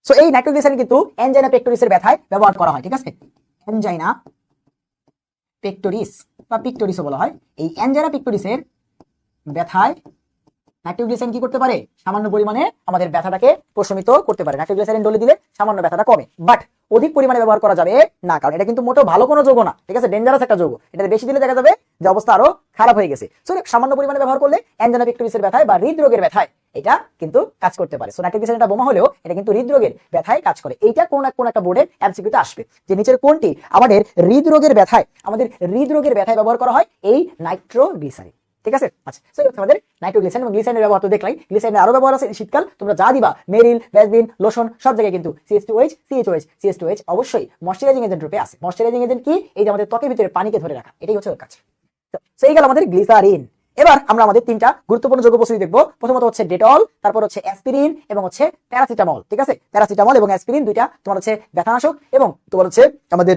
সো এই নাইট্রোগ্লিসারিন কিন্তু অ্যানজাইনা পেক্টোরিসের ব্যথায় ব্যবহার করা হয়, ঠিক আছে। অ্যানজাইনা পেক্টোরিস বা পিক্টোরিসও বলা হয়। এই অ্যানজাইনা পেক্টোরিসের ব্যথায় নাইট্রোগ্লিসারিন কি করতে পারে? সামান্য পরিমাণে আমাদের ব্যথাটাকে প্রশমিত করতে পারে। নাইট্রোগ্লিসারিন ডলে দিলে সামান্য ব্যথাটা কমে, বাট অধিক পরিমাণে ব্যবহার করা যাবে না, কারণ এটা কিন্তু মোটেও ভালো কোনো যৌগ না, ঠিক আছে, ডেঞ্জারাস একটা যৌগ। এটা বেশি দিলে দেখা যাবে যে অবস্থা আরো খারাপ হয়ে গেছে। সো সামান্য পরিমাণে ব্যবহার করলে অ্যানজাইনা পেক্টোরিসের ব্যথায় বা হৃদরোগের ব্যথায় এটা কিন্তু কাজ করতে পারে। সো নাইট্রোগ্লিসারিন এটা বোমা হলেও এটা কিন্তু হৃদরোগের ব্যথায় কাজ করে। এইটা কোন একটা বোর্ডের এমসিকিউতে আসবে যে নিচের কোনটি আমাদের হৃদরোগের ব্যথায় ব্যবহার করা হয়? এই নাইট্রোগ্লিসারিন, ঠিক আছে। আচ্ছা, সো আমাদের নাইট্রোগ্লিসারিন এবং গ্লিসারিনের ব্যবহার তো দেখলাই। গ্লিসারিনের আরো ব্যবহার আছে, শীতকাল তোমরা যা দিবা, মেরিল, ভ্যাসলিন, লোশন, সব জায়গায় কিন্তু CH2OH CH2OH অবশ্যই ময়শ্চারাইজিং এজেন্ট রূপে আছে। ময়শ্চারাইজিং এজেন্ট কি? এই যে আমাদের ত্বকের ভিতরে পানিকে ধরে রাখা, এটাই হচ্ছে ওর কাজ। তো সেই গেল আমাদের গ্লিসারিন। এবার আমরা আমাদের তিনটা গুরুত্বপূর্ণ যৌগ প্রস্তুতি দেখবো। প্রথমত হচ্ছে ডেটল, তারপর হচ্ছে অ্যাসপিরিন এবং হচ্ছে প্যারাসিটামল, ঠিক আছে। প্যারাসিটামল এবং অ্যাসপিরিন দুইটা তোমার হচ্ছে ব্যথানাশক এবং তোমার হচ্ছে আমাদের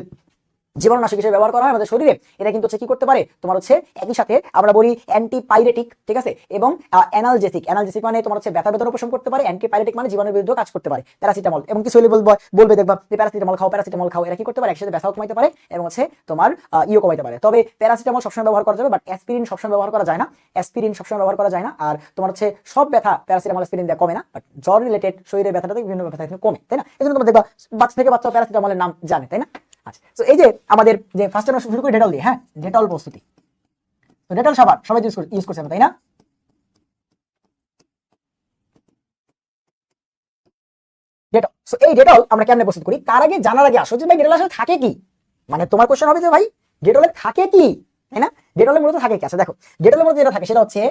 জীবাণুনাশক হিসেবে ব্যবহার করা হয় আমাদের শরীরে। এটা কিন্তু হচ্ছে কি করতে পারে, তোমার হচ্ছে একই সাথে আমরা বলি অ্যান্টিপাইরেটিক, ঠিক আছে, এবং অ্যানালজেসিক। অ্যানালজেসিক মানে তোমার হচ্ছে ব্যথা বেদনা উপশম করতে পারে, অ্যান্টিপাইরেটিক মানে জীবাণুর বিরুদ্ধে কাজ করতে পারে। প্যারাসিটামল, এবং কিছু হলে বলবে দেখবা যে প্যারাসিটামল খাও, প্যারাসিটামল খাও, এরা কি করতে পারে, একসাথে ব্যথাও কমাইতে পারে এবং হচ্ছে তোমার ইও কমাইতে পারে। তবে প্যারাসিটামল সবসময় ব্যবহার করা যাবে, বাট অ্যাসপিরিন সবসময় ব্যবহার করা যায় না। অ্যাসপিরিন সবসময় ব্যবহার করা যায় না। আর তোমার হচ্ছে সব ব্যথা প্যারাসিটামল অ্যাসপিরিন দিয়ে কমে না, বাট জ্বর রিলেটেড শরীরের ব্যথাটাতে বিভিন্ন ব্যথা কমে, তাই না? এই জন্য তোমরা দেখবা বাচ্চা থেকে বাচ্চা প্যারাসিটামলের নাম জানে, তাই না? আচ্ছা, তো এই যে আমাদের যে ফার্স্ট আমরা শুরু করি ডেটল দিয়ে, হ্যাঁ, ডেটল প্রস্তুতি। তো ডেটল সাবান সবাই ইউজ করছে, তাই না? ডেটল, সো এই ডেটল আমরা কেমনে প্রস্তুত করি তার আগে জানার আগে আসো যে ভাই ডেটল আসলে থাকে কি। মানে তোমার কোশ্চেন হবে যে ভাই ডেটলে থাকে কি, তাই না? ডেটলের মূলত থাকে কি? আচ্ছা দেখো, ডেটলের মধ্যে যেটা থাকে সেটা হচ্ছে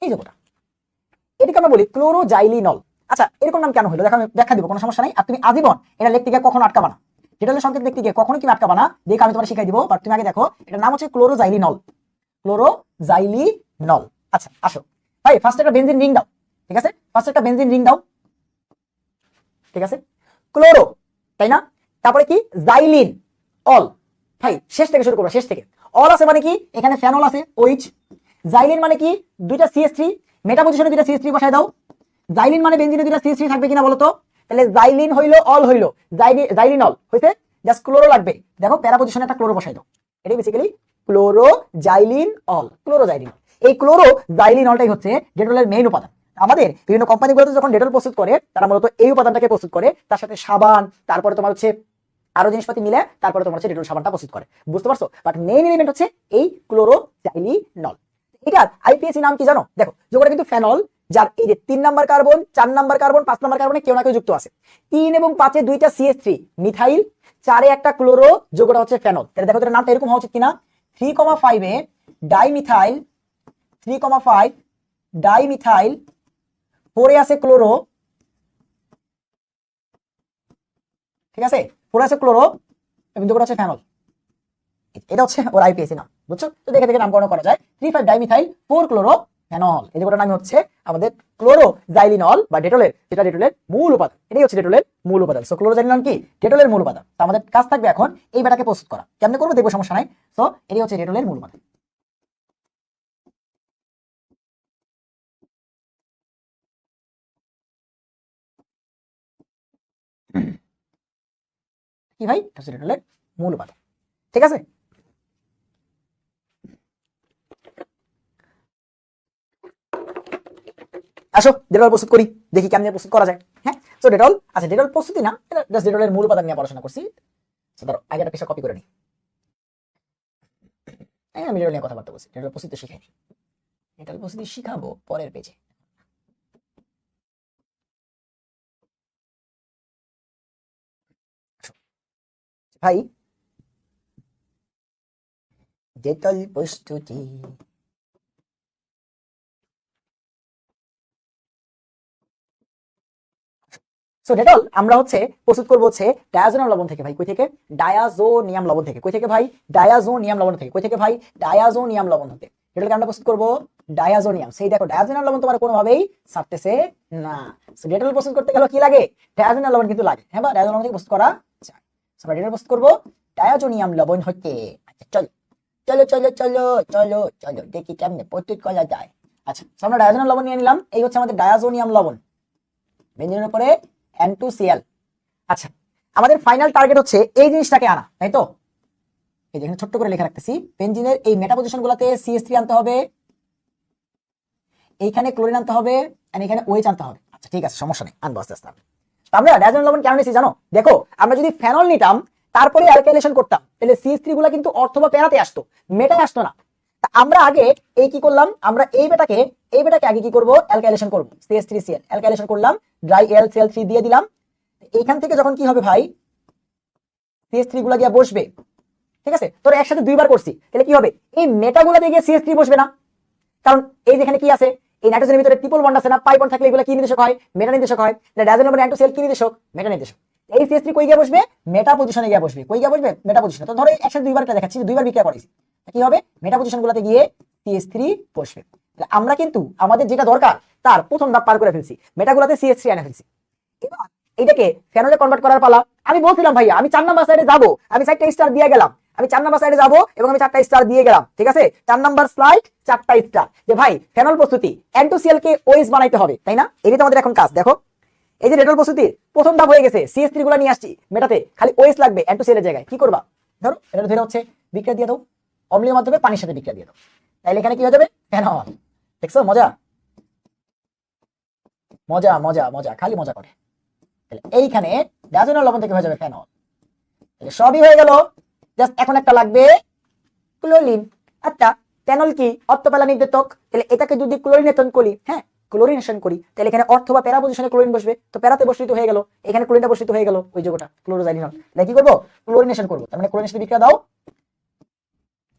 এই যে ওটা, এটাকে আমরা বলি ক্লোরোজাইলিনল। আচ্ছা, এরকম নাম কেন হলো দেখো, আমি ব্যাখ্যা দিব, কোনো সমস্যা নাই। আর তুমি আজীবন এটা লিখতে গিয়ে কখনো আটকাবা না, ডেটলের সংকেত লিখতে গিয়ে কখনো তুমি আটকাবা না, দেখো আমি তোমার শিখাই দিব। বাট তুমি আগে দেখো এটার নাম হচ্ছে ক্লোরোজাইলিনল, ক্লোরোজাইলিনল। আচ্ছা আসো ভাই, ফার্স্ট একটা বেনজিন রিং দাও, ঠিক আছে? ফার্স্ট একটা বেনজিন রিং দাও, ঠিক আছে? ক্লোরো, তাই না? তারপরে কি জাইলিন, অল। ভাই শেষ থেকে শুরু করবো, শেষ থেকে। অল আছে মানে কি, এখানে ফেনল আছে ওইচ। জাইলিন মানে কি, দুইটা CH3, মেটা পজিশনে দুইটা CH3 বসায় দাও। জাইলিন মানে বেনজিনে দুইটা CH3 থাকবে কিনা বলো তো? তাহলে জাইলিন হইলো, অল হইলো, জাইলিনল হইছে, জাস্ট ক্লোরো লাগবে। দেখো প্যারা পজিশনে একটা ক্লোরো বসাই দাও, এটাই basically chloro xylene all, chloro xylene. এই ক্লোরো জাইলিন অলটাই হচ্ছে ডেটলের মেইন উপাদান। আমাদের বিভিন্ন কোম্পানিগুলোতে যখন ডেটল প্রস্তুত করে তারা মূলত এই উপাদানটাকে প্রস্তুত করে, তার সাথে সাবান, তারপরে তোমার হচ্ছে আরো জিনিসপাতি মিলে তারপরে তোমার হচ্ছে ডেটল সাবানটা প্রস্তুত করে, বুঝতে পারছো? বাট মেইন এলিমেন্ট হচ্ছে এই ক্লোরোজাইলিনল। এটার আইপিএসি নাম কি জানো? দেখো, যোগটা কিন্তু ফেনল, যার এই যে 3 number carbon, 4 number carbon, 5 number কার্বনে কেউ না কেউ যুক্ত আছে। 3 এবং 5 এ দুইটা CH3 মিথাইল, 4 এ একটা ক্লোরো, যোগটা হচ্ছে ফেনল। তাহলে দেখো এর নামটা এরকম হওয়া উচিত কিনা, 3,5 এ ডাইমিথাইল, 3,5 ডাইমিথাইল, 4 এ আছে ক্লোরো, ঠিক আছে? 4 আছে ক্লোরো এবং যোগটা হচ্ছে ফেনল। এটা হচ্ছে ওর আইপিএসি নাম, বুঝছো? তো দেখে দেখে নামকরণ করা যায়, 3,5 ডাইমিথাইল 4 ক্লোরো ফেনল। এই যেটার নাম হচ্ছে আমাদের ক্লোরোজাইলিনল বা ডেটলের, যেটা ডেটলের মূল উপাদান। এটাই হচ্ছে ডেটলের মূল উপাদান। সো ক্লোরোজাইলিনল কি, ডেটলের মূল উপাদান। তো আমাদের কাজ থাকবে এখন এই ব্যাটাকে প্রস্তুত করা, কেমনে করবো দেখবো, সমস্যা নাই। সো এটাই হচ্ছে ডেটলের মূল উপাদান। কি ভাই, এটা হচ্ছে ডেটলের মূল উপাদান, ঠিক আছে? আসো ডেটল প্রস্তুত করি, দেখি কেমনে প্রস্তুত করা যায়। হ্যাঁ, সো ডেটল, আচ্ছা ডেটল প্রস্তুতি না, এটা জাস্ট ডেটলের মূল উপাদান নিয়ে পড়াশোনা করছি। ধরো আগে একটা পেশা কপি করে নিই, আমি ডেটল নিয়ে কথাবার্তা বলছি, ডেটল প্রস্তুতি শিখাইনি, ডেটল প্রস্তুতি শিখাবো পরের পেজে। ভাই ডেটল প্রস্তুতি, সো ডেটল আমরা হচ্ছে প্রস্তুত করবো হচ্ছে ডায়াজোনিয়াম লবণ থেকে। ভাই কই থেকে? ডায়াজোনিয়াম লবণ থেকে। কই থেকে ভাই? ডায়াজোনিয়াম লবণ থেকে। কই থেকে ভাই? ডায়াজোনিয়াম লবণ থেকে। ডেটলকে আমরা প্রস্তুত করবো ডায়াজোনিয়াম। সেই দেখো ডায়াজোনিয়াম লবণ তোমার কোনোভাবেই ছাড়তেছে না। সো ডেটল প্রস্তুত করতে গেলে কি লাগে? ডায়াজোনিয়াম লবণ কিন্তু লাগে, হ্যাঁ, বা ডায়াজোনিয়াম লবণ থেকে প্রস্তুত করা যায়। সো আমরা ডেটল প্রস্তুত করবো ডায়াজোনিয়াম লবণ হতে। আচ্ছা চলো চলো চলো চলো চলো চলো দেখি কেমনে প্রস্তুত করা যায়। আচ্ছা, আমরা ডায়াজোনিয়াম লবণ নিয়ে নিলাম, এই হচ্ছে আমাদের ডায়াজোনিয়াম লবণ, বেঞ্জিনের উপরে N2Cl। আচ্ছা, আমাদের ফাইনাল টার্গেট হচ্ছে এই জিনিসটাকে আনা, তাই তো? এই যে এখানে ছোট্ট করে লেখা রাখতেছি, বেঞ্জিনের এই মেটা পজিশন গুলাতে CH3 আনতে হবে, এইখানে ক্লোরিন আনতে হবে, আর এখানে OH আনতে হবে। আচ্ছা ঠিক আছে, সমস্যা নেই, আনবো আস্তে আস্তে। আমরা ডায়াজোনিয়াম লবণ কেন নিয়েছি জানো? দেখো আমরা যদি ফেনল নিতাম তারপরে অ্যালকাইলেশন করতাম, তাহলে CH3 গুলা কিন্তু অথবা প্যারাতে আসতো, মেটায় আসতো না। আমরা আগে এই কি করলাম, আমরা এই বেটাকে আগে কি করব, অ্যালকাইলেশন করব। CH3Cl অ্যালকাইলেশন করলাম, ড্রাই LCl3 দিয়ে দিলাম। এইখান থেকে যখন কি হবে ভাই, CH3 গুলা গিয়া বসবে, ঠিক আছে? তোর একসাথে দুইবার করছি, তাহলে কি হবে, এই মেটাগুলা দিয়ে গিয়ে CH3 বসবে না, কারণ এই যেখানে কি আছে, এই নাইট্রোজেনের ভিতরে ট্রিপল বন্ড আছে না, পাই বন্ড থাকলে এগুলো কি নির্দেশক হয়? মেটা নির্দেশক হয়। ডায়াজোনিয়াম N2Cl কি নির্দেশক? মেটা নির্দেশক। এই CH3 কই গিয়ে বসবে? মেটা পজিশনে গিয়ে বসবে। কই গিয়ে বসবে? মেটা পজিশনে। তো ধরো একসাথে দুইবার এটা দেখাচ্ছি, দুইবার বিক্রিয়া করেছি, কি হবে, মেটা পজিশন গুলাতে গিয়ে CH3 বসবে। আমরা কিন্তু আমাদের যেটা দরকার তার প্রথম ধাপ পার করে ফেলছি, মেটাগুলোতে CH3 এনে ফেলছি। এবার এটাকে ফেনলে কনভার্ট করার পালা। আমি বলছিলাম ভাইয়া আমি 4 নাম্বার সাইডে যাবো, আমি 4টা স্টার দিয়ে গেলাম, আমি 4 নাম্বার সাইডে যাবো এবং আমি 4টা স্টার দিয়ে গেলাম, ঠিক আছে? 4 নাম্বার স্লাইড 4টা স্টার, যে ভাই ফেনল প্রস্তুতি N2Cl কে OH বানাইতে হবে, তাই না? এটাই তো আমাদের এখন কাজ। দেখো এই যে ডেটল প্রস্তুতির প্রথম ধাপ হয়ে গেছে, CH3 গুলো নিয়ে আসছি, মেটাতে খালি OH লাগবে N2Cl এর জায়গায়। কি করবা? ধরো এটা ধরে হচ্ছে বিক্রিয়া দিয়ে দাও, অম্লীয় মাধ্যমে পানির সাথে বিক্রিয়া দিয়ে দাও, তাইলে এখানে কি হয়ে যাবে? ফেনল। দেখছো মজা মজা মজা মজা, খালি মজা করে। তাহলে এইখানে ডায়াজোনাল লবণ থেকে হয়ে যাবে ফেনল। তাহলে সবই হয়ে গেল, জাস্ট এখন একটা লাগবে ক্লোরিন। আচ্ছা ফেনল কি? অর্থোপ্যালা নির্দেশক। তাহলে এটাকে যদি ক্লোরিনেশন করি, হ্যাঁ ক্লোরিনেশন করি, তাহলে এখানে অর্থ বা প্যারা পজিশনে ক্লোরিন বসবে, তো প্যারাতে বসিত হয়ে গেল, এখানে ক্লোরিনটা বসিত হয়ে গেল, ওই যোগটা ক্লোরোজাইলিনল। তাহলে কি করবো? ক্লোরিনেশন করবো। তার মানে ক্লোরিনেশন বিক্রিয়া দাও,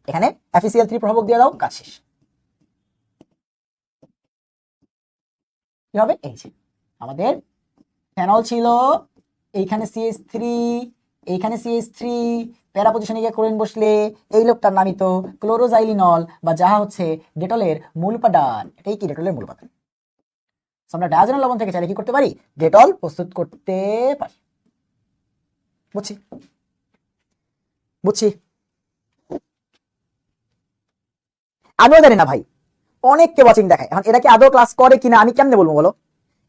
এখানে FeCl3 প্রভাবক দিয়ে দাও, কাজ শেষ। কি হবে? এই যে আমাদের ফেনল ছিল, এইখানে CH3, এইখানে CH3, প্যারা পজিশনে গিয়ে ক্লোরিন বসলে এই লোকটার নামই তো ক্লোরোজাইলিনল, বা যাহা হচ্ছে ডেটলের মূল উপাদান। এটাই কি? ডেটলের মূল উপাদান। আমরা ডায়াজোনাল লবণ থেকে চাইলে কি করতে পারি? ডেটল প্রস্তুত করতে পারি। বুঝছি বুঝছি। আমিও জানি না ভাই, অনেককে ওয়াচিং দেখায়। এখন এরা কি আদৌ ক্লাস করে কিনা আমি কেমনে বলবো বলো?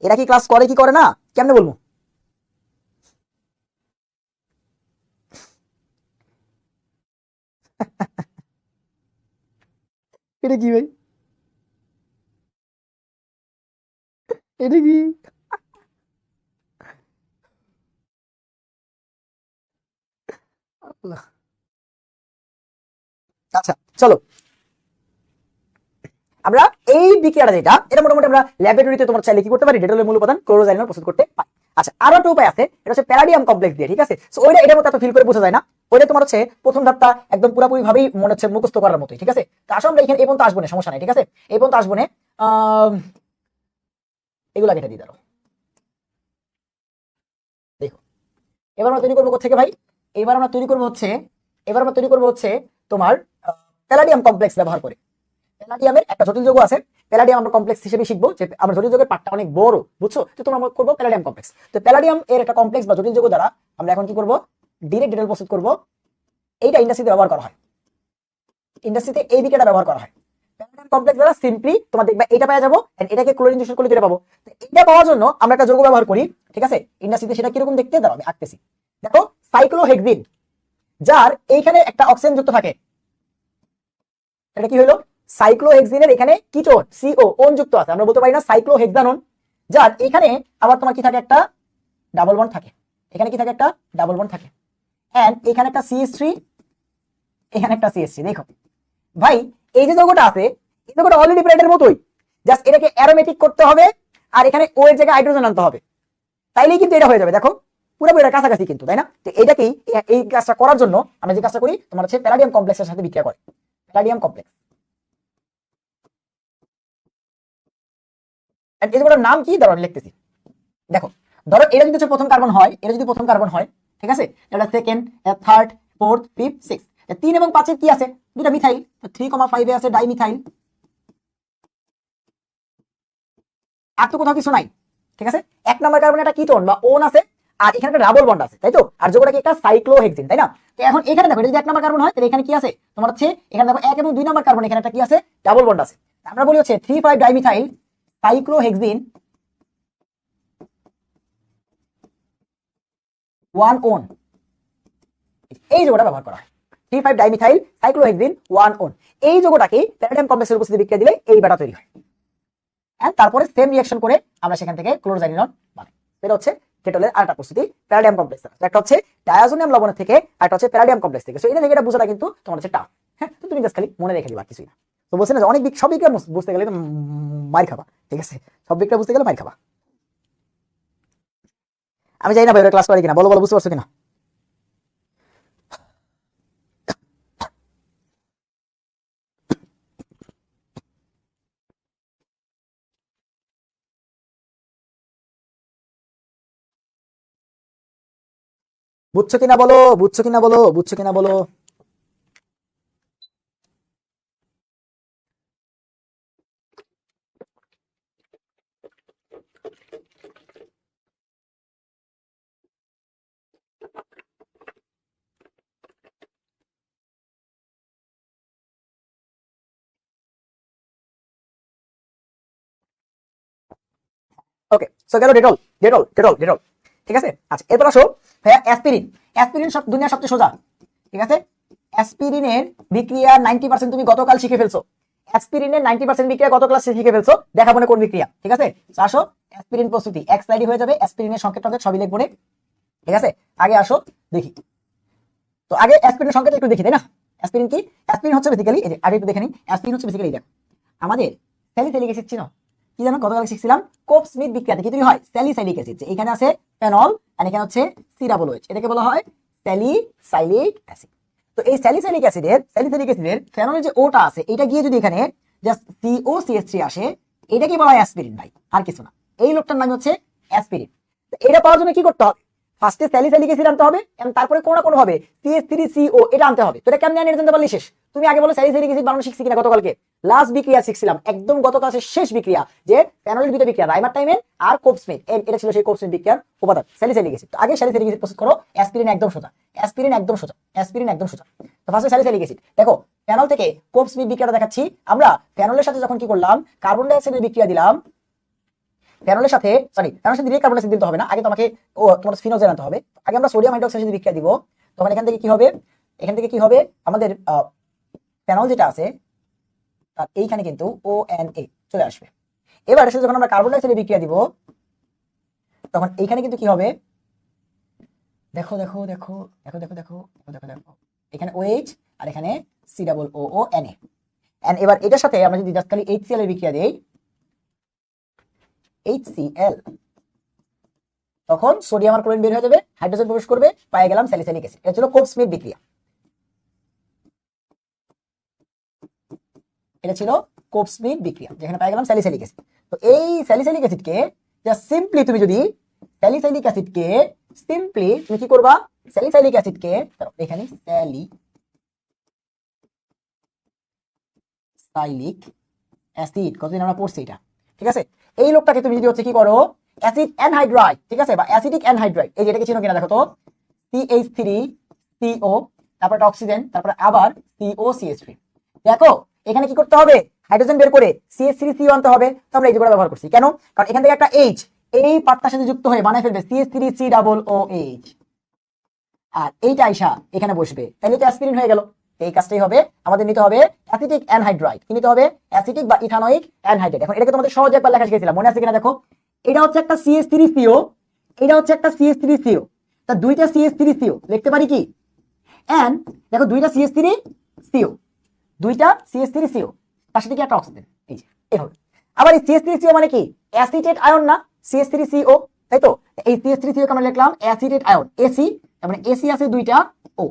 এরা কি ক্লাস করে কি করে না কেমনে বলবো? এটা কি ভাই? এটা কি? আল্লাহ। আচ্ছা চলো আমরা এই বিক্রিয়াটা যেটা, এটা মোটামুটি আমরা ল্যাবরেটরিতে তোমার চাইলে কি করতে পারি? ডেটলের মূল উপাদান ক্লোরোজাইলিনল প্রস্তুত করতে পারি। আচ্ছা আরো একটা উপায় আছে, এটা হচ্ছে প্যারাডিয়াম কমপ্লেক্স দিয়ে, ঠিক আছে? সো ওইটা এটার মতো এত ফিল করে বোঝা যায় না, ওইটা তোমার হচ্ছে প্রথম ধাপটা একদম পুরোপুরি ভাবেই মনে হচ্ছে মুখস্থ করার মতোই, ঠিক আছে? তো আসলে আমরা এখানে এই পর্যন্ত আসবো না, সমস্যা নাই, ঠিক আছে? এই পর্যন্ত আসবো না। এগুলা কেটে দিয়ে দাও। দেখো এবার আমরা তৈরি করবো থেকে ভাই, এবার আমরা তৈরি করবো হচ্ছে, এবার আমরা তৈরি করবো হচ্ছে তোমার প্যালাডিয়াম কমপ্লেক্স ব্যবহার করে। প্যালাডিয়ামের একটা জটিল যৌগ আছে, প্যালাডিয়াম আমরা কমপ্লেক্স হিসেবে শিখবো, যে আমরা জটিল যৌগের পার্টটা অনেক বড়, বুঝছো? তো তোমরা আমরা করবো প্যালাডিয়াম কমপ্লেক্স। তো প্যালাডিয়াম এর একটা কমপ্লেক্স বা জটিল যৌগ দ্বারা আমরা এখন কি করবো? ডিরেক্ট ডেটল প্রস্তুত করবো। এইটা ইন্ডাস্ট্রিতে ব্যবহার করা হয়, ইন্ডাস্ট্রিতে এই বিক্রিয়াটা ব্যবহার করা হয়। প্যালাডিয়াম কমপ্লেক্স দ্বারা সিম্পলি তোমার দেখবে এটা পেয়ে যাবো, এটাকে ক্লোরিন জোশন করলে যেটা পাবো। এটা পাওয়ার জন্য আমরা একটা যৌগ ব্যবহার করি, ঠিক আছে? ইন্ডাস্ট্রিতে সেটা কিরকম দেখতে দাঁড়াবে, আমি আঁকতেছি। দেখো সাইক্লোহেক্সিন, যার এইখানে একটা অক্সিজেন যুক্ত থাকে, এটা কি হলো? সাইক্লোহেক্সিনের এখানে কিটোন CO ওন যুক্ত আছে, আমরা বলতে পারি না সাইক্লোহেক্সানন। যার এখানে আবার তোমার কি থাকে? একটা ডাবল বন্ড থাকে, এখানে কি থাকে? একটা ডাবল বন্ড থাকে। এন্ড এখানে একটা CH3, এখানে একটা CH3। দেখো ভাই এই যে যৌগটা আছে, এই যৌগটা অলরেডি প্লেটের মতোই, জাস্ট এটাকে অ্যারোমেটিক করতে হবে, আর এখানে ও এর জায়গায় হাইড্রোজেন আনতে হবে, তাইলেই কিন্তু এটা হয়ে যাবে। দেখো পুরোপুরি এটা কাছাকাছি কিন্তু, তাই না? তো এটাকেই এই কাজটা করার জন্য আমরা যে কাজটা করি তোমার হচ্ছে প্যালাডিয়াম কমপ্লেক্সের সাথে বিক্রিয়া করে, প্যালাডিয়াম কমপ্লেক্স। এই যৌগটার নাম কি ধরো আমি লিখতেছি। দেখো ধরো এটা যদি হচ্ছে প্রথম কার্বন হয়, এটা যদি প্রথম কার্বন হয়, ঠিক আছে? এটা second, third, fourth, fifth, six, 3 এবং 5 কি আছে? দুটা মিথাইল, 3,5 এ আছে ডাইমিথাইল। আর তো কোথাও কিছু নাই, ঠিক আছে? 1 নম্বর কার্বনে একটা কিটোন বা ওন আছে, আর এখানে একটা ডাবল বন্ড আছে, তাই তো? আর যোগটা কি? একটা সাইক্লোহেক্সিন, তাই না? তো এখন এখানে দেখো এটা যদি 1 নম্বর কার্বন হয়, তাহলে এখানে কি আছে? তোমার হচ্ছে এখানে দেখো 1 এবং 2 নম্বর কার্বন, এখানে একটা কি আছে? ডাবল বন্ড আছে। আমরা বলি হচ্ছে 3,5 ডাইমিথাইল সাইক্লোহেক্সিন 1 ওন, এই যোগটা ব্যবহার করা হয়। 3,5 ডাইমিথাইল সাইক্লোহেক্সিন 1 ওন, এই যোগটাকে প্যারাডিয়াম কমপ্লেক্সের উপস্থিতি বিক্রিয়া দিলে এই বেটা তৈরি হয়। তারপরে সেম রিঅ্যাকশন করে আমরা সেখান থেকে ক্লোরোজাইলিনল বানাই। এটা হচ্ছে ডেটলের আরেকটা প্রস্তুতি প্যারাডিয়াম কমপ্লেক্স। একটা হচ্ছে ডায়াজোনিয়াম লবণের থেকে, একটা হচ্ছে প্যারাডিয়াম কমপ্লেক্স থেকে। সো এটা থেকে এটা বোঝাটা কিন্তু তোমার হচ্ছে টাফ, হ্যাঁ? তো তুমি জাস্ট খালি মনে রেখে দিবা, কিছুই না। তো বলছে না যে অনেক সব বিক্রিয়া বুঝতে গেলে মার খাবা, ঠিক আছে? সব বিক্রিয়া বুঝতে গেলে মার খাবা। আমি জানি না ভাই ওরা ক্লাস করে কিনা, বলো বলো বুঝতে পারছো কিনা? বুঝছো কিনা বলো, বুঝছো কিনা বলো, বুঝছো কিনা বলো। ওকে, সো গেল ডেটল ডেটল ডেটল ডেটল, ঠিক আছে। আচ্ছা, এরপর আসো ভাইয়া অ্যাসপিরিন। অ্যাসপিরিন সব দুনিয়ার সবচেয়ে সোজা, ঠিক আছে। অ্যাসপিরিনের বিক্রিয়া 90% তুমি গতকাল শিখে ফেলছো। অ্যাসপিরিনের 90% বিক্রিয়া গত ক্লাসে শিখে ফেলছো, দেখাবো না কোন বিক্রিয়া, ঠিক আছে। আসো অ্যাসপিরিন প্রস্তুতি, এক স্লাইডে হয়ে যাবে। অ্যাসপিরিনের সংকেত টঙ্কেত সবই লিখবো রে, ঠিক আছে। আগে আসো দেখি, তো আগে অ্যাসপিরিনের সংকেত একটু দেখি, তাই না। অ্যাসপিরিন কি? অ্যাসপিরিন হচ্ছে বেসিক্যালি, এই যে আগে একটু দেখে নিই। অ্যাসপিরিন হচ্ছে বেসিক্যালি দেখো আমাদের স্যালিসাইলিক অ্যাসিড, চিনো? কি জানো গতকাল শিখছিলাম কোপ স্মিথ বিক্রিয়াতে কি তুমি হয় স্যালিসাইলিক অ্যাসিড, এখানে আছে ফেনল আর এখানে হচ্ছে COOH, এটাকে বলা হয় স্যালিসাইলিক অ্যাসিড। তো এই স্যালিসাইলিক অ্যাসিডের ফেনলের যে ওটা আছে, এটা গিয়ে যদি এখানে জাস্ট COCH3 আসে, এটা কি বলা হয় অ্যাসপিরিন ভাই, আর কিছু না। এই লোকটার নাম হচ্ছে অ্যাসপিরিন। এটা পাওয়ার জন্য কি করতে হবে? ফার্স্টে স্যালিসাইলিক অ্যাসিড আনতে হবে এবং তারপরে কোনো না কোনো হবে CH3CO এটা আনতে হবে। তো এটা কেমন জানতে পারলি শেষ। তুমি আগে বলো স্যালিসাইলিক অ্যাসিড বানানো শিখছি কিনা গতকালকে? লাস্ট বিক্রিয়া শিখছিলাম, একদম গত ক্লাসের শেষ বিক্রিয়া, যে ফেনলের দুটো বিক্রিয়া রাইমারটাইমেন আর কোপস্মিথ, এটা ছিল সেই কোপস্মিথ বিক্রিয়ার উপাদান স্যালিসাইলিক অ্যাসিড। তো আগে স্যালিসাইলিক অ্যাসিড প্রস্তুত করো। অ্যাসপিরিন একদম সোজা, অ্যাসপিরিন একদম সোজা, অ্যাসপিরিন একদম সোজা। তো ফার্স্টে স্যালিসাইলিক অ্যাসিড দেখো, ফেনল থেকে কোপস্মিথ বিক্রিয়াটা দেখাচ্ছি। আমরা ফেনলের সাথে যখন কি করলাম, কার্বন ডাই অক্সাইডের বিক্রিয়া দিলাম, ফেনলের সাথে ফেনলের সাথে কার্বন ডাই অক্সাইড দিতে হবে না, আগে তোমাকে তোমার ফিনোজেন আনতে হবে। আগে আমরা সোডিয়াম হাইড্রোক্সাইডের সাথে বিক্রিয়া দিব, তখন এখান থেকে কি হবে? এখান থেকে কি হবে? আমাদের ফেনল যেটা আছে তার এইখানে কিন্তু ONA চলে আসবে। এবার এসে যখন আমরা কার্বন ডাই অক্সাইডের বিক্রিয়া দিব, তখন এইখানে কিন্তু কি হবে? দেখো দেখো দেখো দেখো দেখো দেখো দেখো দেখো, এখানে OH আর এখানে COONA। এবার এটার সাথে আমরা যদি জাস্ট খালি HCl এর বিক্রিয়া দেই, HCl, তখন সোডিয়াম আর ক্লোরিন বের হয়ে যাবে, হাইড্রোজেন প্রবেশ করবে, পাই গেলাম স্যালিসাইলিক অ্যাসিড। এটা ছিল কোপস্মিথ বিক্রিয়া, এটা ছিল কোপস্মিথ বিক্রিয়া, যেখানে পাই গেলাম স্যালিসাইলিক অ্যাসিড। তো এই স্যালিসাইলিক অ্যাসিডকে জাস্ট সিম্পলি তুমি যদি স্যালিসাইলিক অ্যাসিডকে সিম্পলি তুমি কি করবা? স্যালিসাইলিক অ্যাসিডকে এখানে স্যালিসাইলিক অ্যাসিড কতদিন আমরা পড়ছি এটা, ঠিক আছে। এই লোকটাকে তুমি যদি হচ্ছে কি করো, অ্যাসিড অ্যানহাইড্রাইড, ঠিক আছে, বা অ্যাসিডিক অ্যানহাইড্রাইড, এই যে এটাকে চিনো কিনা দেখো তো, CH3CO, তারপর অক্সিজেন, তারপর আবার COCH3। দেখো এখানে কি করতে হবে? হাইড্রোজেন বের করে CH3CO আনতে হবে। তো আমরা এই যোগটা ব্যবহার করছি কেন? কারণ এখান থেকে একটা H এই পার্টটার সাথে যুক্ত হয়ে বানায় ফেলবে CH3COOH, আর এইটা আইসা এখানে বসবে, তাহলে তো অ্যাসপিরিন হয়ে গেল। এই কাজটাই হবে আমাদের, নিতে হবে অ্যাসিটিক অ্যানহাইড্রাইড, কি নিতে হবে? অ্যাসিটিক বা ইথানোইক অ্যানহাইড্রাইড। এখন এটাকে তোমাদের সহজে একবার লেখা শিখেছিলাম, মনে আছে কিনা দেখো। এটা হচ্ছে একটা CH3CO, এটা হচ্ছে একটা CH3CO, তা দুইটা CH3CO লিখতে পারি কি? এন্ড দেখো দুইটা CH3CO, দুইটা CH3CO, তার সাথে কি একটা অক্সিজেন, এই যে এভাবে। আবার এই CH3CO মানে কি? অ্যাসিটেট আয়ন না, CH3CO, তাই তো। এই CH3CO কে আমরা লিখলাম অ্যাসিটেট আয়ন, AC, তার মানে AC আছে দুইটা O।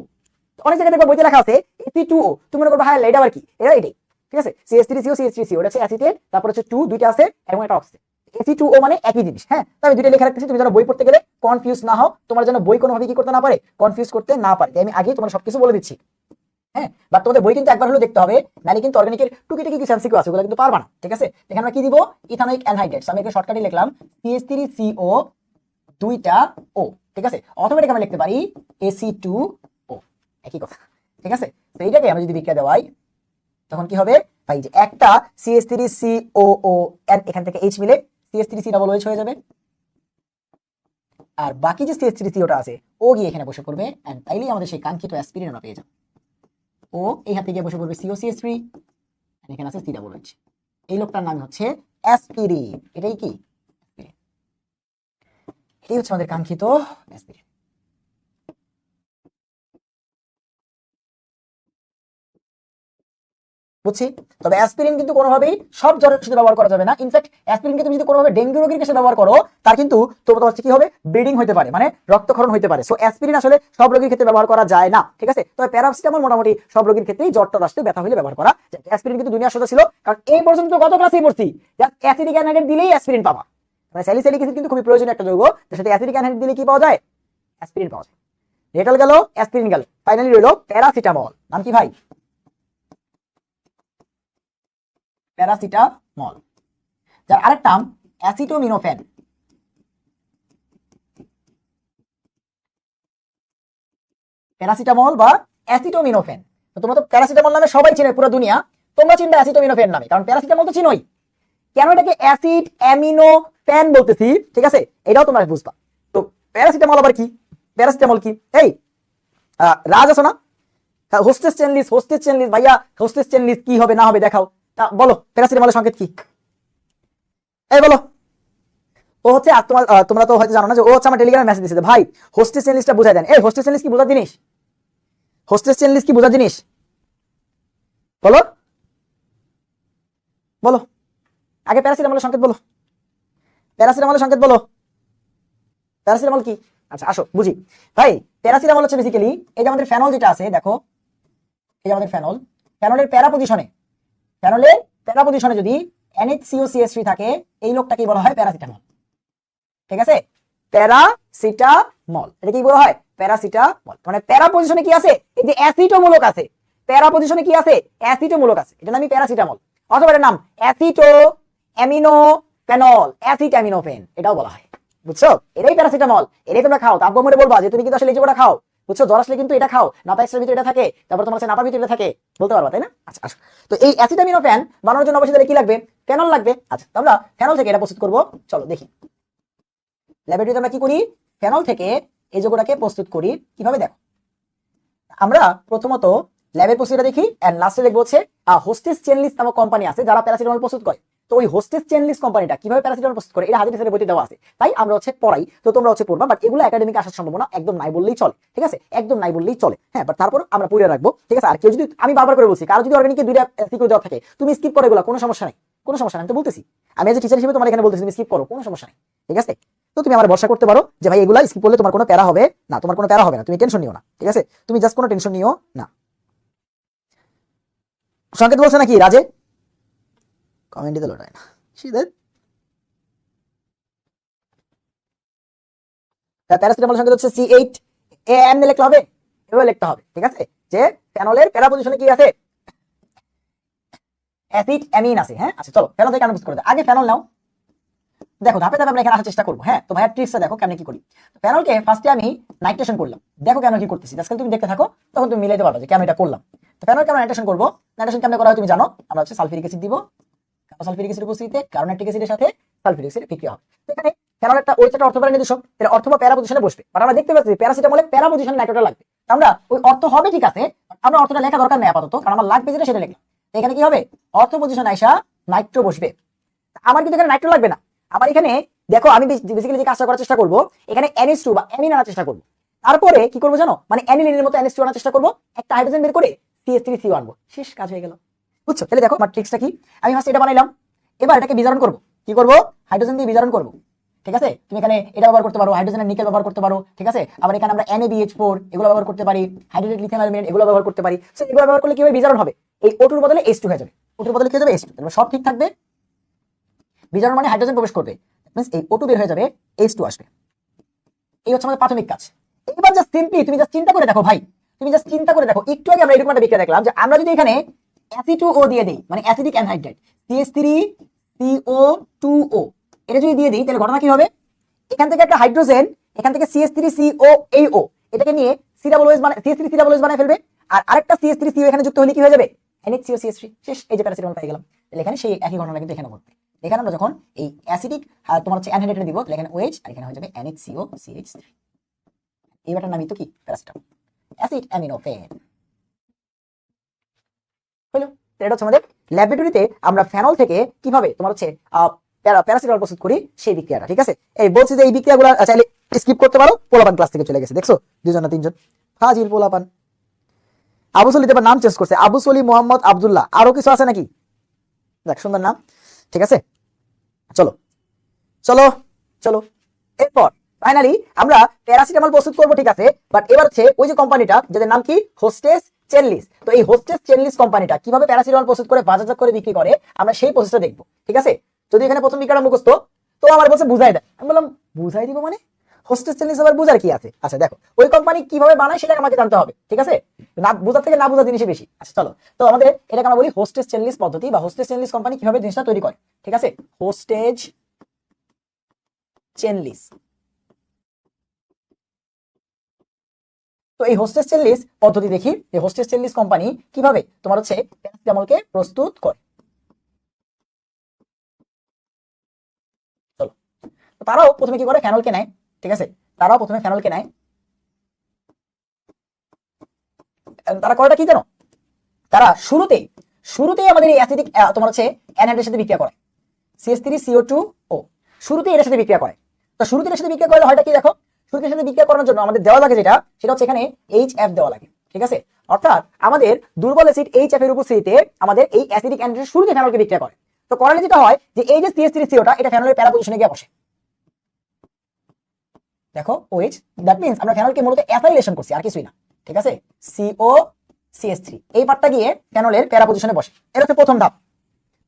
অনেক জায়গায় দেখবে বইতে লেখা আছে AC2O, তুমি মনে করবে হ্যাঁ এটা আবার কি? এটা এটাই, ঠিক আছে। CH3CO CH3CO, এটা হচ্ছে অ্যাসিটেট, তারপর হচ্ছে 2, দুইটা আছে এবং একটা অক্সিজেন। AC2O মানে একই জিনিস, হ্যাঁ। তবে দুইটা লেখা রাখতেছি, তুমি যেন বই পড়তে গেলে কনফিউজ না হও, তোমার জন্য বই কোনোভাবে কি করতে না পারে, কনফিউজ করতে না পারে। আমি আগে তোমার সবকিছু বলে দিচ্ছি, হ্যাঁ। বাট তোমাদের বই কিন্তু একবার হলো দেখতে হবে, নালে কিন্তু অর্গানিকের টুকিটাকি কিছু এমসিকিউ আছে, ওগুলো কিন্তু পারবা না, ঠিক আছে। এখানে আমরা কি দিব? ইথানোইক অ্যানহাইড্রাইড, আমি একটা শর্টকাটে লিখলাম CH3CO, দুইটা O, ঠিক আছে। অটোমেটিক আমি লিখতে পারি AC2O, একই কথা, ঠিক আছে। তো এইটাকে আমি যদি বিক্রিয়া দেওয়াই, তখন কি হবে ভাই? যে একটা CH3COO, এখান থেকে H মিলে CH3COOH হয়ে যাবে, আর বাকি যে CH3COটা আছে ও গিয়ে এখানে বসে পড়বে, এন্ড তাইলেই আমাদের সেই কাঙ্ক্ষিত অ্যাসপিরিন আমরা পেয়ে যাব। ও এই হাতে গিয়ে বসে পড়বে COCH3, এখানে আছে COOH। এই লোকটার নাম হচ্ছে অ্যাসপিরিন। এটাই কি? এটাই হচ্ছে আমাদের কাঙ্ক্ষিত অ্যাসপিরিন। বুঝছি। তবে অ্যাসপিরিন কিন্তু কোনোভাবেই সব জ্বরের ওষুধে ব্যবহার করা যাবে না। ইনফ্যাক্ট অ্যাসপিরিনকে তুমি যদি কোনোভাবে ডেঙ্গু রোগীর কাছে ব্যবহার করো, তার কিন্তু তোমার হচ্ছে কি হবে? ব্লিডিং হতে পারে, মানে রক্তক্ষরণ হতে পারে। সো অ্যাসপিরিন আসলে সব রোগীর ক্ষেত্রে ব্যবহার করা যায় না, ঠিক আছে। তবে প্যারাসিটামল মোটামুটি সব রোগীর ক্ষেত্রেই জ্বরটা আসতে ব্যথা হলে ব্যবহার করা যায়। অ্যাসপিরিন কিন্তু দুনিয়ার সোজা ছিল, কারণ এই পর্যন্ত গত ক্লাসেই পড়ছি যে অ্যাসিডিক অ্যানহাইড্রেট দিলেই অ্যাসপিরিন পাবা। মানে স্যালিসাইলিক অ্যাসিড কিন্তু খুবই প্রয়োজনীয় একটা যৌগ, যার সাথে অ্যাসিডিক অ্যানহাইড্রেট দিলে কি পাওয়া যায়? অ্যাসপিরিন পাওয়া যায়। রেটাল গেল, অ্যাসপিরিন গেল, ফাইনালি রইল প্যারাসিটামল। নাম কি ভাই? প্যারাসিটামল, যার আরেকটা নাম অ্যাসিটোমিনোফেন। প্যারাসিটামল বা অ্যাসিটোমিনোফেন। তো তোমরা তো প্যারাসিটামল নামে সবাই চেনে পুরো দুনিয়া, তোমরা চিনবে অ্যাসিটোমিনোফেন নামে, কারণ প্যারাসিটামল তো চিনোই। কেন এটাকে অ্যাসিড অ্যামিনো ফ্যান বলতেছি, ঠিক আছে, এটাও তোমরা বুঝবা। তো প্যারাসিটামল আবার কি, প্যারাসিটামল কি? এই রাজ আছো না, হোস্টেস চেনলিস, হোস্টেস চেনলিস, ভাইয়া হোস্টেস চেনলিস কি হবে না হবে দেখাও, তা বলো প্যারাসিটামলের সংকেত কি? এই বলো। ও হচ্ছে আর তোমার তোমরা তো হয়তো জানো না যে ও হচ্ছে আমার টেলিগ্রামে মেসেজ দিয়েছে ভাই হোস্টেস চেনলিসটা বুঝাই দেন। এই হোস্টেস চেনলিস কি বোঝার জিনিস? হোস্টেস চেনলিস কি বোঝার জিনিস? বলো বলো, আগে প্যারাসিটামলের সংকেত বলো, প্যারাসিটামলের সংকেত বলো, প্যারাসিটামল কি? আচ্ছা আসো বুঝি ভাই। প্যারাসিটামল হচ্ছে বেসিক্যালি এই যে আমাদের ফেনল যেটা আছে, দেখো এই যে আমাদের ফেনল, ফেনলের প্যারা পজিশনে, ফেনলের প্যারা পজিশনে যদি NHCOCH3 থাকে, এই লোকটাকে বলা হয় প্যারাসিটামল। ঠিক আছে, প্যারাসিটামল, এটা কি বলা হয়? প্যারাসিটামল। মানে প্যারা পজিশনে কি আছে? এই যে অ্যাসিটোমূলক আছে, প্যারা পজিশনে কি আছে? অ্যাসিটোমূলক আছে, এটা নামই প্যারাসিটামল। অথবা এটার নাম অ্যাসিটো অ্যামিনো ফেনল, অ্যাসিড অ্যামিনোফেন এটাও বলা হয়। বুঝছো, এটাই প্যারাসিটামল, এটাই তোমরা খাও। তারপর মনে বলবা যে তুমি কিন্তু আসলে এই যেটা খাও, বুঝছো, জ্বর আসলে কিন্তু এটা খাও, নাপা এক্সট্রার ভিতরে এটা থাকে, তারপর তোমার নাপার ভিতরে এটা থাকে, বলতে পারবা তাই না? আচ্ছা আসো, তো এই অ্যাসিড অ্যামিনোফেন বানানোর জন্য অবশ্যই কি লাগবে? ফেনল লাগবে। আচ্ছা, আমরা ফেনল থেকে এটা প্রস্তুত করব, চলো দেখি। ল্যাবরেটরিতে আমরা কি করি? ফেনল থেকে এই যৌগটাকে প্রস্তুত করি কিভাবে দেখো। আমরা প্রথমত ল্যাবের প্রসিডিউরটা দেখি, এন্ড লাস্টে দেখব হচ্ছে হোস্টেস চেনলিস নামক কোম্পানি আছে যারা প্যারাসিটামল প্রস্তুত করে। তো ওই হোস্টেস চেনলিস কোম্পানিটা কিভাবে প্যারাসিটামল প্রস্তুত করে এটা হাদিস এর বইতে দেওয়া আছে, তাই আমরা হচ্ছে পড়াই, তো তোমরা হচ্ছে পড়বা। বাট এগুলো একাডেমিক আসার সম্ভাবনা একদম নাই বললেই চলে, ঠিক আছে, একদম নাই বললেই চলে। হ্যাঁ, বাট তারপর আমরা পড়ে রাখবো, ঠিক আছে। আর কেউ যদি, আমি বারবার করে বলছি, কারো যদি অর্গানিকে দুইটা সিকিউর দেওয়া থাকে, তুমি স্কিপ করে এগুলো, কোনো সমস্যা নাই, কোনো সমস্যা নাই। আমি তো বলতেছি, আমি এজ এ টিচার হিসেবে তোমার এখানে বলতেছি তুমি স্কিপ করো, কোনো সমস্যা নাই, ঠিক আছে। তো তুমি আমার ভরসা করতে পারো যে ভাই এগুলা স্কিপ করলে তোমার কোনো প্যারা হবে না, তোমার কোনো প্যারা হবে না, তুমি টেনশন নিও না, ঠিক আছে, তুমি জাস্ট কোনো টেনশন নিও না। সংকেত বলছে নাকি রাজে? কমেন্টই তো লোটায় না, প্যারাসিটামল সংকেত হচ্ছে C8 লিখতে হবে, এভাবে লিখতে হবে, ঠিক আছে, যে ফেনলের প্যারা পজিশনে কি আছে? অ্যাসিড অ্যামিন আছে। হ্যাঁ আচ্ছা, চলো ফেনল থেকে বুঝতে করে দাও। আগে ফেনল নাও, দেখো ধাপে ধাপে আমরা এখানে আসার চেষ্টা করবো। হ্যাঁ, তো ভাইয়া ট্রিক্সটা দেখো কেমনে কি করি। ফেনলকে ফার্স্টে আমি নাইট্রেশন করলাম, দেখো কেন কি করতেছি, আজকাল তুমি দেখতে থাকো, তখন তুমি মিলাইতে পারবে যে কেন এটা করলাম। তো ফেনল কেন নাইট্রেশন করবো, নাইট্রেশন কেমনে করা হয় তুমি জানো, আমরা হচ্ছে সালফিউরিক অ্যাসিড দিব, সালফিউরিক অ্যাসিড উপস্থিতিতে কার্বনিক অ্যাসিডের সাথে সালফিউরিক অ্যাসিড বিক্রিয়া হবে। তো এখানে ফেনল একটা ওই একটা অর্থপেরা নির্দেশক, এর অর্থ বা প্যারা পজিশনে বসবে, বাট আমরা দেখতে পাচ্ছি প্যারাসিটামলে প্যারা পজিশনে নাইট্রোটা লাগবে। আমরা ওই অর্থ হবে ঠিক আছে, আমরা অর্থটা লেখা দরকার নেই আপাতত, কারণ আমার লাগবে যেটা সেটা লিখলাম। এখানে কি হবে? অর্থ পজিশন আইসা নাইট্রো বসবে। আমার কিন্তু এখানে নাইট্রো লাগবে না, আমার এখানে দেখো আমি বেসিক্যালি যে কাজটা করার চেষ্টা করবো, এখানে NH2 বা অ্যামিন আনার চেষ্টা করবো। তারপরে কি করবো জানো, মানে অ্যানিলিনের মতো NH2 আনার চেষ্টা করবো, একটা হাইড্রোজেন বের করে CH3CO আনবো, শেষ, কাজ হয়ে গেল। বুঝছো? তাহলে দেখো আমার ট্রিক্সটা কি, আমি ফার্স্ট এটা বানাইলাম, এবার এটাকে বিজারণ করবো। কি করবো? হাইড্রোজেন দিয়ে বিজারণ করবো, ঠিক আছে। তুমি এখানে এটা ব্যবহার করতে পারো, হাইড্রোজেনের নিকেল ব্যবহার করতে পারো, ঠিক আছে। আবার এখানে আমরা NaBH4 এগুলো ব্যবহার করতে পারি, হাইড্রোজেন লিথিয়াম অ্যালুমিনেট এগুলো ব্যবহার করতে পারি। সো এগুলো ব্যবহার করলে কি হবে? বিজারণ হবে, এই O2 এর বদলে H2 হয়ে যাবে, O2 এর বদলে কি হয়ে যাবে? H2, তাহলে সব ঠিক থাকবে। বিজারণ মানে হাইড্রোজেন প্রবেশ করবে, মিন্স এই O2 বের হয়ে যাবে, H2 আসবে। এই হচ্ছে আমাদের প্রাথমিক কাজ। এবার জাস্ট সিম্পলি তুমি জাস্ট চিন্তা করে দেখো ভাই, তুমি জাস্ট চিন্তা করে দেখো, একটু আগে আমরা এরকম একটা বিক্রিয়া দেখলাম যে আমরা যদি এখানে Ac2O দিয়ে দেই, মানে অ্যাসিডিক অ্যানহাইড্রাইড CH3CO2O, এটা যদি দিয়ে দিই তাহলে ঘটনা কি হবে? এখান থেকে একটা হাইড্রোজেন, এখান থেকে CH3COAO এটাকে নিয়ে COOH মানে CH3COOH বানায় ফেলবে, আর আরেকটা CH3CO এখানে যুক্ত হলে কি হয়ে যাবে? NHCOCH3, শেষ। এই যে প্যারাসিটামল পেয়ে গেলাম। তাহলে এখানে সেই একই ঘটনা কিন্তু এখানে ঘটবে। এখানে আমরা যখন এই অ্যাসিডিক তোমার হচ্ছে অ্যানহাইড্রাইড দিব, তাহলে এখানে OH আর এখানে হয়ে যাবে NHCOCH3। এইটার নামই তো কি? Paracetamol, acid aminophen. হলো, এটা হচ্ছে আমাদের ল্যাবরেটরিতে আমরা ফেনল থেকে কিভাবে তোমার হচ্ছে প্যারাসিটামল প্রস্তুত করি সেই বিক্রিয়াটা, ঠিক আছে। এই বলছি যে এই বিক্রিয়াগুলো চাইলে স্কিপ করতে পারো, পোলাপান ক্লাস থেকে চলে গেছে, দেখছো দুজন না তিনজন, ফাজিল পোলাপান। আবু সলি এবার নাম চেঞ্জ করছে, আবু সলি মোহাম্মদ আব্দুল্লাহ, আরো কিছু আছে নাকি? দেখ সুন্দর নাম, ঠিক আছে। চলো চলো চলো, এরপর ফাইনালি আমরা প্যারাসিটামল প্রস্তুত করবো, ঠিক আছে। বাট এবার হচ্ছে ওই যে কোম্পানিটা যাদের নাম কি, হোস্টেস চেনলিস, তো এই হোস্টেস চেনলিস কোম্পানিটা কিভাবে প্যারাসিটামল প্রস্তুত করে বাজারজাত করে বিক্রি করে আমরা সেই প্রসেসটা দেখবো, ঠিক আছে। যদি এখানে প্রথম বিক্রিয়াটা মুখস্থ, তো আমার বলছে বুঝাই দেয়, আমি বললাম বুঝাই দিব মানে হোস্টেস চেনলিস আবার বুঝার কি আছে? আচ্ছা দেখো ওই কোম্পানি কিভাবে বানায় সেটা আমাকে জানতে হবে, ঠিক আছে, না বুঝার থেকে না বুঝার জিনিসই বেশি। আচ্ছা চলো, তো আমাদের এটাকে আমরা বলি হোস্টেস চেনলিস পদ্ধতি বা হোস্টেস চেনলিস কোম্পানি কিভাবে জিনিসটা তৈরি করে, ঠিক আছে, হোস্টেজ চেনলিস। তো এই হোস্টেস চেনলিস পদ্ধতি দেখি, এই হোস্টেস চেনলিস কোম্পানি কিভাবে তোমার হচ্ছে প্যারাসিটামলকে প্রস্তুত করে। তারাও প্রথমে কি করে, ফেনলকে নেয়। ঠিক আছে, তারাও প্রথমে ফেনলকে নেয়। তারা করেটা কি জানো, তারা শুরুতেই আমাদের এই অ্যাসিডিক তোমার হচ্ছে অ্যানহাইড্রেটের সাথে বিক্রিয়া করে, CH3CO2O, শুরুতেই এর সাথে বিক্রিয়া করে। তো শুরুতে এর সাথে বিক্রিয়া করলে হয়টা কি দেখো, শুরুতে এর সাথে বিক্রিয়া করার জন্য আমাদের দেওয়া লাগে সেটা হচ্ছে এখানে HF দেওয়া লাগে। ঠিক আছে, অর্থাৎ আমাদের দুর্বল অ্যাসিড HF এর উপস্থিতিতে আমাদের এই অ্যাসিডিক অ্যানহাইড্রেট শুরুতে ফেনলকে বিক্রিয়া করে। তো করালে যেটা হয় যে এই যে CH3CO টা, এটা ফেনলের প্যারা পজিশনে গিয়ে বসে। দেখো OH, দ্যাট মিন্স আমরা ফেনলকে মূলত অ্যাসাইলেশন করছি, আর কিছুই না। ঠিক আছে, COCH3 এই পার্টটা গিয়ে ফেনলের প্যারা পজিশনে বসে। এটা হচ্ছে প্রথম ধাপ।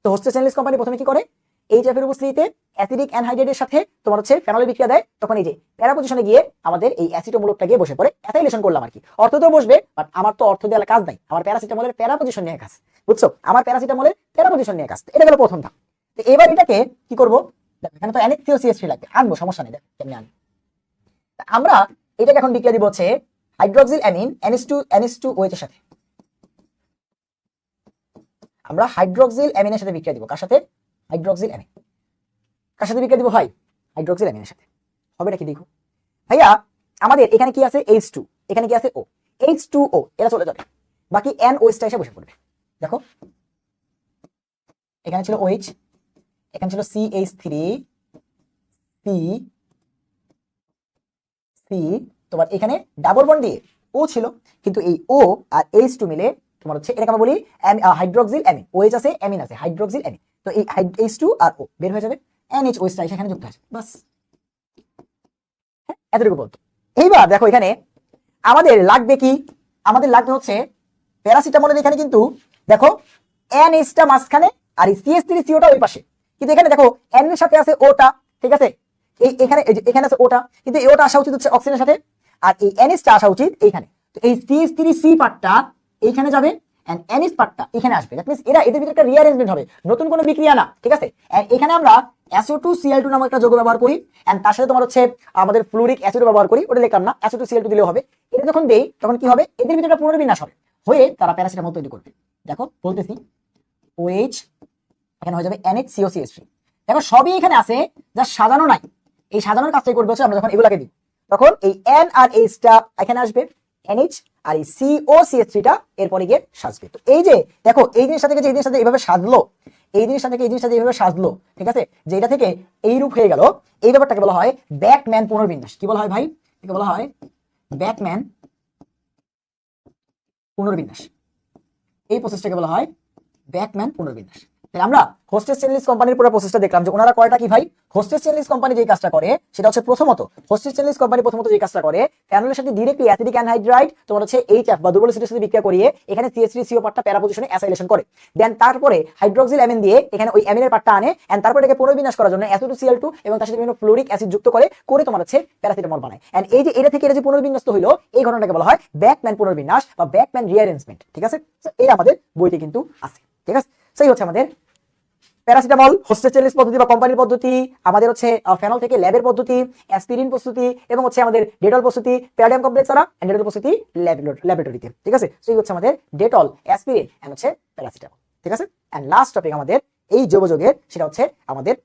তো হোস্টেস চেনলেস কোম্পানি প্রথমে কি করে, HF এর উপস্থিতিতে অ্যাসিডিক অ্যানহাইড্রেটের সাথে তোমার হচ্ছে ফেনলের বিক্রিয়া দেয়। তখন এই যে প্যারা পজিশনে গিয়ে আমাদের এই অ্যাসিটোমূলকটা গিয়ে বসে পড়ে, অ্যাসাইলেশন করলাম আর কি। অর্থ তো বসবে, বাট আমার তো অর্থ দেওয়ার কাজ নাই, আমার প্যারাসিটামলের প্যারা পজিশন নিয়ে কাজ, বুঝছো? আমার প্যারাসিটামলের প্যারা পজিশন নিয়ে কাজ। এটা হলো প্রথম ধাপ। তো এবার এটাকে কি করবো, এখানে তো NH3CH3 লাগবে, আনবো, সমস্যা নেই, দেখো কেমনে আনবো। আমরা এটাকে এখন বিক্রিয়া দিব হচ্ছে হাইড্রোক্সিল অ্যামিন NH2OH এর সাথে। আমরা হাইড্রোক্সিল অ্যামিনের সাথে বিক্রিয়া দিব, কার সাথে, হাইড্রোক্সিল অ্যামিন। কার সাথে বিক্রিয়া দিব ভাই, হাইড্রোক্সিল অ্যামিনের সাথে। হবে নাকি দেখো ভাইয়া, আমাদের এখানে কি আছে H2, এখানে কি আছে O, H2O এটা চলে যাবে, বাকি NOH টা এসে বসে পড়বে। দেখো এখানে ছিল OH, এখানে ছিল CH3 C, তোমার এখানে ডাবল বন্ড দিয়ে O ছিল, কিন্তু এই O আর H2 মিলে তোমার হচ্ছে এটাকে আমরা বলি হাইড্রোক্সিল অ্যামিন। OH আছে, অ্যামিন আছে, হাইড্রোক্সিল অ্যামিন। তো এই H2 আর O বের হয়ে যাবে, NHOH টা এখানে যুক্ত আছে, বাস এতটুকু বলতো। এইবার দেখো এখানে আমাদের লাগবে কি, আমাদের লাগবে হচ্ছে প্যারাসিটামলের এখানে কিন্তু দেখো NH টা মাঝখানে আর এই CH3CO টা ওই পাশে, কিন্তু এখানে দেখো N এর সাথে আছে O টা। ঠিক আছে, এখানে আছে O টা, কিন্তু এই O টা আসা উচিত হচ্ছে অক্সিজেনের সাথে, আর এই NH টা আসা উচিত এইখানে। তো এই CH3C পার্টটা এইখানে যাবে, এন্ড NH পার্টটা এখানে আসবে। দ্যাট মিন্স এদের ভিতরে একটা রিঅ্যারেঞ্জমেন্ট হবে, নতুন কোনো বিক্রিয়া না। ঠিক আছে, এন্ড এখানে আমরা SO2Cl2 নামক একটা যৌগ ব্যবহার করি, এন্ড তার সাথে তোমার হচ্ছে আমাদের ফ্লুরিক অ্যাসিড ব্যবহার করি, ওটা লিখলাম না, SO2Cl2 দিলেও হবে। এটা যখন দেই তখন কি হবে, এদের ভিতরে একটা পুনর্বিন্যাস হবে, হয়ে তারা প্যারাসিটামল তৈরি করবে। দেখো বলতেছি, OH এখানে হয়ে যাবে NHCOCH3। দেখো সবই এখানে আছে, যা সাজানো নাই। এই সাজানোর কাজটাই করবে হচ্ছে আমরা যখন এগুলাকে দিই, তখন এই N আর H টা এখানে আসবে, NH আর এই COCH3 টা এরপরে গিয়ে সাজবে। তো এই যে দেখো এই জিনিসটা থেকে যে এই জিনিসটা এইভাবে সাজলো, এই জিনিসটা থেকে এই জিনিসটা এইভাবে সাজলো, ঠিক আছে, যে এটা থেকে এই রূপ হয়ে গেল, এই ব্যাপারটাকে বলা হয় ব্যাকম্যান পুনর্বিন্যাস। কি বলা হয় ভাই, একে বলা হয় ব্যাকম্যান পুনর্বিন্যাস। এই প্রসেসটাকে বলা হয় ব্যাকম্যান পুনর্বিন্যাস। আমরা হোস্টেস চেনলিস কোম্পানির পুরো প্রসেসটা দেখলাম যে ওনারা কয়টা কি ভাই, হোস্টেস চেনলিস কোম্পানি যে কাজটা করে সেটা হচ্ছে প্রথমত, হোস্টেস চেনলিস কোম্পানি প্রথমত যে কাজটা করে, ফেনলের সাথে ডাইরেক্টলি অ্যাসিডিক অ্যানহাইড্রাইড তোমার হচ্ছে HF বা দুর্বল অ্যাসিডের সাথে বিক্রিয়া করিয়ে এখানে CH3CO পার্টটা প্যারা পজিশনে অ্যাসাইলেশন করে, দেন তারপরে হাইড্রোক্সিল অ্যামিন দিয়ে এখানে ওই অ্যামিনের পার্টটা আনে, এন্ড তারপরে এটাকে পুনর্বিন্যাস করার জন্য SO2Cl2 এবং তার সাথে বিভিন্ন ফ্লোরিক অ্যাসিড যুক্ত করে তোমার হচ্ছে প্যারাসিটামল বানায়। এন্ড এই যে এটা থেকে এটা যে পুনর্বিন্যাস হলো, এই ঘটনাটাকে বলা হয় ব্যাকম্যান পুনর্বিন্যাস বা ব্যাকম্যান রিঅ্যারেঞ্জমেন্ট। ঠিক আছে, এই আমাদের বইতে কিন্তু আছে। ঠিক আছে, সেই হচ্ছে আমাদের প্যারাসিটামল হোস্টেস চেনলিস পদ্ধতি বা কোম্পানির পদ্ধতি, আমাদের হচ্ছে ফেনল থেকে ল্যাবের পদ্ধতি, অ্যাসপিরিন প্রস্তুতি, এবং হচ্ছে আমাদের ডেটল প্রস্তুতি প্যারাডিয়াম কমপ্লেক্স দ্বারা, এন্ড ডেটল প্রস্তুতি ল্যাবরেটরিতে। ঠিক আছে, সেই হচ্ছে আমাদের ডেটল, অ্যাসপিরিন এন্ড হচ্ছে প্যারাসিটামল। ঠিক আছে, এন্ড লাস্ট টপিক আমাদের এই যৌগযোগের, সেটা হচ্ছে আমাদের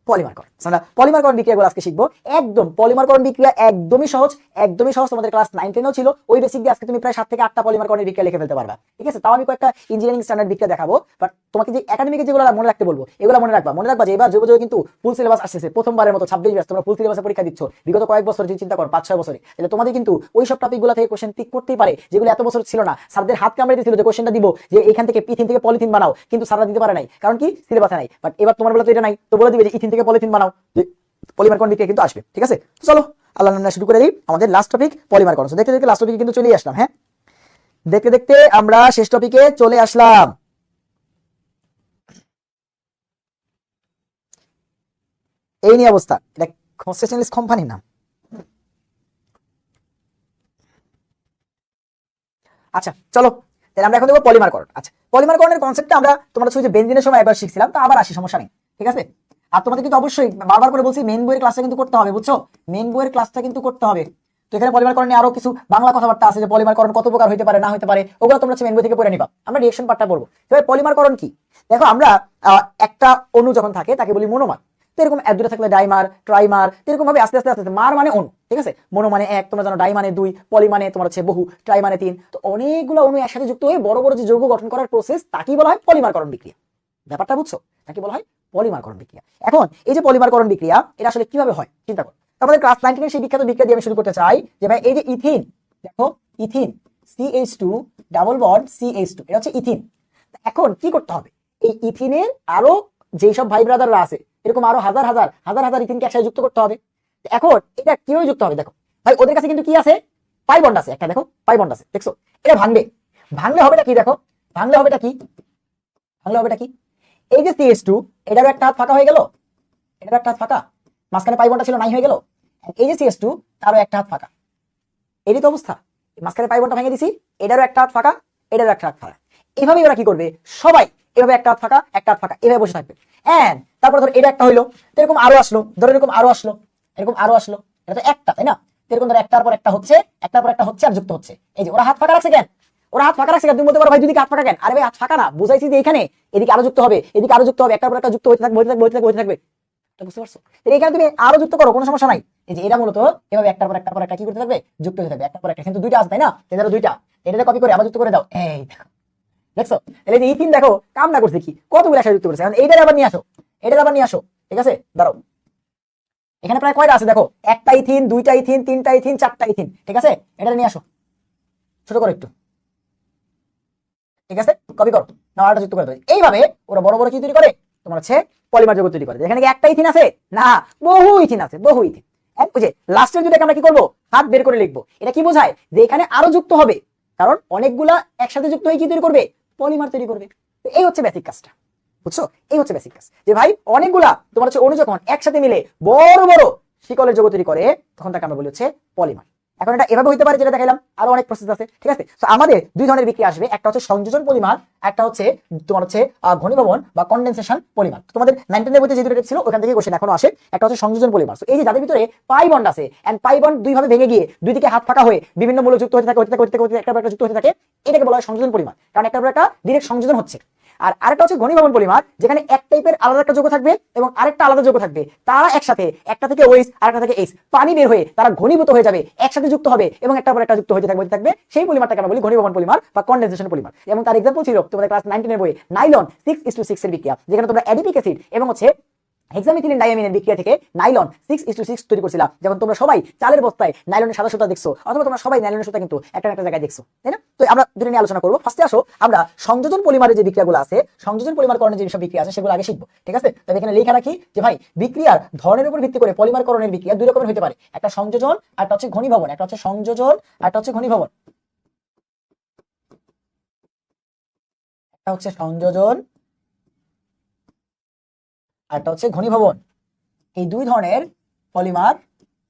পলিমারকরণ। আমরা পলিমারকরণ বিক্রিয়াগুলো আজকে শিখবো। একদম পলিমারকরণ বিক্রিয়া একদমই সহজ, একদমই সহজ। তোমাদের ক্লাস 9-10 ছিল, ওই বেসিক দিয়ে আজকে তুমি প্রায় 7 থেকে 8টা পলিমারকরণের বিক্রিয়া লিখে ফেলতে পারবা। ঠিক আছে, তাও আমি কয়েকটা ইঞ্জিনিয়ারিং স্ট্যান্ডার্ড বিক্রিয়া দেখাবো, বাট তোমাকে যে একাডেমিকে যেগুলো মনে রাখতে বলবো এগুলো মনে রাখবা। মনে রাখবা যে এবার যৌগযোগ কিন্তু ফুল সিলেবাস আসছে, প্রথমবারের মতো 26 ব্যাচ তোমরা ফুল সিলেবাসে পরীক্ষা দিচ্ছ। বিগত কয়েক বছর যদি চিন্তা করো 5-6 বছরে, তাহলে তোমাদের কিন্তু ওই সব টপিকগুলো থেকে কোশ্চেন টিক করতেই পারে, যেগুলো এত বছর ছিল না। স্যারদের হাত কামড়ে দিয়েছিল যে কোশ্চেনটা দিব যে এখান থেকে ইথিন থেকে পলিথিন বানাও, কিন্তু স্যাররা দিতে পারে নাই, কারণ কি সিলেবাসে নাই। বাট এবার তোমার বেলা তো এটা নাই, তো বলে দিবে যে ইথিন থেকে পলিথিন বানাও, পলিমারকরণ বিক্রিয়া কিন্তু আসবে। ঠিক আছে, চলো আল্লাহর নামে শুরু করে দিই আমাদের লাস্ট টপিক পলিমারকরণ। দেখতে দেখতে লাস্ট টপিকে কিন্তু চলে আসলাম। হ্যাঁ, দেখতে দেখতে আমরা শেষ টপিকে চলে আসলাম। এই নিয়ে অবস্থা, এটা হোস্টেস চেনলিস কোম্পানির নাম। আচ্ছা চলো, তাহলে আমরা এখন দেখবো পলিমারকরণ। আচ্ছা, পলিমারকরণের কনসেপ্টটা আমরা তোমরা যে বেনজিনের সময় একবার শিখছিলাম, তো আবার আসি, সমস্যা নেই। ঠিক আছে, আর তোমাদের কিন্তু অবশ্যই বারবার করে বলছি মেন বইয়ের ক্লাসটা কিন্তু করতে হবে, বুঝছো? মেন বইয়ের ক্লাসটা কিন্তু করতে হবে। তো এখানে পলিমারকরণ নিয়ে আরো কিছু বাংলা কথাবার্তা আছে, যে পলিমারকরণ কত প্রকার হতে পারে না হতে পারে, ওগুলো তোমরা মেন বই থেকে পড়ে নিবা। আমরা রিঅ্যাকশন পার্টটা পড়বো। এবার পলিমারকরণ কি, দেখো আমরা একটা অণু যখন থাকে তাকে বলি মনোমার। তো এরকম এক দুটো থাকলে ডাইমার, ট্রাইমার, এরকম ভাবে আস্তে আস্তে আস্তে মার মানে অণু, ঠিক আছে, মনো মানে এক, তোমরা জানো ডাই মানে দুই, পলি মানে তোমার হচ্ছে বহু, ট্রাই মানে তিন। তো অনেকগুলো অণু একসাথে যুক্ত হয়ে বড় বড় যে যৌগ গঠন করার প্রসেস তাকেই বলা হয় পলিমারকরণ বিক্রিয়া। ব্যাপারটা বুঝছো? তাকে বলা হয় পলিমারকরণ বিক্রিয়া। এখন এই যে পলিমারকরণ বিক্রিয়া এটা আসলে কিভাবে হয় চিন্তা করো। আমাদের ক্লাস 19 এর সেই বিখ্যাত বিক্রিয়া দিয়ে আমি শুরু করতে চাই যে ভাই এই যে ইথিন, দেখো ethene CH2 double bond CH2, এটা হচ্ছে ইথিন। এখন কি করতে হবে, এই ইথিনের আরো যেই সব ভাই ব্রাদাররা আছে এরকম আরো হাজার হাজার হাজার হাজার ইথিনকে একসাথে যুক্ত করতে হবে। এখন এটা কিভাবে যুক্ত হবে, দেখো ভাই ওদের কাছে কিন্তু কি আছে, পাই বন্ড আছে একটা, দেখো পাই বন্ড আছে, দেখছো? এটা ভাঙবে, ভাঙলে হবেটা কি, দেখো ভাঙলে হবেটা কি, ভাঙলে হবেটা কি, এই যে CH2 এটারও একটা হাত ফাঁকা হয়ে গেল, এটারও একটা হাত ফাঁকা, মাঝখানে পাই বন্ডটা ছিল নাই হয়ে গেল। এই যে CH2 তারও একটা হাত ফাঁকা, এরই তো অবস্থা, মাঝখানে পাই বন্ডটা ভেঙে দিছি, এটারও একটা হাত ফাঁকা, এটারও একটা হাত ফাঁকা। এভাবেই ওরা কি করবে, সবাই এভাবে একটা হাত ফাঁকা একটা হাত ফাঁকা এভাবে বসে থাকবে। তারপর ধর এটা একটা হইলো, এরকম আরো আসলো, ধর এরকম আরো আসলো, এরকম আরো আসলো, এটা তো একটা, তাই না? এরকম ধর একটার পর একটা হচ্ছে, একটার পর একটা হচ্ছে আর যুক্ত হচ্ছে। এই যে ওরা হাত ফাঁকা রাখছে কেন, ওরা হাত ফাঁকা রাখছে কেন? তুমি বলতে পারো ভাই দুদিকে হাত ফাঁকা কেন? আরে ভাই হাত ফাঁকা না, বুঝাইছি যে এখানে এদিকে আরো যুক্ত হবে, এদিকে আরো যুক্ত হবে, একটার পর একটা যুক্ত হতে থাকবে হতে থাকবে হতে থাকবে হতে থাকবে, বুঝতে পারছো? এইখানে তুমি আরো যুক্ত করো, কোনো সমস্যা নাই। এই যে এটা মূলত এভাবে একটার পর একটার পর একটা কি করতে থাকবে, যুক্ত হতে থাকবে, একটার পর একটা, কিন্তু দুইটা আছে তাই না, এদেরও দুইটা, এটাতে কপি করে আবার যুক্ত করে দাও। এই দেখছো, তাহলে এই তিন দেখো কাম না করছে কি, কতগুলো একসাথে যুক্ত করেছে। এখন এইটারে আবার নিয়ে আসো, এটা আবার নিয়ে আসো, ঠিক আছে? দাঁড়াও, এখানে প্রায় কয়টা আছে দেখো, একটা ইথিন, দুইটা ইথিন, তিনটা ইথিন, চারটা ইথিন, ঠিক আছে? এটা নিয়ে আসো, ছোট করো একটু, ঠিক আছে? কপি করো, না আরেকটা যুক্ত করে দাও। এইভাবে ওরা বড় বড় কি তৈরি করে, তোমার হচ্ছে পলিমার যৌগ তৈরি করে। এখানে কি একটা ইথিন আছে না, বহু ইথিন আছে, বহু ইথিন। ওই যে লাস্টের দুটাকে আমরা কি করবো, হাত বের করে লিখবো। এটা কি বোঝায় যে এখানে আরো যুক্ত হবে, কারণ অনেকগুলা একসাথে যুক্ত হয়ে কি তৈরি করবে, পলিমার তৈরি করবে। এই হচ্ছে বেসিক কাজটা, বুঝছো? এই হচ্ছে বেসিক কাজ, যে ভাই অনেকগুলা তোমার হচ্ছে অণু যখন একসাথে মিলে বড় বড় শিকলের যৌগ তৈরি করে তখন তাকে আমরা বলি হচ্ছে পলিমার। এখন এটা এভাবে হইতে পারে যেটা দেখাইলাম, আরো অনেক প্রসেস আছে, ঠিক আছে? তো আমাদের দুই ধরনের বিক্রিয়া আসবে, একটা হচ্ছে সংযোজন পলিমার, একটা হচ্ছে তোমার হচ্ছে ঘনীভবন বা কনডেনসেশন পলিমার। তোমাদের 19 এর বইতে যে দুটো ছিল ওখান থেকে কোশ্চেন এখনো আসে। একটা হচ্ছে সংযোজন পলিমার, এই যে যাদের ভিতরে পাই বন্ড আছে এন্ড পাই বন্ড দুই ভাবে ভেঙে গিয়ে দুই দিকে হাত ফাঁকা হয়ে বিভিন্ন মূলক যুক্ত হতে থাকে হতে থাকে হতে থাকে একটা একটা যুক্ত হতে থাকে, এটাকে বলা হয় সংযোজন পলিমার, কারণ একটা একটা ডাইরেক্ট সংযোজন হচ্ছে। আর আরেকটা হচ্ছে ঘনীভবন পলিমার, যেখানে এক টাইপের আলাদা একটা যৌগ থাকবে এবং আরেকটা আলাদা যৌগ থাকবে, তারা একসাথে একটা থেকে ওএইচ আরেকটা থেকে এইচ পানি বের হয়ে তারা ঘনীভূত হয়ে যাবে, একসাথে যুক্ত হবে এবং একটা পর একটা যুক্ত হতে থাকবে সেই পলিমারটাকে আমরা বলি ঘনীভবন পলিমার বা কনডেনসেশন পলিমার। এবং তার एग्जांपल ছিল তোমাদের ক্লাস 19 এর বইয়ে নাইলন 6:6 এর বিক্রিয়া, যেখানে তোমরা অ্যাডিপিক অ্যাসিড এবং হচ্ছে হেক্সামিথিলিন ডাইয়ামিনের বিক্রিয়া থেকে নাইলন 6:6 তৈরি করছিলাম। যেমন তোমরা সবাই চালের বস্তায় নাইলনের সাদা সুতা দেখছো, অথবা তোমরা সবাই নাইলনের সুতা কিন্তু একটা একটা জায়গায় দেখছো, তাই না? তো আমরা দুটো নিয়ে আলোচনা করবো। ফার্স্টে আসো আমরা সংযোজন পলিমারের যে বিক্রিয়াগুলো আছে, সংযোজন পলিমারকরণের যে সব বিক্রিয়া আছে সেগুলো আগে শিখবো, ঠিক আছে? তবে এখানে লেখা রাখি যে ভাই বিক্রিয়ার ধরনের উপর ভিত্তি করে পলিমারকরণের বিক্রিয়া দুই রকমের হতে পারে, একটা সংযোজন আর একটা হচ্ছে ঘনীভবন, একটা হচ্ছে সংযোজন আর একটা হচ্ছে ঘনীভবন, একটা হচ্ছে সংযোজন আর একটা হচ্ছে ঘনীভবন। এই দুই ধরনের পলিমার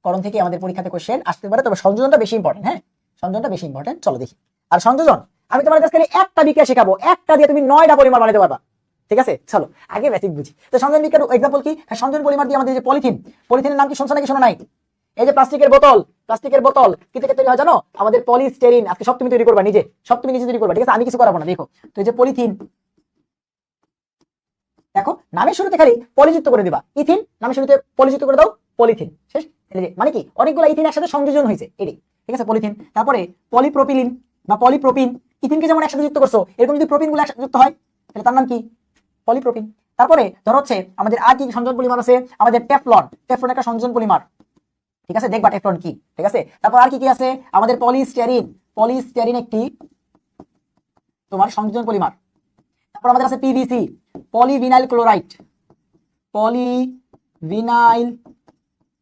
করণ থেকে আমাদের পরীক্ষাতে কোশ্চেন আসতে পারে, তবে সংযোজনটা বেশি ইম্পর্টেন্ট। হ্যাঁ, সংযোজনটা বেশি ইম্পর্টেন্ট, চলো দেখি। আর সংযোজন আমি তোমাদের কাছে একটা বিক্রিয়া শেখাবো, একটা দিয়ে তুমি 9টা পলিমার বানাতে পারবা, ঠিক আছে? চলো আগে বেসিক বুঝি। তো সংযোজন বিক্রিয়ার এক্সাম্পল কি, সংযোজন পলিমার দিয়ে আমাদের যে পলিথিন, পলিথিনের নাম কি শুনছো নাকি শোনো নাই? এই যে প্লাস্টিকের বোতল, প্লাস্টিকের বোতল কি থেকে তৈরি হয় জানো? আমাদের পলিস্টেরিন। আজকে সব তুমি তৈরি করবা নিজে, সব তুমি নিজে তৈরি করবা, ঠিক আছে? আমি কিছু করাবো না। দেখো তো এই যে পলিথিন, দেখো নামের শুরুতে খালি পলিযুক্ত করে দিবা, ইথিন নামের শুরুতে পলিযুক্ত করে দাও, পলিথিন শেষ। মানে কি অনেকগুলো ইথিন একসাথে সংযোজন হয়েছে, এটাই, ঠিক আছে? পলিথিন। তারপরে পলিপ্রোপিলিন বা পলিপ্রোপিন, ইথিনকে যেমন একসাথে যুক্ত করছো এরকম যদি প্রোপিন গুলো একসাথে যুক্ত হয় তাহলে তার নাম কি, পলিপ্রোপিন। তারপরে ধরো হচ্ছে আমাদের আর কি সংযোজন পলিমার আছে, আমাদের টেফলন, টেফলন একটা সংযোজন পলিমার, ঠিক আছে? দেখবা টেফলন কি, ঠিক আছে? তারপর আর কি কি আছে, আমাদের পলিস্টেরিন, পলিস্টেরিন একটি তোমার সংযোজন পলিমার। তারপর আমাদের আছে PVC, polyvinyl chloride, polyvinyl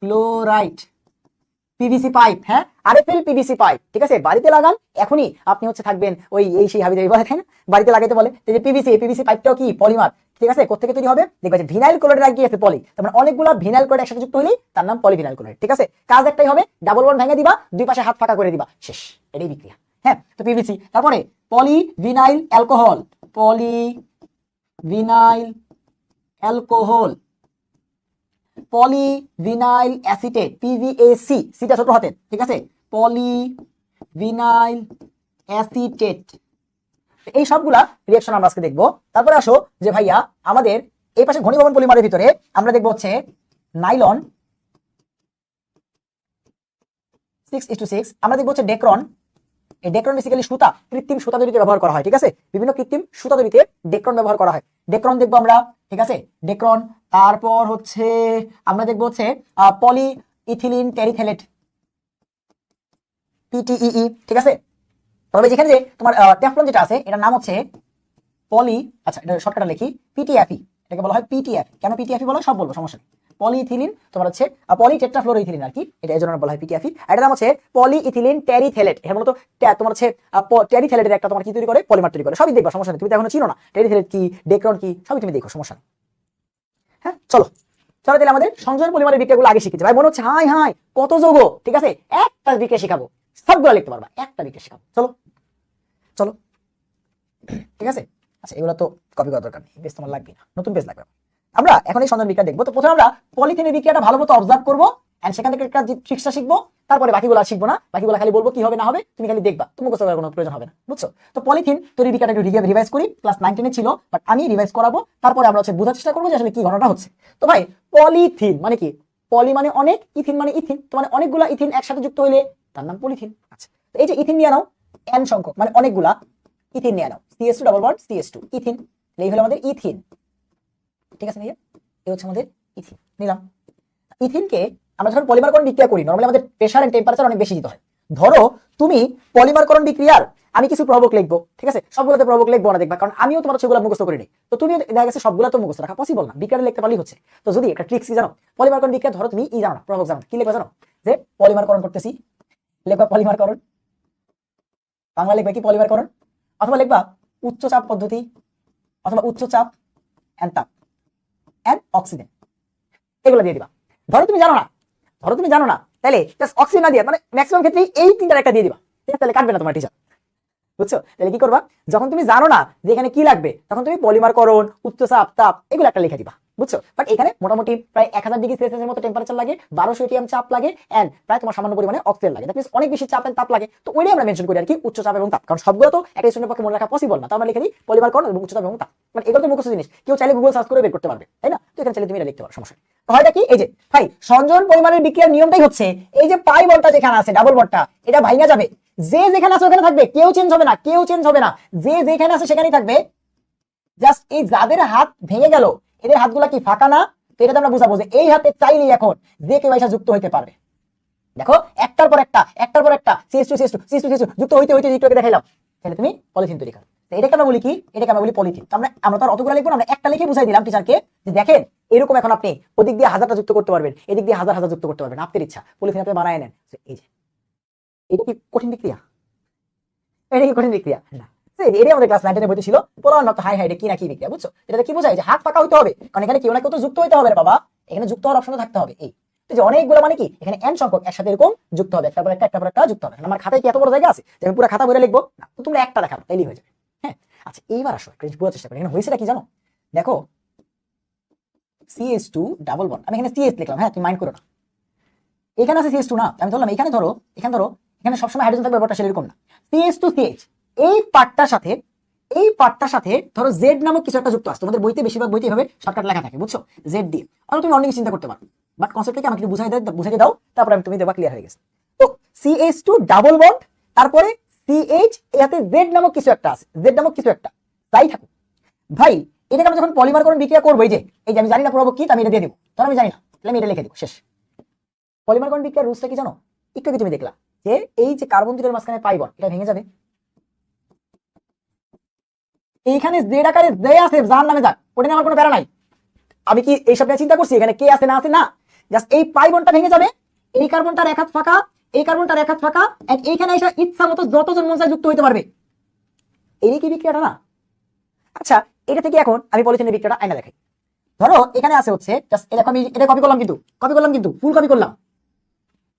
chloride, PVC pipe, হ্যাঁ আরএফএল পিভিসি পাইপ, ঠিক আছে? বাড়িতে লাগান এখনই, আপনি হচ্ছে থাকবেন ওই এই সেই হাবিজাবি বলে, তাই না? বাড়িতে লাগাইতে বলে। এই যে পিভিসি, পিভিসি পাইপটাও কি পলিমার, ঠিক আছে? কোথা থেকে তৈরি হবে, দেখবা যে ভিনাইল ক্লোরাইড আর কি আছে পলি, তার মানে অনেকগুলো ভিনাইল ক্লোরাইড একসাথে যুক্ত হলেই তার নাম পলিভিনাইল ক্লোরাইড, ঠিক আছে? কাজ একটাই হবে, ডাবল বন্ড ভেঙে দিবা, দুই পাশে হাত ফাঁকা করে দিবা, শেষ, এটাই বিক্রিয়া। হ্যাঁ, তো পিভিসি। তারপরে polyvinyl alcohol, polyvinyl alcohol, polyvinyl acetate, PVAC, সিটা ছোট হাতের, ঠিক আছে? Polyvinyl acetate. এই সবগুলা রিঅ্যাকশন আমরা আজকে দেখবো। তারপরে আসো যে ভাইয়া আমাদের এই পাশে ঘনীভবন পলিমারের ভিতরে আমরা দেখবো হচ্ছে নাইলন 6:6, আমরা দেখবো হচ্ছে ডেক্রন। এই ডেক্রন বেসিক্যালি সুতা, কৃত্রিম সুতা তৈরিতে ব্যবহার করা হয়, ঠিক আছে, বিভিন্ন কৃত্রিম সুতা তৈরিতে ডেক্রন ব্যবহার করা হয়। ডেক্রন দেখবো আমরা, ঠিক আছে, ডেক্রন। তারপর হচ্ছে আমরা দেখবো হচ্ছে পলি ইথিলিন টেরিথেলেট, PTEE, ঠিক আছে। তবে যেখানে যে তোমার টেফলন যেটা আছে এটার নাম হচ্ছে পলি, আচ্ছা এটা শর্টকাটে লিখি PTFE, এটাকে বলা হয় PTFE। কেন PTFE বলা হয় সব বলবো, সমস্যা নেই। পলিইথিলিন তোমার হচ্ছে পলিটেট্রাফ্লোরোইথিলিন আর কি, এটা এর জন্য বলা হয় PTFE। এটার নাম হচ্ছে পলিইথিলিন টেরিথেলেট। এর মূলত তোমার হচ্ছে টেরিথেলেটের একটা তোমার কি তৈরি করে, পলিমার তৈরি করে। সবই দেখবা, সমস্যা নেই, তুমি তো এখনো চিনো না টেরিথেলেট কি, ডেক্রন কি, সবই তুমি দেখো, সমস্যা নেই। হ্যাঁ চলো চলো তাহলে আমাদের সংযোজন পলিমারের বিক্রিয়াগুলো আগে শিখেছি। ভাই মনে হচ্ছে হাই হাই কত যোগ, ঠিক আছে, একটা বিক্রিয়া শেখাবো, সবগুলো লিখতে পারবা, একটা বিক্রিয়া শেখাবো। চলো চলো, ঠিক আছে। আচ্ছা এগুলো তো কপি করার দরকার নেই, পেজ তোমার লাগবে না, নতুন পেজ লাগবে। আমরা এখন এই সংযোজন বিক্রিয়া দেখবো। তো প্রথমে আমরা পলিথিনের বিক্রিয়াটা ভালো মতো অবজার্ভ করবো, এন্ড সেখান থেকে একটা ট্রিক্সটা শিখবো। তারপরে বাকিগুলো শিখবো না, বাকিগুলো খালি বলবো কি হবে না হবে, তুমি খালি দেখবা, তুমি মুখস্থ করার কোনো প্রয়োজন হবে না, বুঝছো। তো পলিথিন তৈরি বিক্রিয়াটা একটু রিভাইজ করি, ক্লাস 9-10 ছিল, বাট আমি রিভাইজ করাবো। তারপরে আমরা হচ্ছে বোঝার চেষ্টা করবো যে আসলে কি ঘটনাটা হচ্ছে। তো ভাই পলিথিন মানে কি, পলি মানে অনেক, ইথিন মানে ইথিন, তো মানে অনেকগুলা ইথিন একসাথে যুক্ত হইলে তার নাম পলিথিন। আচ্ছা তো এই যে ইথিন নিয়ে নাও n সংখ্যক, মানে অনেকগুলা ইথিন নিয়ে নাও, CH2 double bond CH2 ethene, এই হলো আমাদের ইথিন, ঠিক আছে ভাইয়া, এই হচ্ছে আমাদের ইথিন নিলাম। ইথিনকে আমরা যখন পলিমারকরণ বিক্রিয়া করি নরমালি আমাদের প্রেসার এন্ড টেম্পারেচার অনেক বেশি দিতে হয়। ধরো তুমি পলিমারকরণ বিক্রিয়ার আমি কিছু প্রবক লিখবো, ঠিক আছে, সবগুলোতে প্রবক লিখবো না দেখবা, কারণ আমিও তোমার সেগুলো মুখস্থ করিনি। তো তুমি দেখা গেছে সবগুলো তো মুখস্থ রাখা পসিবল না, বিক্রিয়া লিখতে পারলেই হচ্ছে। তো যদি একটা ট্রিক্স কি জানো, পলিমারকরণ বিক্রিয়া ধরো তুমি জানো না, প্রবক জানো, কি লিখবা জানো, যে পলিমারকরণ করতেছি, লিখবা পলিমারকরণ, বাংলা লিখবা কি পলিমারকরণ, অথবা লিখবা উচ্চ চাপ পদ্ধতি, অথবা উচ্চ চাপ এন্ড তাপ এন্ড অক্সিজেন, এগুলো দিয়ে দিবা। ধরো তুমি জানো না তাহলে জাস্ট অক্সিজেন না দিয়ে, মানে ম্যাক্সিমাম ক্ষেত্রে এই তিনটার একটা দিয়ে দিবা, ঠিক আছে, তাহলে কাটবে না তোমার টিচার, বুঝছো। তাহলে কি করবা, যখন তুমি জানো না যে এখানে কি লাগবে, তখন তুমি পলিমারকরণ, উচ্চচাপ, তাপ এগুলো একটা লিখে দিবা, বুঝছো। বাট এখানে মোটামুটি প্রায় 1000 ডিগ্রি সেলসিয়াসের মতো টেম্পারেচার লাগে, 1200 ATM চাপ লাগে, এন্ড প্রায় তোমার সামান্য পরিমাণে অক্সিজেন লাগে, দ্যাট মিন্স অনেক বেশি চাপ এন্ড তাপ লাগে। তো ওইটাই আমরা মেনশন করি আর কি, উচ্চচাপ এবং তাপ, কারণ সবগুলো তো একটা স্টুডেন্টের পক্ষে মনে রাখা পসিবল না। তো আমরা লিখে দিই পলিমারকরণ এবং উচ্চচাপ এবং তাপ, মানে এগুলো তো মুখস্থ জিনিস, কেউ চাইলে গুগল সার্চ করে বের করতে পারবে, তাই না। তো এখানে চাইলে তুমি এটা লিখতে পারো, সমস্যা নেই। তো হয়টা কি, এই যে ভাই সংযোজন পরিমাণের বিক্রিয়ার নিয়মটাই হচ্ছে এই যে পাই বলটা যেখানে আছে, ডাবল বলটা এটা ভাঙা যাবে, যে যেখানে আছে ওখানে থাকবে, কেউ চেঞ্জ হবে না, কেউ চেঞ্জ হবে না, যে যেখানে আছে সেখানেই থাকবে। জাস্ট এই যাদের হাত ভেঙে গেল এদের হাতগুলা কি ফাঁকা না, তো এটা আমরা বুঝাবো যে এই হাতে চাইলেই এখন যে কেউ এসে যুক্ত হইতে পারবে। দেখো একটার পর একটা CH2 যুক্ত হইতে একটু দেখাইলাম, তাহলে তুমি পলিথিন তৈরি করো। এটাকে আমরা বলি কি, এটাকে আমরা বলি পলিথিন। তো আমরা তো আর অতগুলো লিখবো না, আমরা একটা লিখে বুঝাই দিলাম টিচারকে যে দেখেন এরকম এখন আপনি ওদিক দিয়ে 1000টা যুক্ত করতে পারবেন, এদিক দিয়ে 1000 যুক্ত করতে পারবেন, আপনার ইচ্ছা, পলিথিন আপনি বানায় নেন। এই যে এটা কি কঠিন বিক্রিয়া, এটা কি কঠিন বিক্রিয়া না, এটাই আমাদের ক্লাস 9-10 বইতে ছিল, পড়ার মতো হাই হাই এটা কি না কি বিক্রিয়া, বুঝছো। এটা কি বোঝায় যে হাত ফাঁকা হইতে হবে, কারণ এখানে কেউ না কেউ তো যুক্ত হইতে হবে বাবা, এখানে যুক্ত হওয়ার অপশন থাকতে হবে। এই তো যে অনেকগুলো মানে কি এখানে n সংখ্যক একসাথে এরকম যুক্ত হবে, একটার পর একটা যুক্ত হবে। আমার খাতায় কি এত বড় জায়গা আছে যে আমি পুরো খাতা ভরে লিখবো না, তো তোমরা একটা দেখাবো তাইলেই হয়ে যাবে। হ্যাঁ আচ্ছা এইবার আসো একটু বোঝার চেষ্টা করি, এখানে হয়েছেটা কি জানো, দেখো CH2 ডাবল বন্ড, আমি এখানে CH লিখলাম, হ্যাঁ তুমি মাইন্ড করো না, এখানে আছে CH2 না, আমি ধরলাম এখানে ধরো এখানে সবসময় হাইড্রোজেন থাকবে, ব্যাপারটা সেরকম না। CH2CH এই পার্টটার সাথে ধরো Z নামক কিছু একটা যুক্ত আছে, তোমাদের বইতে বেশিরভাগ বইতে এভাবে শর্টকাট লেখা থাকে, বুঝছো, Z দিয়ে। আর তুমি অন্য কিছু চিন্তা করতে পারো, বাট কনসেপ্টটাকে আমাকে বুঝাই দাও, তারপর আমি তুমি দেবা, ক্লিয়ার হয়ে গেছে। তো CH2 ডাবল বন্ড, তারপরে CH এতে Z নামক কিছু একটা আছে, Z নামক কিছু একটা তাই থাকুক ভাই। এটাকে আমরা যখন পলিমারকরণ বিক্রিয়া করবো, এই যে আমি জানি না প্রভাব কি, আমি এটা দিয়ে দেবো, ধর আমি জানি না, তাহলে আমি এটা লিখে দেবো, শেষ। পলিমারকরণ বিক্রিয়ার রুলসটা কি জানো, একটু কি তুমি দেখলা যে এই যে কার্বন দুটোর মাঝখানে পাই বন্ড, এটা ভেঙে যাবে, এইখানে জেড আকারে যে আছে যার নামে যাক, ওটা নিয়ে আমার কোনো প্যারা নাই। আমি কি এইসব নিয়ে চিন্তা করছি এখানে কে আছে না আছে, না, জাস্ট এই পাই বন্ডটা ভেঙে যাবে, এই কার্বনটার এক হাত ফাঁকা, এই কার্বনটার এক হাত ফাঁকা, এন্ড এইখানে এসে ইচ্ছা মতো যতজন মন চায় যুক্ত হইতে পারবে, এই কি বিক্রিয়াটা না। আচ্ছা এটা থেকে এখন আমি পলিথিনের বিক্রিয়াটা আয়না দেখাই। ধরো এখানে আছে হচ্ছে জাস্ট এটা আমি এটা কপি করলাম কিন্তু ফুল কপি করলাম,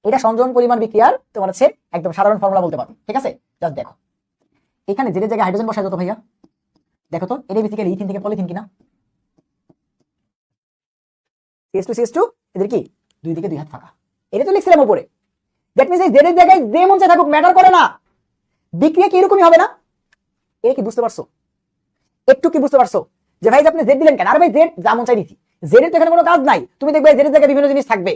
এটা সংযোজন পরিমাণ বিক্রিয়ার তোমার হচ্ছে একদম সাধারণ ফর্মুলা বলতে পারো, ঠিক আছে। জাস্ট দেখো এখানে যে জায়গায় হাইড্রোজেন বসায় যত ভাইয়া, দেখো তো এটা বেসিক্যালি ইথিন থেকে পলিথিন কিনা, CH2 এদের কি দুই দিকে দুই হাত ফাঁকা, এটা তো লিখছিলাম উপরে। দ্যাট মিন্স এই জেড এর জায়গায় যে মন চায় থাকুক, ম্যাটার করে না, বিক্রিয়া কি এরকমই হবে না। এটা কি বুঝতে পারছো, একটু কি বুঝতে পারছো যে ভাই আপনি জেড দিলেন কেন? আরে ভাই জেড যেমন চাই দিছি, জেড এর তো এখানে কোনো কাজ নাই। তুমি দেখবে জেড এর জায়গায় বিভিন্ন জিনিস থাকবে,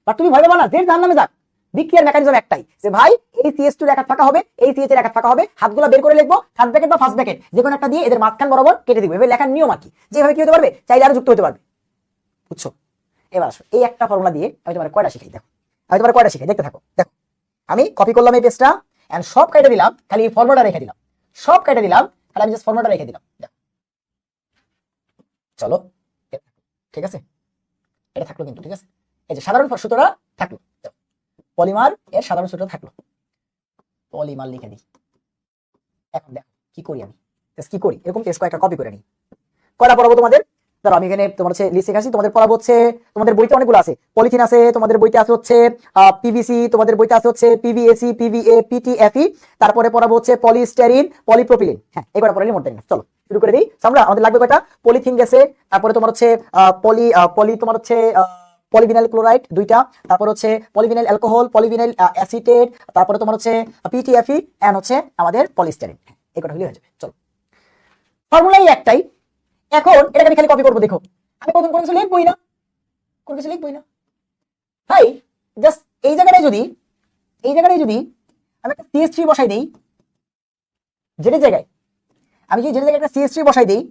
বাট তুমি ভয় পাবা না, জেড যার নামে যাক। বিক্রিয়ার মেকানিজম একটাই, যে ভাই এই CS2 এর এক হাত ফাঁকা হবে, এই CH এর এক হাত ফাঁকা হবে, হাতগুলো বের করে লিখবো, থার্ড ব্র্যাকেট বা ফার্স্ট ব্র্যাকেট যে কোনো একটা দিয়ে এদের মাঝখান বরাবর কেটে দিব। এভাবে লেখার নিয়ম আর কি, যেভাবে কি হতে পারবে, চাইলে আরো যুক্ত হতে পারবে। বুঝছো? এবার আসো, এই একটা ফর্মুলা দিয়ে আমি তোমার কয়টা শিখাই, দেখো আমি তোমার কয়টা শিখাই, দেখতে থাকো। দেখো আমি কপি করলাম এই পেজটা, এন্ড সব কেটে দিলাম, খালি ফর্মুলাটা রেখে দিলাম, সব কেটে দিলাম, খালি আমি জাস্ট ফর্মুলাটা রেখে দিলাম। দেখো চলো, ঠিক আছে, এটা থাকলো কিন্তু, ঠিক আছে। এই যে সাধারণ সূত্রটা থাকলো, পলিমার এর সাধারণ সূত্র থাকলো, পলিমার লিখে দিই। এখন দেখো কি করি আমি, কি করি, এরকম টেস্ট কয়েকটা কপি করে নিই। কয়টা পড়াবো তোমাদের? ধরো আমি এখানে তোমার হচ্ছে লিস্ট লিখে আসি, তোমাদের পড়াবো হচ্ছে, তোমাদের বইতে অনেকগুলো আছে, পলিথিন আছে, তোমাদের বইতে আছে হচ্ছে পিভিসি, তোমাদের বইতে আছে হচ্ছে পিভিএসি, পিভিএ, পিটিএফই, তারপরে পড়াবো হচ্ছে পলিস্টেরিন, পলিপ্রোপিলিন। হ্যাঁ এই কয়টা পড়ালে মোট না। চলো শুরু করে দিই। আমরা আমাদের লাগবে কয়টা, পলিথিন গেছে, তারপরে তোমার হচ্ছে পলি তোমার হচ্ছে পলিভিনাইল ক্লোরাইড দুইটা, তারপর হচ্ছে পলিভিনাইল অ্যালকোহল, পলিভিনাইল অ্যাসিটেট, তারপরে তোমার হচ্ছে পিটিএফই এন্ড হচ্ছে আমাদের পলিস্টেরিন। এই কটা হলে হয়ে যাবে। চলো ফর্মুলাই একটাই, এখন এটাকে আমি খালি কপি করবো। দেখো আমি প্রথম কোনো কিছু লিখবই না, কোনো কিছু লিখবই না ভাই, জাস্ট এই জায়গাটায় যদি আমি একটা CH3 বসাই দেই, জেডের জায়গায় আমি যদি জেডের জায়গায় একটা CH3 বসাই দেই,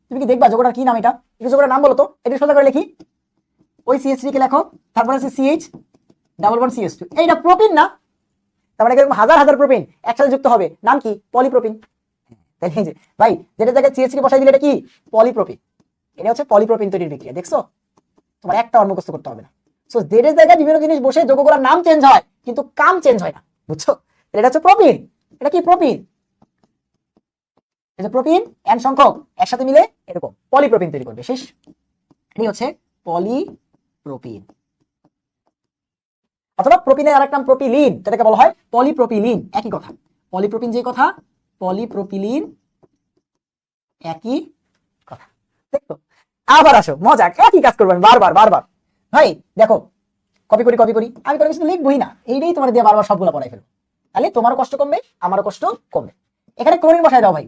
তুমি কি দেখবা যোগটার কি নাম? এটা একটু যোগটার নাম বলো তো, এটা সোজা করে লিখি, ওই CH3 কে লেখো, তারপর আছে CH ডাবল বন্ড CH2, এইটা প্রোপিন না? তার মানে এরকম হাজার হাজার প্রোপিন একসাথে যুক্ত হবে, নাম কি? পলিপ্রোপিন। তাই যে ভাই যেটা জায়গায় CH3 বসাই দিলে এটা কি? পলিপ্রোপিন। এটা হচ্ছে পলিপ্রোপিন তৈরির বিক্রিয়া। দেখছো, তোমার একটা মুখস্থ করতে হবে না। সো জেডের জায়গায় বিভিন্ন জিনিস বসে যোগ করার নাম চেঞ্জ হয়, কিন্তু কাম চেঞ্জ হয় না। বুঝছো? এটা হচ্ছে প্রোপিন। এটা কি? প্রোপিন। এই যে প্রোপিন এন সংখ্যক একসাথে মিলে এরকম পলিপ্রোপিন তৈরি করবে। শেষ। এই হচ্ছে পলিপ্রোপিন, অথবা প্রোপিনের আরেক নাম প্রোপিলিন, যেটাকে বলা হয় পলিপ্রোপিলিন। একই কথা, পলিপ্রোপিন যে কথা, পলিপ্রোপিলিন একই কথা। দেখো আবার আসো, মজা, একই কাজ করবেন বারবার বারবার। ভাই দেখো কপি করি কপি করি, আমি কোনো কিছু লিখবই না, এইটাই তোমার দিয়ে বারবার সবগুলো পড়াই ফেলবো, তাহলে তোমারও কষ্ট কমবে, আমারও কষ্ট কমবে। এখানে ক্লোরিন বসাই দাও ভাই,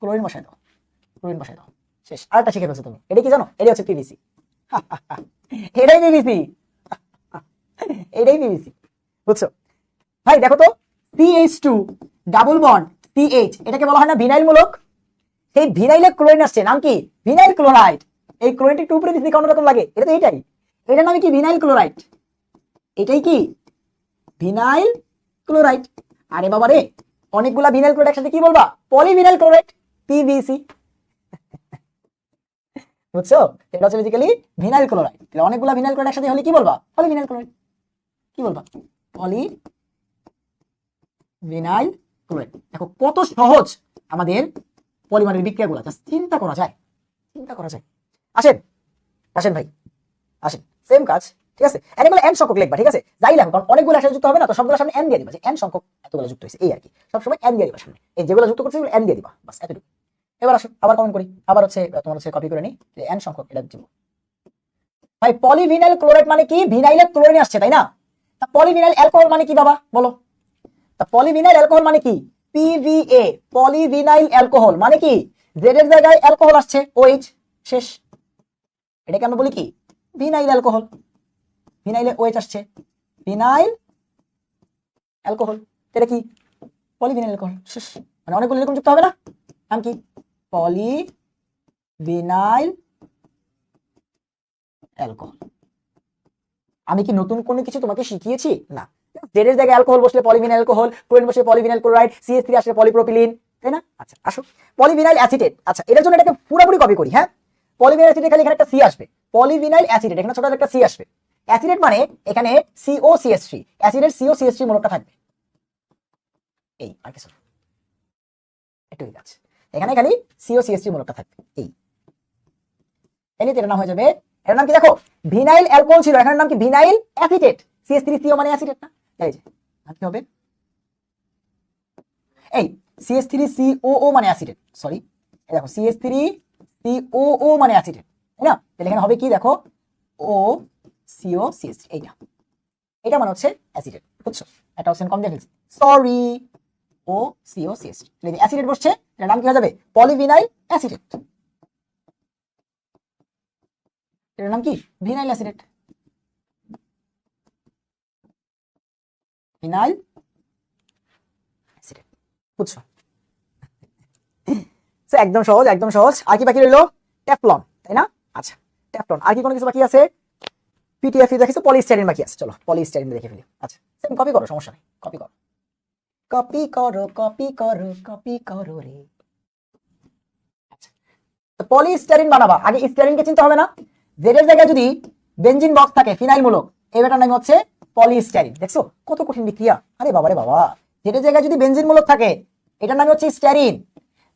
ক্লোরিন বসাই দাও, ক্লোরিন বসাই দাও। শেষ। আরেকটা শিখে ফেলছো তুমি, এটা কি জানো? এটা হচ্ছে পিভিসি। এটাই পিভিসি, এটাই পিভিসি। বুঝছো ভাই? দেখো তো CH2 ডাবল বন্ড CH, এটাকে বলা হয় না ভিনাইল মূলক? সেই ভিনাইলে ক্লোরিন আসছে, নাম কি? Vinyl chloride. এই ক্লোরিনটা একটু উপরে দিতে অন্যরকম লাগে, এটা তো এইটাই, এটার নাম কি? Vinyl chloride. এটাই কি? Vinyl chloride. আরে বাবা রে, অনেকগুলা ভিনাইল ক্লোরাইড একসাথে কি বলবা? Polyvinyl chloride, PVC। বুঝছো? এটা হচ্ছে বেসিক্যালি ভিনাইল ক্লোরাইড। তাহলে অনেকগুলা ভিনাইল ক্লোরাইড একসাথে হলে কি বলবা? Polyvinyl chloride. কি বলবা? Polyvinyl chloride. দেখো কত সহজ আমাদের পলিমারের বিক্রিয়াগুলো, জাস্ট চিন্তা করা যায়, চিন্তা করা যায়। আসেন আসেন ভাই, আসেন, সেম কাজ, ঠিক আছে। এগুলো n সংখ্যক লিখবা, ঠিক আছে, যাই লেখো, কারণ অনেকগুলো একসাথে যুক্ত হবে না, তো সবগুলোর সামনে n দিয়ে দিবা, যে n সংখ্যক এতগুলো যুক্ত হয়েছে, এই আর কি। সবসময় n দিয়ে দিবা সামনে, এই যেগুলো যুক্ত করছে সেগুলো n দিয়ে দিবা, বাস এতটুকু। এবার আসো আবার কমেন্ট করি, আবার হচ্ছে তোমার হচ্ছে কপি করে নিই, যে n সংখ্যক এটা দিব। ভাই পলিভিনাইল ক্লোরাইড মানে কি? ভিনাইলে ক্লোরিন আসছে, তাই না? তা পলিভিনাইল অ্যালকোহল মানে কি বাবা বলো? তা পলিভিনাইল অ্যালকোহল মানে কি? PVA, পলিভিনাইল অ্যালকোহল মানে কি? জেড এর জায়গায় অ্যালকোহল আসছে, OH। শেষ। এটাকে আমরা বলি কি? Vinyl alcohol. ভিনাইলে OH আসছে, ভিনাইল অ্যালকোহল। এটা কি? Polyvinyl alcohol. শেষ। মানে অনেকগুলো এরকম যুক্ত হবে না, নাম কি? Polyvinyl alcohol. আমি কি নতুন কোনো কিছু তোমাকে শিখিয়েছি? না। জেড এর জায়গায় অ্যালকোহল বসলে পলিভিনাইল অ্যালকোহল, ক্লোরিন বসলে পলিভিনাইল ক্লোরাইড, CH3 আসলে পলিপ্রোপিলিন, তাই না? আচ্ছা আসো, পলিভিনাইল অ্যাসিটেট। আচ্ছা এটার জন্য এটাকে পুরোপুরি কপি করি। হ্যাঁ, পলিভিনাইল অ্যাসিটেট খালি এখানে একটা C আসবে, পলিভিনাইল অ্যাসিটেট এখানে ছোট একটা C আসবে। অ্যাসিটেট মানে এখানে COCH3, অ্যাসিডের COCH3 মূলকটা থাকবে, এই আর কিছু এটাই কাজ। এখানে খালি COCH3 মূলকটা থাকবে, এই এর নাম হয়ে যাবে, এর নাম কি? দেখো ভিনাইল অ্যালকোহল ছিল, এখানে নাম কি? Vinyl acetate. CH3CO মানে অ্যাসিটেট না? এই যে কি হবে, এই CH3COO মানে অ্যাসিটেট, সরি এই দেখো CH3COO মানে অ্যাসিটেট, তাই না? তাহলে এখানে হবে কি? দেখো OCOCH3, এইটা, এটা মানে হচ্ছে অ্যাসিটেট। বুঝছো? একটা অপশন কম দিয়ে ফেলছি, সরি, OCOCH3। তাহলে অ্যাসিটেট বসছে, এটার নাম কি হয়ে যাবে? Polyvinyl acetate. এটার নাম কি? Vinyl acetate, vinyl acetate. বুঝছো? একদম সহজ, একদম সহজ। আর কি বাকি রইলো? টেফলন, তাই না? আচ্ছা, টেফলন। আর কি কোনো কিছু বাকি আছে? পিটিএফ দেখেছো, পলিস্টাইরিন বাকি আছে। চলো পলিস্টাইরিন দেখে ফেলি। আচ্ছা, সেম কপি করো, সমস্যা নেই, কপি করো, কপি করো, কপি করো, কপি করো রে। আচ্ছা, তো পলিস্টাইরিন বানাবা, আগে স্টাইরিনকে চিনতে হবে না? জেডের জায়গায় যদি বেনজিন বক্স থাকে ফিনাইল মূলক, এটার নাম হচ্ছে পলিস্টাইরিন। দেখছো কত কঠিন বিক্রিয়া? আরে বাবা রে বাবা, জেডের জায়গায় যদি বেনজিন মূলক থাকে এটার নাম হচ্ছে স্টাইরিন।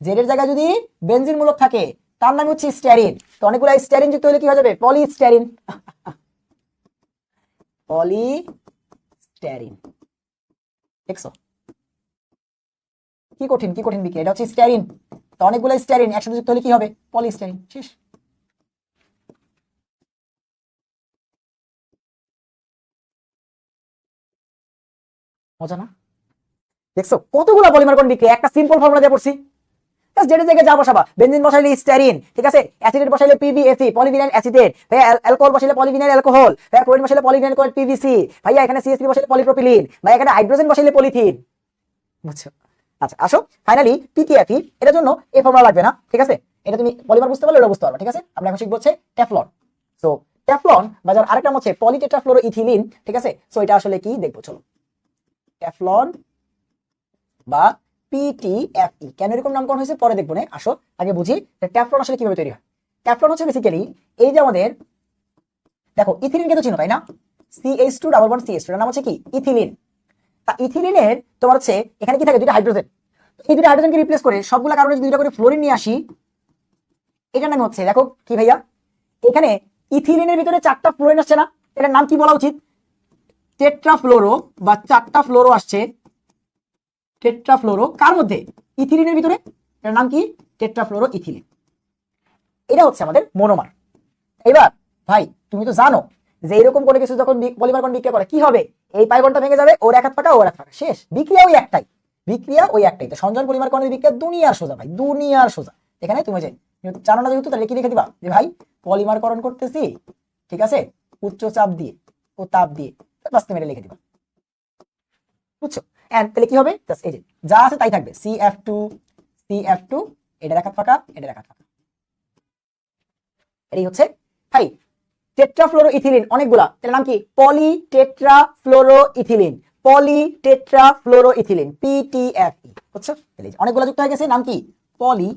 জেডের জায়গায় যদি বেনজিন মূলক থাকে তার নাম হচ্ছে স্টাইরিন। তো অনেকগুলো স্টাইরিন যুক্ত হলে কি হয়ে যাবে? পলিস্টাইরিন। পলিস্টাইরিন। দেখছো কি কঠিন, কি কঠিন বিক্রিয়া? এটা হচ্ছে স্টাইরিন। তো অনেকগুলো স্টাইরিন একসাথে যুক্ত হলে কি হবে? পলিস্টাইরিন। শেষ। মজা না? দেখছো কতগুলো পলিমার কোন বিক্রিয়া একটা সিম্পল ফর্মুলা দিয়ে পড়ছি। যেটা জায়গায় যা বসাবা, বেনজিন বসাইলে স্টাইরিন, ঠিক আছে, অ্যাসিডেট বসাইলে পিবিএসি, পলিভিনাইল অ্যাসিডেট, ভাইয়া অ্যালকোহল বসাইলে পলিভিনাইল অ্যালকোহল, ভাইয়া ক্লোরিন বসাইলে পলিভিনাইল ক্লোরাইড পিভিসি, ভাইয়া এখানে সিএস3 বসাইলে পলিপ্রোপিলিন, ভাইয়া এখানে হাইড্রোজেন বসাইলে পলিথিন। বুঝছো? আচ্ছা আসো ফাইনালি পিটিএফই, এটার জন্য এই ফর্মুলা লাগবে না, ঠিক আছে? এটা তুমি পলিমার বুঝতে পারলে এটা বুঝতে পারবে, ঠিক আছে? আমরা এখন শিখবো হচ্ছে টেফলন। সো টেফলন বা যার আরেকটা নাম হচ্ছে পলিটেট্রাফ্লোরোইথিলিন, ঠিক আছে? সো এটা আসলে কি দেখবো, চলো। টেফলন বা পিটিএফই কেন এরকম নামকরণ হয়েছে পরে দেখবো না, আসো আগে বুঝি টেফলন আসলে কিভাবে তৈরি হয়। টেফলন হচ্ছে বেসিক্যালি এই যে আমাদের দেখো ইথিলিনকে তো চিনো তাই না? CH2 ডাবল বন্ড CH2 এর নাম হচ্ছে কি? ইথিলিন। তা ইথিলিনের তোমার হচ্ছে এখানে কি থাকে? দুইটা হাইড্রোজেন। এই দুইটা হাইড্রোজেনকে রিপ্লেস করে সবগুলা কারণে দুইটা করে ফ্লোরিন নিয়ে আসি, এটার নাম হচ্ছে দেখো কি ভাইয়া, এখানে ইথিলিনের ভিতরে 4টা ফ্লোরিন আসছে না? এটার নাম কি বলা উচিত? টেট্রাফ্লোরো বা 4টা ফ্লোরো আসছে। টেট্রাফ্লোরো কার মধ্যে? ইথিলিনের ভিতরে। এটার নাম কি? টেট্রাফ্লোরো ইথিলিন। এটা হচ্ছে আমাদের মনোমার। এবার ভাই তুমি তো জানো যে এরকম কোনো কিছু যখন পলিমার কোণ বিক্রিয়া করে কি হবে? এই পাই বন্ডটা ভেঙে যাবে, ওর এক হাত ফাঁকা, ওর এক ফাঁকা, শেষ। বিক্রিয়া ওই একটাই, বিক্রিয়া ওই একটাই। তো সঞ্জন পলিমার কোণের বিক্রিয়া দুনিয়ার সোজা ভাই, দুনিয়ার সোজা। এখানে তুমি যে জানো না যেহেতু, তাহলে কি লিখে দিবা যে ভাই পলিমারকরণ করতেছি, ঠিক আছে, উচ্চ চাপ দিয়ে ও তাপ দিয়ে, বাস তুমি এটা লিখে দিবা। বুঝছো? এন্ড তাহলে কি হবে? এই যে যা আছে তাই থাকবে, CF2 CF2, এটা এক হাত ফাঁকা, এটা এক হাত ফাঁকা। এটাই হচ্ছে ভাই টেট্রাফ্লোরোইথিলিন অনেকগুলা, এর নাম কি? পলিটেট্রাফ্লোরোইথিলিন, পলিটেট্রাফ্লোরোইথিলিন, পিটিএফই। বুঝছো? অনেকগুলা যুক্ত হয়ে গেছে, নাম কি? পলি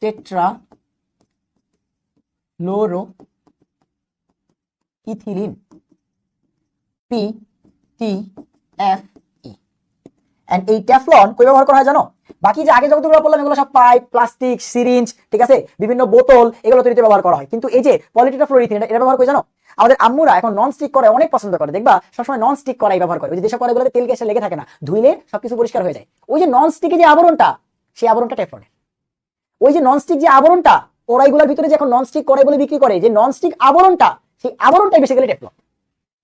টেট্রাফ্লোরোইথিলিন, পিটিএফই। এন্ড এই টেফলন কই ব্যবহার করা হয় জানো? বাকি যে আগে যতগুলো বললাম এগুলো সব পাইপ, প্লাস্টিক, সিরিঞ্জ, ঠিক আছে, বিভিন্ন বোতল, এগুলো তৈরিতে ব্যবহার করা হয়। কিন্তু এই যে পলিটেট্রাফ্লোরোইথিলিন এটা ব্যবহার করে জানো? আমাদের আম্মুরা এখন নন স্টিক কড়াই অনেক পছন্দ করে, দেখবা সবসময় নন স্টিক কড়াই ব্যবহার করে। ওই যে যেসব কড়াইগুলোতে তেল গ্যাস লেগে থাকে না, ধুইলে সবকিছু পরিষ্কার হয়ে যায়। ওই যে নন স্টিকে যে আবরণটা, সেই আবরণটা টেফলনের। ওই যে নন স্টিক যে আবরণটা কড়াইগুলোর ভিতরে যে এখন নন স্টিক কড়াই বলে বিক্রি করে, যে নন স্টিক আবরণটা, সেই আবরণটাই বেসিক্যালি টেফলন।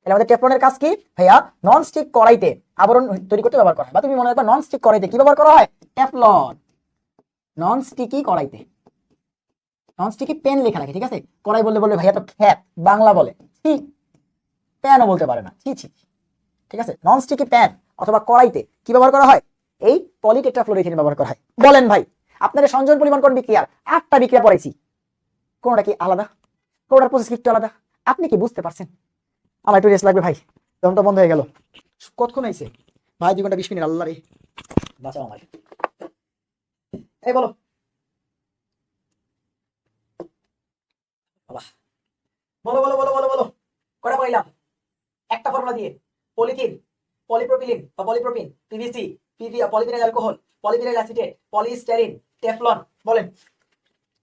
তাহলে আমাদের টেফলনের কাজ কি ভাইয়া? নন স্টিক কড়াইতে আবরণ তৈরি করতে ব্যবহার করা হয়। বা তুমি মনে রাখবা নন স্টিক কড়াইতে কি ব্যবহার করা হয়? টেফলন। নন স্টিকি কড়াইতে, নন স্টিকি প্যান লেখা লাগে, ঠিক আছে? কড়াই বললে বলবে ভাইয়া তো খ্যাত বাংলা বলে, ছি, প্যানও বলতে পারে না, ছি ছি, ঠিক আছে? নন স্টিকি প্যান অথবা কড়াইতে কি ব্যবহার করা হয়? এই পলিটেট্রাফ্লোরোইথিলিন ব্যবহার করা হয়। বলেন ভাই, আপনাদের সঞ্জন পরিমাণ কোন বিক্রিয়ার 8টা বিক্রিয়া পড়াইছি, কোনটা কি আলাদা? কোনটার প্রসেস একটু আলাদা? আপনি কি বুঝতে পারছেন? আমার একটু রেস্ট লাগবে ভাই, দমটা বন্ধ হয়ে গেল। কতক্ষণ হয়েছে ভাই? 2 ঘন্টা 20 মিনিট। আল্লাহ রে বাঁচাও আমার। এই বলো বাবা, বলো বলো বলো বলো বলো, কটা বললাম? একটা ফর্মুলা দিয়ে, পলিথিন, পলিপ্রোপিলিন বা polypropene, PVC, polyvinyl alcohol, polyvinyl acetate, polystyrene, Teflon. বলেন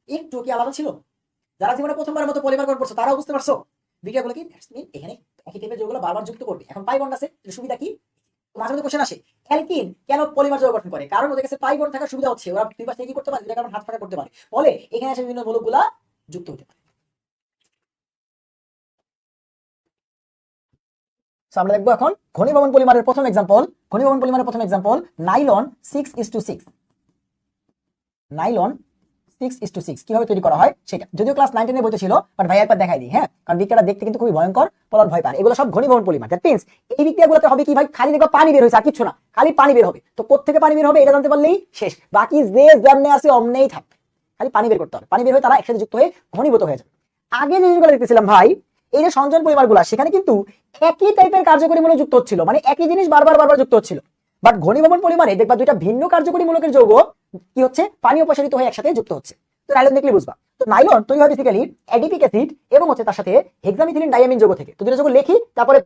একটু কি আলাদা ছিল? যারা জীবনে প্রথমবারের মতো পলিমার কোণ পড়ছো তারাও বুঝতে পারছো বিক্রিয়াগুলো কি? এখানে একই টাইপের যেগুলো বারবার যুক্ত করবে। এখন পাই বন্ড আছে, সুবিধা কি? মাঝে মধ্যে কোশ্চেন আসে অ্যালকিন কেন পলিমার যৌগ গঠন করে? কারণ ওদের কাছে পাই বন্ড থাকার সুবিধা হচ্ছে, ওরা দুই পাশে কি করতে পারে, দুইটা কারণ হাত ফাঁকা করতে পারে, ফলে এখানে এসে বিভিন্ন মৌলগুলা যুক্ত হতে পারে। আমরা দেখবো এখন ঘনীভবন পলিমারের প্রথম এক্সাম্পল। ঘনীভবন পলিমারের প্রথম এক্সাম্পল নাইলন 6:6, নাইলন 6:6 কিভাবে তৈরি করা হয় সেটা, যদিও ক্লাস 9 10 বইতে ছিল, বাট ভাই একবার দেখাই দিই। হ্যাঁ, কারণ বিক্রিয়াটা দেখতে কিন্তু খুবই ভয়ঙ্কর, পলট ভয় পান। এগুলো সব ঘনীভবন পলিমার। দ্যাট মিন্স এই বিক্রিয়াগুলোতে হবে কি ভাই, খালি দেখবা পানি বের হয়েছে আর কিছু না, খালি পানি বের হবে। তো কোত্থেকে পানি বের হবে এটা জানতে পারলেই শেষ, বাকি যে যেমনে আছে অমনেই থাকবে, খালি পানি বের করতে হবে। পানি বের হয়ে তারা একসাথে যুক্ত হয়ে ঘনীভূত হয়ে যাবে। আগে যে জিনিসগুলো দেখতেছিলাম ভাই, এই যে সংযোজন পলিমারগুলো, সেখানে কিন্তু একই টাইপের কার্যকরী মূলক যুক্ত হচ্ছিল, মানে একই জিনিস বারবার বারবার যুক্ত হচ্ছিল। বাট ঘনীভবন পলিমারে দেখবা দুইটা ভিন্ন কার্যকরী মূলকের যৌগ কি হচ্ছে, পানি অপসারিত হয়ে একসাথে যুক্ত হচ্ছে। তো নাইলন দেখলে বুঝবা। তো নাইলন তৈরি হয় বেসিক্যালি অ্যাডিপিক অ্যাসিড এবং হচ্ছে তার সাথে হেক্সামিথিলিন ডাইয়ামিন যৌগ থেকে। তো দুটো যৌগ লিখি, তারপরে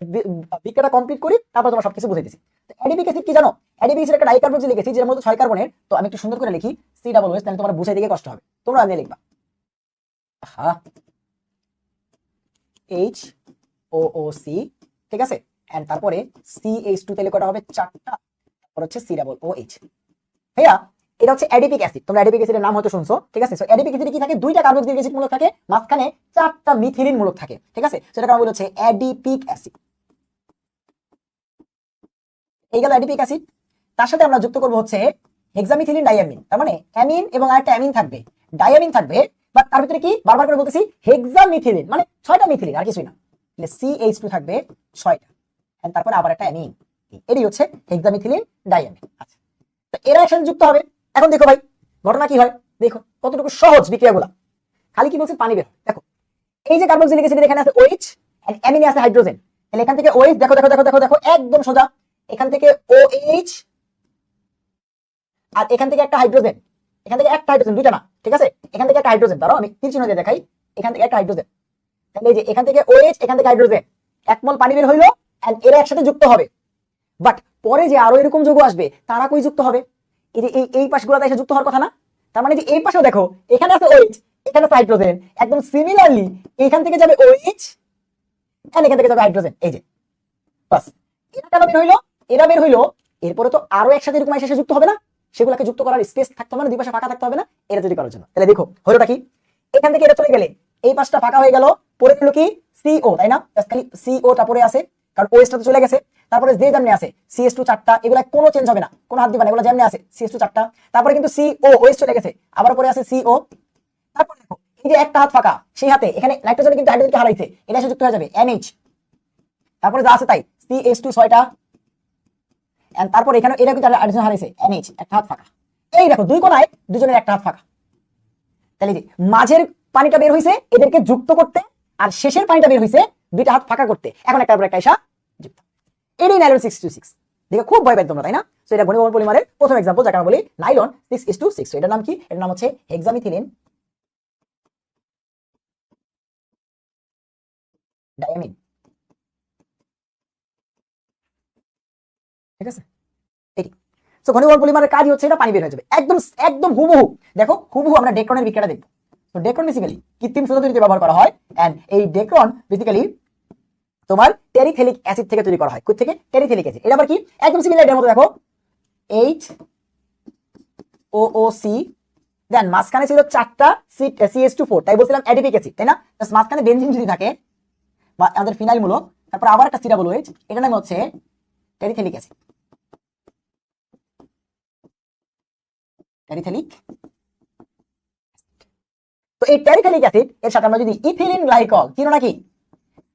বিক্রিয়াটা কমপ্লিট করি, তারপর তোমার সবকিছু বুঝাই দিছি। তো অ্যাডিপিক অ্যাসিড কি জানো? অ্যাডিপিক অ্যাসিড একটা ডাইকার্বক্সিল লিখেছি, যের মধ্যে 6 কার্বনের। তো আমি একটু সুন্দর করে লিখি COOH, তাহলে তোমার বুঝাই দিকে কষ্ট হবে, তোমরা আগে লিখবা। হ্যাঁ, HOOC, ঠিক আছে, এন্ড তারপরে CH2 তাহলে কটা হবে 4টা, তারপর হচ্ছে COOH। ভাইয়া এটা হচ্ছে অ্যাডিপিক অ্যাসিড, তোমরা অ্যাডিপিক অ্যাসিডের নাম হয়তো শুনছো, ঠিক আছে। সো অ্যাডিপিক অ্যাসিডে কি থাকে, দুইটা কার্বক্সিলিক অ্যাসিড মূলক থাকে, মাঝখানে 4টা মিথিলিন মূলক থাকে, ঠিক আছে। সেটা কারণ হচ্ছে অ্যাডিপিক অ্যাসিড। এই গেল অ্যাডিপিক অ্যাসিড, তার সাথে আমরা যুক্ত করব হচ্ছে হেক্সামিথিলিন ডাইয়ামিন। তার মানে অ্যামিন এবং আরেকটা অ্যামিন থাকবে, ডাইয়ামিন থাকবে, বাট তার ভিতরে কি বারবার করে বলতেছি হেক্সামিথিলিন, মানে 6টা মিথিলিন আর কিছুই না। তাহলে CH2 থাকবে 6টা, এন্ড তারপরে আবার একটা অ্যামিন, এটাই হচ্ছে হেক্সামিথিলিন ডাইয়ামিন। আচ্ছা, তো এরা একসাথে যুক্ত হবে। এখন দেখো ভাই ঘটনা কি হয়, দেখো কতটুকু সহজ বিক্রিয়াগুলো। খালি কি বলছে, পানি বের। দেখো এই যে কার্বক্সিলিক অ্যাসিড, এখানে আছে OH এন্ড অ্যামিনে আছে হাইড্রোজেন। তাহলে এখান থেকে OH, দেখো দেখো দেখো দেখো দেখো একদম সোজা, এখান থেকে OH আর এখান থেকে একটা হাইড্রোজেন, এখান থেকে একটা হাইড্রোজেন, দুইটা না, ঠিক আছে। এখান থেকে একটা হাইড্রোজেন, ধরো আমি তীর চিহ্ন দিয়ে দেখাই, এখান থেকে একটা হাইড্রোজেন। তাহলে এই যে এখান থেকে OH, এখান থেকে হাইড্রোজেন, 1 মোল পানি বের হইলো, এন্ড এরা একসাথে যুক্ত হবে। বাট পরে যে আরো এরকম যৌগ আসবে, তারা কই যুক্ত হবে, এই যে এই পাশগুলোতে এসে যুক্ত হওয়ার কথা না। তার মানে যে এই পাশেও দেখো, এখানে আছে OH, এখানে আছে হাইড্রোজেন, একদম সিমিলারলি এখান থেকে যাবে OH এন্ড এখান থেকে যাবে হাইড্রোজেন। এই যে বাস, এরা কেন বের হইলো, এরা বের হইলো, এরপরে তো আরো একসাথে এরকম এসে যুক্ত হবে না, সেগুলোকে যুক্ত করার স্পেস থাকতে হবে না, দুই পাশে ফাঁকা থাকতে হবে না এরা তৈরি করার জন্য। তাহলে দেখো হলোটা কি, এখান থেকে এটা চলে গেলে এই পাশটা ফাঁকা হয়ে গেল, পরে হলো কি CO, তাই না, খালি COটা পরে আছে, কারণ OH টা তো চলে গেছে। তারপরে যে যেমনি আছে CH2 4টা, এগুলা কোনো চেঞ্জ হবে না, কোনো হাত দিবা না, এগুলো যেমনি আছে CH2 4টা। তারপরে কিন্তু OH চলে গেছে, আবার পরে আছে CO। তারপর দেখো এই যে একটা হাত ফাঁকা, সেই হাতে এখানে নাইট্রোজেন কিন্তু হাইড্রোজেনকে হারাইছে, এটা এসে যুক্ত হয়ে যাবে NH। তারপরে যা আছে তাই CH2 6টা, এন্ড তারপর এখানে এটা কিন্তু হাইড্রোজেন হারাইছে NH, একটা হাত ফাঁকা। এই দেখো দুই কোণায় দুজনের একটা হাত ফাঁকা। তাহলে যে মাঝের পানিটা বের হইছে এদেরকে যুক্ত করতে, আর শেষের পানিটা বের হইছে দুইটা হাত ফাঁকা করতে। এখন একটা পর একটা এসা যুক্ত, এটাই নাইলন 6:6। দেখো খুব ভয় পাই তোমরা, তাই না। তো এটা ঘনীভবন পলিমারের প্রথম एग्जांपल, যাকে আমরা বলি নাইলন 6:6। এটার নাম কি, এটার নাম হচ্ছে হেক্সামিথিলিন ডাইয়ামিন, ঠিক আছে। এটি সো ঘনীভবন পলিমারের কাজ হচ্ছে এটা পানি বের হয়ে যাবে, একদম একদম হুবহু। দেখো হুবহু আমরা ডেক্রনের বিক্রিয়াটা দেখব। তো ডেক্রন বেসিক্যালি কৃত্রিম সোনা তৈরিতে ব্যবহার করা হয়, এন্ড এই ডেক্রন বেসিক্যালি তোমার টেরিথেলিক অ্যাসিড থেকে তৈরি করা হয়। কোথা থেকে, টেরিথেলিক অ্যাসিড। এটা আবার কি, একদম সিমিলার এর মতো। দেখো HOOC, দেন মাঝখানে ছিল 4টা CH2 4, তাই বলছিলাম অ্যাডিপিক অ্যাসিড, তাই না। মাঝখানে বেনজিন যদি থাকে বা আমাদের ফিনাইল মূলক, তারপর আবার একটা COOH, এটার নাম হচ্ছে টেরিথেলিক অ্যাসিড, টেরিথেলিক। তো এই টেরিথেলিক অ্যাসিড এর সাথে আমরা যদি ইথিলিন গ্লাইকল, কি নাকি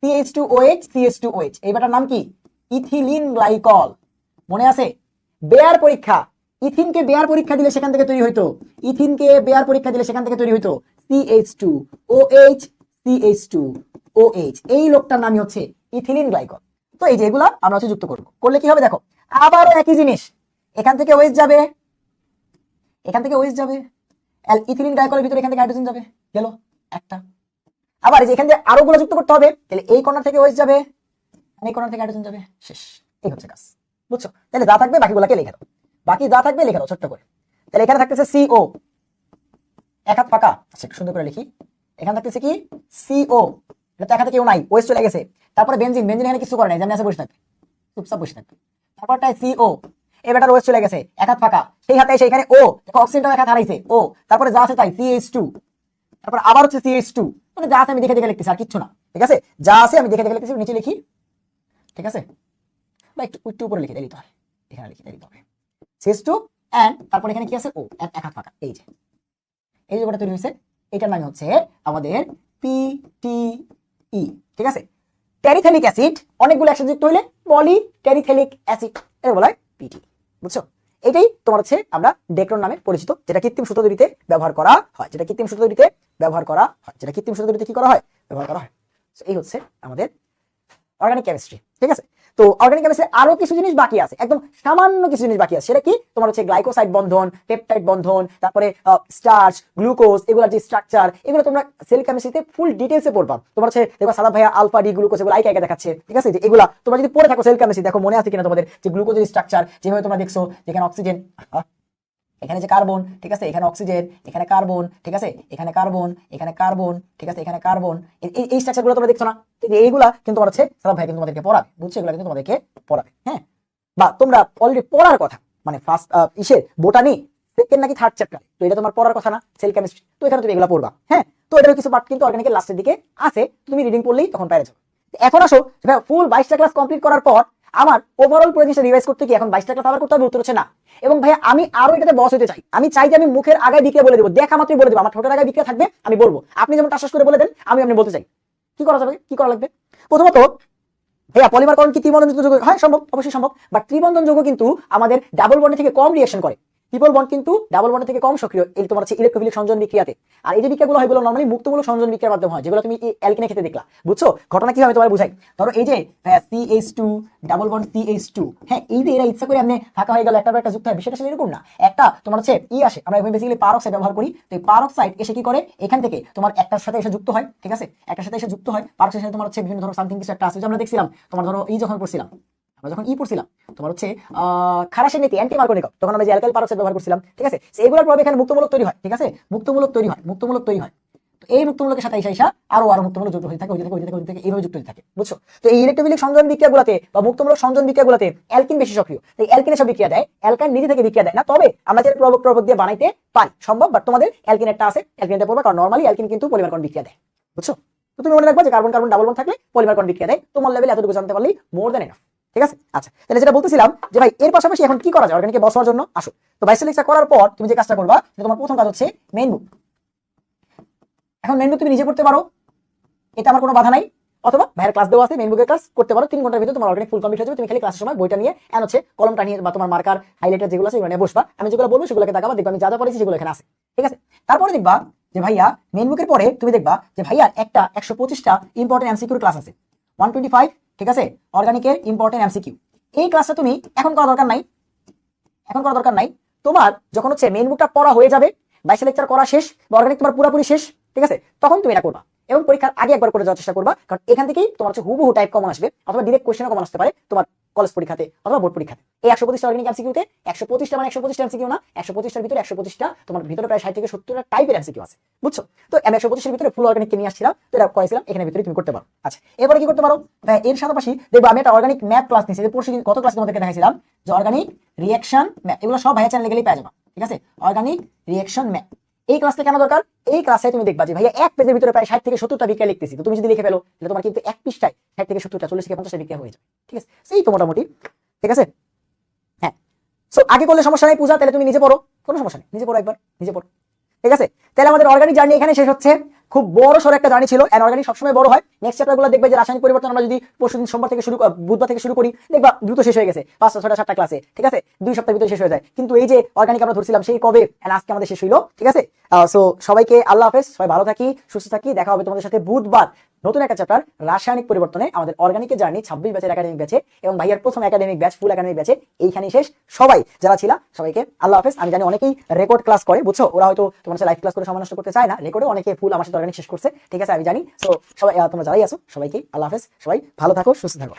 CH2OH CH2OH, এইটার নাম কি ইথিলিন গ্লাইকল, মনে আছে বেয়ার পরীক্ষা, ইথিনকে বেয়ার পরীক্ষা দিলে সেখান থেকে তৈরি হইতো, ইথিনকে বেয়ার পরীক্ষা দিলে সেখান থেকে তৈরি হইতো CH2OH CH2OH, এই লোকটার নামই হচ্ছে ইথিলিন গ্লাইকল। তো এই যে এগুলা আমরা হচ্ছে যুক্ত করব, করলে কি হবে দেখো, আবার একই জিনিস, এখান থেকে OH যাবে, এখান থেকে OH যাবে, ইথিলিন গ্লাইকলের ভিতরে এখান থেকে হাইড্রোজেন যাবে, গেল একটা। আবার এই যে এখান থেকে আরো গুলো যুক্ত করতে হবে, তাহলে এই কর্নার থেকে OH যাবে, এই কর্নার থেকে হাইড্রোজেন যাবে, শেষ। এই হচ্ছে কাজ, বুঝছো। তাহলে যা থাকবে বাকিগুলোকে লিখে দাও, বাকি যা থাকবে লিখে দাও ছোট্ট করে। তাহলে এখানে থাকতেছে CO, এক হাত ফাঁকা, আচ্ছা একটু সুন্দর করে লিখি। এখানে থাকতেছে কি CO, এটা একা থেকে কেউ নাই, OH চলে গেছে। তারপরে বেনজিন, বেনজিন এখানে কিছু করে নাই, যেমন আছে বসে থাকবে, চুপচাপ বসে থাকবে। তারপরটায় CO, এই বেটার OH চলে গেছে, এক হাত ফাঁকা, সেই হাতে সেইখানে O, দেখো অক্সিজেনটা এক হাত হারাইছে O, তারপরে যা আছে তাই CH2, তারপর আবার হচ্ছে CH2, মানে যা আছে আমি দেখে দেখে লিখতেছি আর কিচ্ছু না, ঠিক আছে। যা আছে আমি দেখে দেখে লিখতেছি, নিচে লিখি, ঠিক আছে, বা একটু একটু উপরে লিখে দিতে হয়, এখানে লিখে দিতে হবে CH2 এন্ড তারপর এখানে কি আছে O, এক হাত ফাঁকা, এই যে এই যৌগটা তৈরি হয়েছে, এটার নাম হচ্ছে আমাদের পিটিই। ঠিক আছে, টেরিথেলিক অ্যাসিড অনেকগুলো একসাথে যুক্ত হইলে পলি টেরিথেলিক অ্যাসিড, এটা বলা হয় পিটি। বুঝছো, এটাই তোমার হচ্ছে আমরা ডেক্রন নামে পরিচিত, যেটা কৃত্রিম সুতো তৈরিতে ব্যবহার করা হয়, যেটা কৃত্রিম সুতো তৈরিতে ব্যবহার করা হয়, যেটা কৃত্রিম সুতো তৈরিতে কি করা হয়, ব্যবহার করা হয়। এই হচ্ছে আমাদের অর্গানিক কেমিস্ট্রি। ঠিক আছে, তো অর্গানিক কেমিস্ট্রি আরো কিছু জিনিস বাকি আছে, একদম সামান্য কিছু জিনিস বাকি আছে। সেটা কি, তোমার হচ্ছে গ্লাইকোসাইড বন্ধন, পেপটাইড বন্ধন, তারপরে স্টার্চ, গ্লুকোজ, এগুলোর যে স্ট্রাকচার, এগুলো তোমরা সেল কেমিস্ট্রিতে ফুল ডিটেইলসে পড়বা। তোমার হচ্ছে দেখো সাদা ভাইয়া আলফা ডি গ্লুকোজ এগুলো আইকা একা দেখাচ্ছে। ঠিক আছে, যে এগুলা তোমরা যদি পড়ে থাকো সেল কেমিস্ট্রি, দেখো মনে আছে কিনা তোমাদের যে গ্লুকোজের স্ট্রাকচার, যেভাবে তোমরা দেখছো যেখানে অক্সিজেন, এখানে যে কার্বন, ঠিক আছে, এখানে অক্সিজেন, এখানে কার্বন, ঠিক আছে, এখানে কার্বন, এখানে কার্বন, ঠিক আছে, এখানে কার্বন, এই স্ট্রাকচার গুলো তোমরা দেখছো না? এইগুলা কিন্তু তোমার হচ্ছে সাদা ভাই কিন্তু তোমাদেরকে পড়াবে। বুঝছো, এগুলো কিন্তু তোমাদেরকে পড়াবে। হ্যাঁ, বা তোমরা অলরেডি পড়ার কথা, মানে ফার্স্ট বোটানি সেকেন্ড নাকি থার্ড চ্যাপ্টার, তো এটা তোমার পড়ার কথা না সেল কেমিস্ট্রি, তো এখানে তুমি এগুলো পড়বা। হ্যাঁ, তো এটার কিছু পার্ট কিন্তু অর্গানিকের লাস্টের দিকে আছে, তুমি রিডিং পড়লেই তখন পেরে যাবে। এখন আসো, ফুল 22টা ক্লাস কমপ্লিট করার পর আমার ওভারঅল পুরো জিনিসটা রিভাইজ করতে কি এখন 22টা ক্লাস আবার করতে হবে? উত্তর হচ্ছে না। এবং ভাইয়া আমি আরো এটাতে বস হতে চাই, আমি চাই যে আমি মুখের আগায় বিক্রিয়া বলে দেবো, দেখা মাত্রই বলে দেবো, আমার ঠোঁটের আগায় বিক্রিয়া থাকবে, আমি বলবো, আপনি যেমন টাস করে বলে দেন, আমি আপনি বলতে চাই। কি করা যাবে, কি করা লাগবে? প্রথমত ভাইয়া পলিমারকরণ কি ত্রিবন্ধন যৌগ? হ্যাঁ সম্ভব, অবশ্যই সম্ভব, বাট ত্রিবন্ধন যৌগ কিন্তু আমাদের ডাবল বন্ডের থেকে কম রিঅ্যাকশন করে, ট্রিপল বন্ড কিন্তু ডাবল বন্ডের থেকে কম সক্রিয় এই তোমার হচ্ছে ইলেকট্রোফিলিক সংযোজন বিক্রিয়াতে। আর এই যে বিক্রিয়াগুলো হয় বলো নরমালি মুক্তমূলক সংযোজন বিক্রিয়ার মাধ্যমে হয়, যেগুলো তুমি অ্যালকিনে ক্ষেত্রে দেখলা। বুঝছো ঘটনা কি হবে তোমার বুঝাই। ধরো এই যে CH2 ডাবল বন্ড CH2, হ্যাঁ এই যে এরা ইচ্ছা করে আপনি ফাঁকা হয়ে গেল, একটা একটা যুক্ত হয়, বিষয়টা আসলে এরকম না। একটা তোমার হচ্ছে আসে, আমরা বেসিক্যালি পারঅক্সাইড ব্যবহার করি, তো এই পারঅক্সাইড এসে কি করে এখান থেকে তোমার একটার সাথে এসে যুক্ত হয়। ঠিক আছে, একটার সাথে এসে যুক্ত হয়, পারঅক্সাইডের সাথে তোমার হচ্ছে বিভিন্ন ধরনের সামথিং কিছু একটা আছে, যে আমরা দেখছিলাম তোমার ধরো যখন পড়ছিলাম, আমরা যখন পড়ছিলাম তোমার হচ্ছে খারাসের নীতি অ্যান্টি মার্কোনিক, তখন আমরা যে অ্যালকাইল পারঅক্সাইড ব্যবহার করছিলাম। ঠিক আছে, এগুলোর প্রভাবে এখানে মুক্তমূলক তৈরি হয়। ঠিক আছে, মুক্তমূলক তৈরি হয়, মুক্তমূলক তৈরি হয়। তো এই মুক্তমূলকের সাথে ঈশা আরো মুক্তমূলক যুক্ত হয়ে থাকে, ওই থেকে এইভাবে যুক্ত হয়ে থাকে। বুঝছো, তো এই ইলেকট্রোফিলিক সংযোজন বিক্রিয়াগুলোতে বা মুক্তমূলক সংযোজন বিক্রিয়াগুলোতে অ্যালকিন বেশি সক্রিয়, এই অ্যালকিনের সব বিক্রিয়া দেয়, অ্যালকাইন নিজে থেকে বিক্রিয়া দেয় না, তবে আমরা যে প্রবক দিয়ে বানাইতে পারি সম্ভব, বাট তোমাদের অ্যালকিন একটা আছে, অ্যালকিনটা পড়বে, কারণ নরমালি অ্যালকিন কিন্তু পলিমারকরণ বিক্রিয়া দেয়। বুঝছো, তো তুমি মনে রাখবা যে কার্বন কার্বন ডাবল বন্ড থাকলে পলিমারকরণ বিক্রিয়া দেয়, তোমার লেভেল এতটুকু জানতে পারলেই মোর দ্যান এনাফ। ঠিক আছে, আচ্ছা তাহলে যেটা বলতেছিলাম যে ভাই এর পাশাপাশি এখন কি করা যায় অর্গানিকে বস হওয়ার জন্য। আসো, তো 22 লেকচার করার পর তুমি যে কাজটা করবা, তোমার প্রথম কাজ হচ্ছে মেইন বুক। এখন মেইন বুক তুমি নিজে করতে পারো, এটা আমার কোনো বাধা নাই, অথবা ভাইয়ের ক্লাস দেওয়া আছে মেইন বুকের ক্লাস করতে পারো, 3 ঘন্টার ভিতরে তোমার অর্গানিক ফুল কমপ্লিট হয়ে যাবে। তুমি খালি ক্লাসের সময় বইটা নিয়ে এন্ড হচ্ছে কলমটা নিয়ে বা তোমার মার্কার হাইলাইটার যেগুলো আছে এগুলো নিয়ে বসবা, আমি যেগুলো বলবো সেগুলোকে দেখাবা, দেখবা আমি যা যা পড়েছি সেগুলো এখানে আছে। ঠিক আছে, তারপরে দেখবা যে ভাইয়া মেইন বুকের পরে তুমি দেখবা যে ভাইয়া একটা 125টা ইম্পর্টেন্ট এমসিকিউর ক্লাস আছে, 125। ঠিক আছে, অর্গানিকের ইম্পর্টেন্ট এমসিকিউ, এই ক্লাসটা তুমি এখন করা দরকার নাই, এখন করা দরকার নাই। তোমার যখন হচ্ছে মেইন বুকটা পড়া হয়ে যাবে, 22 লেকচার করা শেষ বা অর্গানিক তোমার পুরোপুরি শেষ, ঠিক আছে, তখন তুমি এটা করবা এবং পরীক্ষার আগে একবার করে যাওয়ার চেষ্টা করবা, কারণ এখান থেকেই তোমার হচ্ছে হুবহু টাইপ কমন আসবে, অথবা ডাইরেক্ট কোশ্চেনও কমন আসতে পারে তোমার কলেজ পরীক্ষাতে অথবা বোর্ড পরীক্ষাতে। এই 125টা অর্গানিক এমসিকিউতে 125টা মানে 125টা এমসিকিউ না, 125টার ভিতরে 125টা তোমার ভিতরে প্রায় 60 থেকে 70টা টাইপের এমসিকিউ আছে। বুঝছো, তো আমি 125এর ভিতরে ফুল অর্গানিক কে নিয়ে আসছিলাম, তো এটা করেছিলাম, এখানে ভিতরে তুমি করতে পারো। আচ্ছা, এরপরে কি করতে পারো, এর পাশাপাশি দেখবো আমি একটা অর্গানিক ম্যাপ ক্লাস নিয়েছি, যে পরশুদিন গত ক্লাসে তোমাদেরকে দেখাইছিলাম যে অর্গানিক রিঅ্যাকশন ম্যাপ, এগুলো সব ভাইয়া চ্যানেলে গেলেই পেয়ে যাবা। ঠিক আছে, অর্গানিক রিঅ্যাকশন ম্যাপ, এই ক্লাসটা কেন দরকার? এই ক্লাসে তুমি দেখবা যে ভাইয়া এক পেজের ভিতরে প্রায় 60 থেকে 70টা বিক্রিয়া লিখতেছি, তো তুমি যদি লিখে ফেলো তাহলে তোমার কিন্তু এক পৃষ্ঠায় 60 থেকে 70টা 40 থেকে 50টা বিক্রিয়া হয়ে যাবে। ঠিক আছে, সেই তো মোটামুটি। ঠিক আছে, হ্যাঁ, সো আগে করলে সমস্যা নাই পূজা, তাহলে তুমি নিজে পড়ো, কোনো সমস্যা নেই, নিজে পড়ো, একবার নিজে পড়ো। ঠিক আছে, তাহলে আমাদের অর্গানিক জার্নি এখানে শেষ হচ্ছে। খুব বড় সড় একটা জার্নি ছিল, এন্ড অর্গানিক সবসময় বড় হয়। নেক্সট চ্যাপ্টারগুলো দেখবে যে রাসায়নিক পরিবর্তন আমরা যদি পরশুদিন সোমবার থেকে বুধবার থেকে শুরু করি, দেখবা দ্রুত শেষ হয়ে গেছে, 5টা 6টা 7টা ক্লাসে। ঠিক আছে, 2 সপ্তাহের ভিতরে শেষ হয়ে যায়, কিন্তু এই যে অর্গানিক আমরা ধরছিলাম সেই কবে, এন্ড আজকে আমাদের শেষ হইলো। ঠিক আছে, সো সবাইকে আল্লাহ হাফেজ, সবাই ভালো থাকি, সুস্থ থাকি, দেখা হবে তোমাদের সাথে বুধবার নতুন একটা চ্যাপ্টার রাসায়নিক পরিবর্তনে, আমাদের অর্গানিকের জার্নি 26 ব্যাচের একাডেমিক ব্যাচে, এবং ভাইয়ার প্রথম একাডেমিক ব্যাচ ফুল একাডেমিক ব্যাচে এইখানেই শেষ। সবাই যারা ছিল সবাইকে আল্লাহ হাফেজ। আমি জানি অনেকেই রেকর্ড ক্লাস করে, বুঝছো, ওরা হয়তো তোমার সাথে লাইভ ক্লাস করে সময় নষ্ট করতে চায় না, রেকর্ডে অনেকে ফুল আমার সাথে অর্গানিক শেষ করছে। ঠিক আছে, আমি জানি। তো সবাই তোমরা যারাই আছো সবাইকে আল্লাহ হাফেজ, সবাই ভালো থাকো, সুস্থ থাকো।